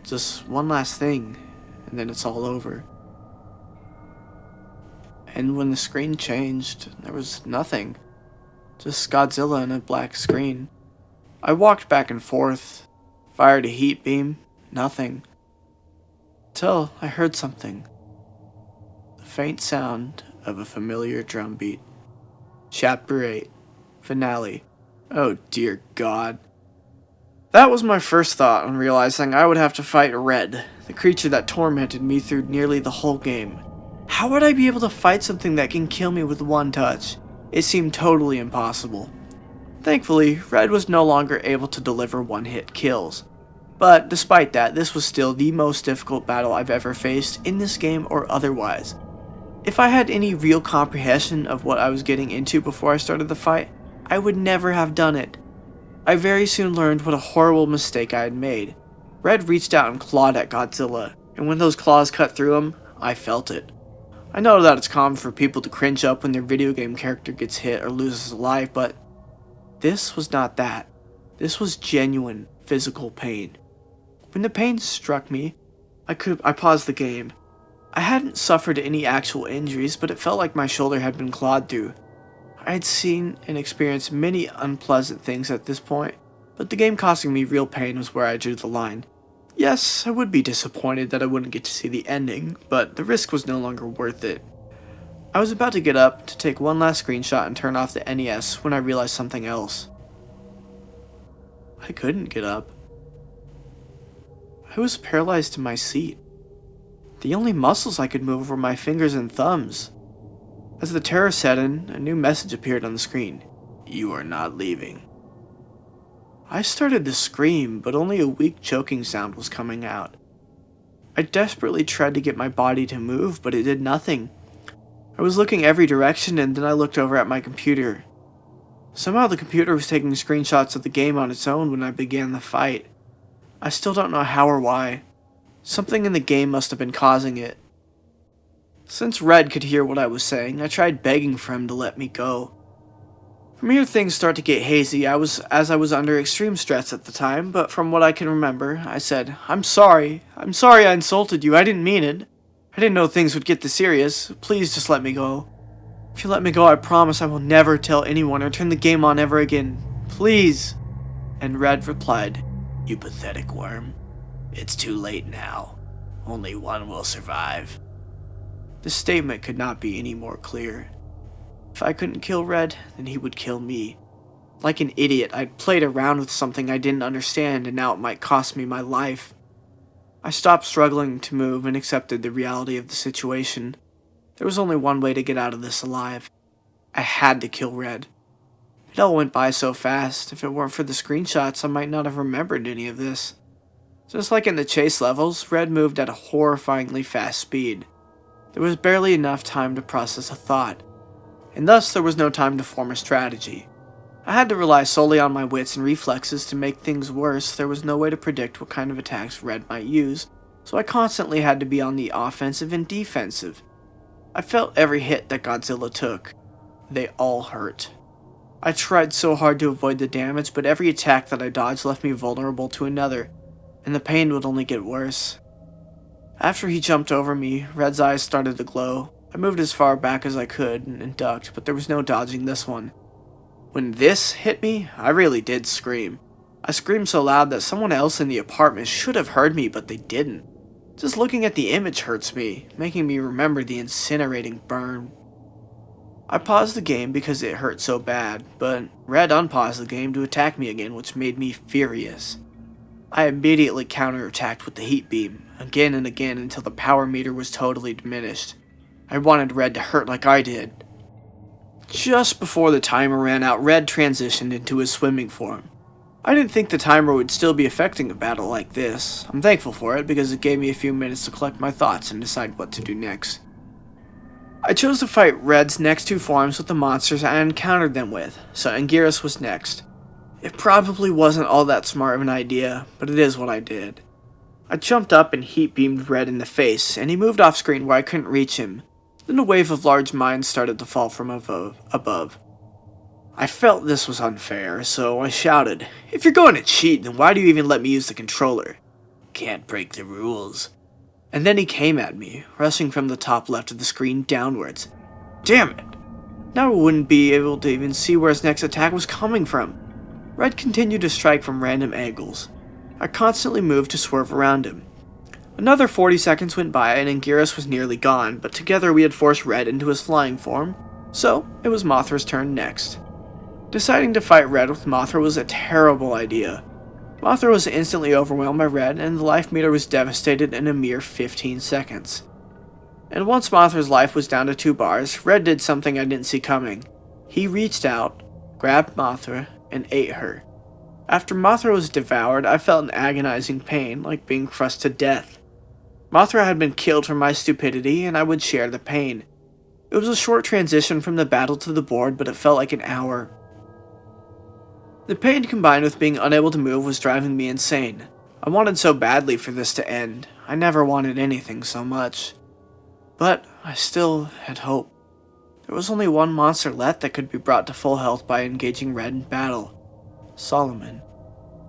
Just one last thing, and then it's all over. And when the screen changed, there was nothing. Just Godzilla and a black screen. I walked back and forth, fired a heat beam, nothing. Till I heard something. The faint sound of a familiar drum beat. Chapter 8. Finale. Oh dear God. That was my first thought on realizing I would have to fight Red, the creature that tormented me through nearly the whole game. How would I be able to fight something that can kill me with one touch? It seemed totally impossible. Thankfully, Red was no longer able to deliver one-hit kills. But despite that, this was still the most difficult battle I've ever faced in this game or otherwise. If I had any real comprehension of what I was getting into before I started the fight, I would never have done it. I very soon learned what a horrible mistake I had made. Red reached out and clawed at Godzilla, and when those claws cut through him, I felt it. I know that it's common for people to cringe up when their video game character gets hit or loses a life, but this was not that. This was genuine physical pain. When the pain struck me, I paused the game. I hadn't suffered any actual injuries, but it felt like my shoulder had been clawed through. I had seen and experienced many unpleasant things at this point, but the game causing me real pain was where I drew the line. Yes, I would be disappointed that I wouldn't get to see the ending, but the risk was no longer worth it. I was about to get up to take one last screenshot and turn off the NES when I realized something else. I couldn't get up. I was paralyzed in my seat. The only muscles I could move were my fingers and thumbs. As the terror set in, a new message appeared on the screen. You are not leaving. I started to scream, but only a weak choking sound was coming out. I desperately tried to get my body to move, but it did nothing. I was looking every direction, and then I looked over at my computer. Somehow the computer was taking screenshots of the game on its own when I began the fight. I still don't know how or why. Something in the game must have been causing it. Since Red could hear what I was saying, I tried begging for him to let me go. From here things start to get hazy, as I was under extreme stress at the time, but from what I can remember, I said, I'm sorry I insulted you, I didn't mean it. I didn't know things would get this serious, please just let me go. If you let me go, I promise I will never tell anyone or turn the game on ever again, please. And Red replied, you pathetic worm. It's too late now. Only one will survive. The statement could not be any more clear. If I couldn't kill Red, then he would kill me. Like an idiot, I'd played around with something I didn't understand, and now it might cost me my life. I stopped struggling to move and accepted the reality of the situation. There was only one way to get out of this alive. I had to kill Red. It all went by so fast. If it weren't for the screenshots, I might not have remembered any of this. Just like in the chase levels, Red moved at a horrifyingly fast speed. There was barely enough time to process a thought, and thus there was no time to form a strategy. I had to rely solely on my wits and reflexes to make things worse. There was no way to predict what kind of attacks Red might use, so I constantly had to be on the offensive and defensive. I felt every hit that Godzilla took. They all hurt. I tried so hard to avoid the damage, but every attack that I dodged left me vulnerable to another, and the pain would only get worse. After he jumped over me, Red's eyes started to glow. I moved as far back as I could and ducked, but there was no dodging this one. When this hit me, I really did scream. I screamed so loud that someone else in the apartment should have heard me, but they didn't. Just looking at the image hurts me, making me remember the incinerating burn. I paused the game because it hurt so bad, but Red unpaused the game to attack me again, which made me furious. I immediately counterattacked with the heat beam, again and again until the power meter was totally diminished. I wanted Red to hurt like I did. Just before the timer ran out, Red transitioned into his swimming form. I didn't think the timer would still be affecting a battle like this. I'm thankful for it because it gave me a few minutes to collect my thoughts and decide what to do next. I chose to fight Red's next two forms with the monsters I encountered them with, so Anguirus was next. It probably wasn't all that smart of an idea, but it is what I did. I jumped up and heat beamed Red in the face, and he moved off screen where I couldn't reach him. Then a wave of large mines started to fall from above. I felt this was unfair, so I shouted, "If you're going to cheat, then why do you even let me use the controller? Can't break the rules." And then he came at me, rushing from the top left of the screen downwards. Damn it! Now I wouldn't be able to even see where his next attack was coming from. Red continued to strike from random angles. I constantly moved to swerve around him. Another 40 seconds went by and Anguirus was nearly gone, but together we had forced Red into his flying form, so it was Mothra's turn next. Deciding to fight Red with Mothra was a terrible idea. Mothra was instantly overwhelmed by Red, and the life meter was devastated in a mere 15 seconds. And once Mothra's life was down to 2 bars, Red did something I didn't see coming. He reached out, grabbed Mothra, and ate her. After Mothra was devoured, I felt an agonizing pain, like being crushed to death. Mothra had been killed for my stupidity, and I would share the pain. It was a short transition from the battle to the board, but it felt like an hour. The pain combined with being unable to move was driving me insane. I wanted so badly for this to end. I never wanted anything so much. But I still had hope. There was only one monster left that could be brought to full health by engaging Red in battle. Solomon.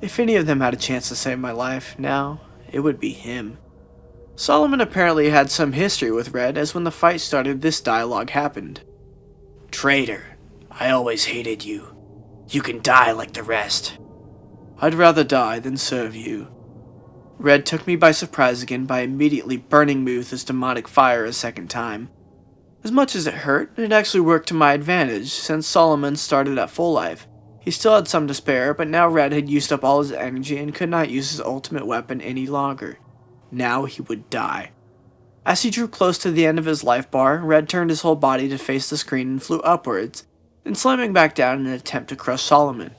If any of them had a chance to save my life, now, it would be him. Solomon apparently had some history with Red, as when the fight started, this dialogue happened. Traitor, I always hated you. You can die like the rest. I'd rather die than serve you. Red took me by surprise again by immediately burning me with his demonic fire a second time. As much as it hurt, it actually worked to my advantage, since Solomon started at full life. He still had some to spare, but now Red had used up all his energy and could not use his ultimate weapon any longer. Now he would die. As he drew close to the end of his life bar, Red turned his whole body to face the screen and flew upwards, then slamming back down in an attempt to crush Solomon.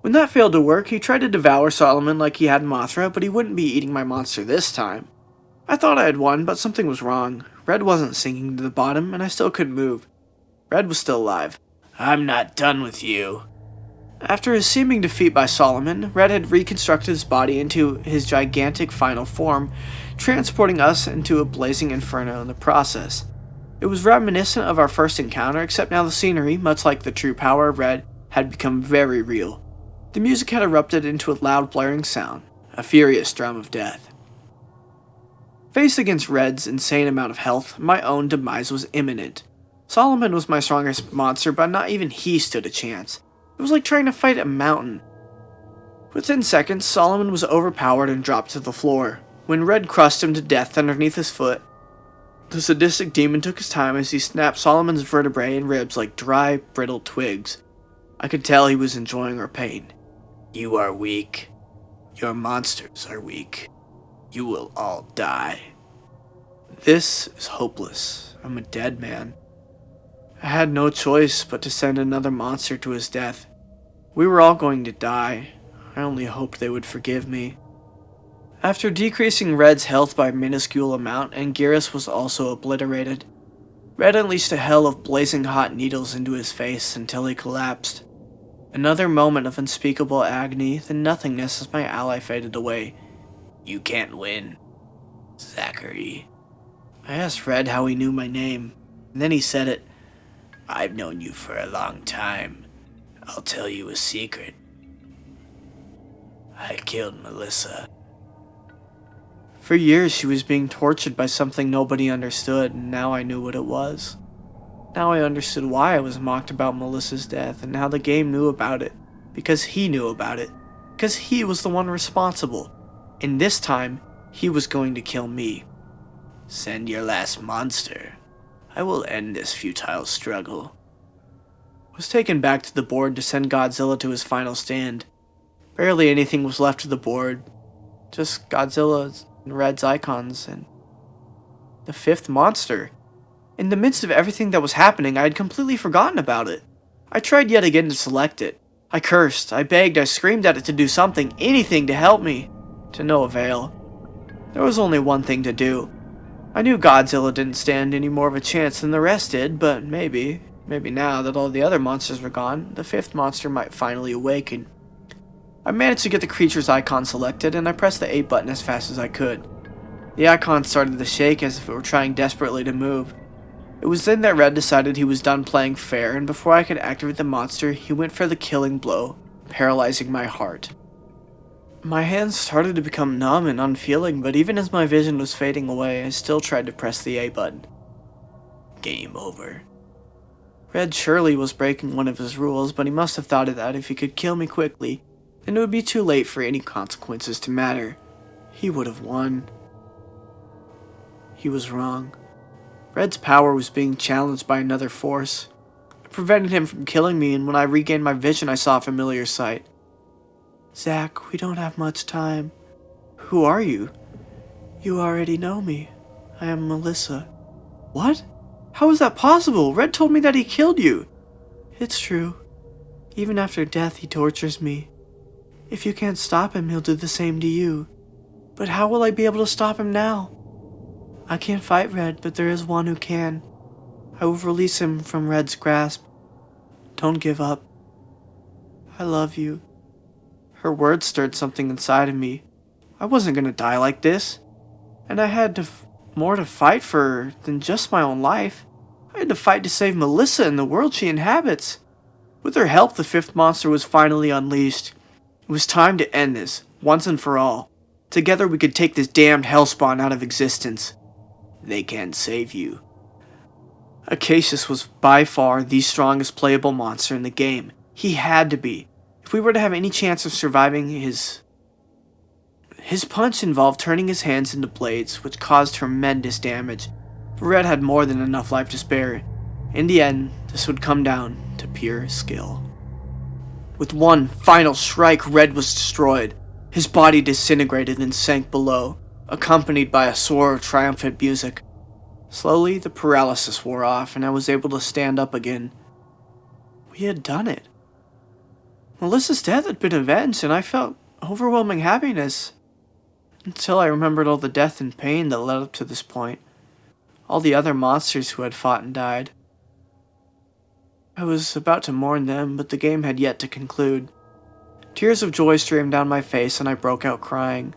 When that failed to work, he tried to devour Solomon like he had Mothra, but he wouldn't be eating my monster this time. I thought I had won, but something was wrong. Red wasn't sinking to the bottom, and I still couldn't move. Red was still alive. I'm not done with you. After his seeming defeat by Solomon, Red had reconstructed his body into his gigantic final form, transporting us into a blazing inferno in the process. It was reminiscent of our first encounter, except now the scenery, much like the true power of Red, had become very real. The music had erupted into a loud blaring sound, a furious drum of death. Faced against Red's insane amount of health, my own demise was imminent. Solomon was my strongest monster, but not even he stood a chance. It was like trying to fight a mountain. Within seconds, Solomon was overpowered and dropped to the floor. When Red crushed him to death underneath his foot, the sadistic demon took his time as he snapped Solomon's vertebrae and ribs like dry, brittle twigs. I could tell he was enjoying our pain. You are weak. Your monsters are weak. You will all die. This is hopeless. I'm a dead man. I had no choice but to send another monster to his death. We were all going to die. I only hoped they would forgive me. After decreasing Red's health by a minuscule amount, Anguirus was also obliterated. Red unleashed a hell of blazing hot needles into his face until he collapsed. Another moment of unspeakable agony, then nothingness as my ally faded away. You can't win, Zachary. I asked Red how he knew my name, and then he said it. I've known you for a long time. I'll tell you a secret. I killed Melissa. For years she was being tortured by something nobody understood, and now I knew what it was. Now I understood why I was mocked about Melissa's death, and how the game knew about it. Because he knew about it. Because he was the one responsible. And this time, he was going to kill me. Send your last monster. I will end this futile struggle. I was taken back to the board to send Godzilla to his final stand. Barely anything was left of the board. Just Godzilla's and Red's icons and the fifth monster. In the midst of everything that was happening, I had completely forgotten about it. I tried yet again to select it. I cursed, I begged, I screamed at it to do something, anything to help me. To no avail. There was only one thing to do. I knew Godzilla didn't stand any more of a chance than the rest did, but maybe now that all the other monsters were gone, the fifth monster might finally awaken. I managed to get the creature's icon selected, and I pressed the A button as fast as I could. The icon started to shake as if it were trying desperately to move. It was then that Red decided he was done playing fair, and before I could activate the monster, he went for the killing blow, paralyzing my heart. My hands started to become numb and unfeeling, but even as my vision was fading away, I still tried to press the A button. Game over. Red surely was breaking one of his rules, but he must have thought that if he could kill me quickly, then it would be too late for any consequences to matter. He would have won. He was wrong. Red's power was being challenged by another force. It prevented him from killing me, and when I regained my vision, I saw a familiar sight. Zach, we don't have much time. Who are you? You already know me. I am Melissa. What? How is that possible? Red told me that he killed you. It's true. Even after death, he tortures me. If you can't stop him, he'll do the same to you. But how will I be able to stop him now? I can't fight Red, but there is one who can. I will release him from Red's grasp. Don't give up. I love you. Her words stirred something inside of me. I wasn't gonna die like this. And I had more to fight for than just my own life. I had to fight to save Melissa and the world she inhabits. With her help, the fifth monster was finally unleashed. It was time to end this, once and for all. Together we could take this damned hellspawn out of existence. They can't save you. Acacius was by far the strongest playable monster in the game. He had to be. If we were to have any chance of surviving, his punch involved turning his hands into blades, which caused tremendous damage. But Red had more than enough life to spare. In the end, this would come down to pure skill. With one final strike, Red was destroyed. His body disintegrated and sank below, accompanied by a swirl of triumphant music. Slowly, the paralysis wore off, and I was able to stand up again. We had done it. Melissa's death had been avenged, and I felt overwhelming happiness. Until I remembered all the death and pain that led up to this point. All the other monsters who had fought and died. I was about to mourn them, but the game had yet to conclude. Tears of joy streamed down my face, and I broke out crying.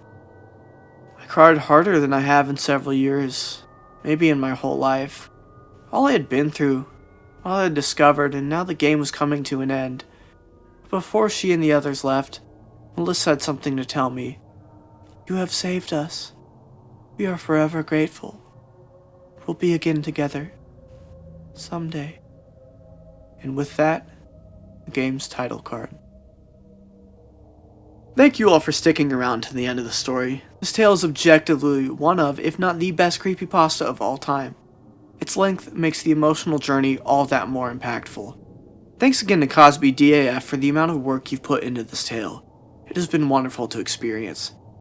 I cried harder than I have in several years, maybe in my whole life. All I had been through, all I had discovered, and now the game was coming to an end. But before she and the others left, Melissa had something to tell me. You have saved us. We are forever grateful. We'll be again together. Someday. And with that, the game's title card. Thank you all for sticking around to the end of the story. This tale is objectively one of, if not the best creepypasta of all time. Its length makes the emotional journey all that more impactful. Thanks again to Cosbydaf for the amount of work you've put into this tale. It has been wonderful to experience.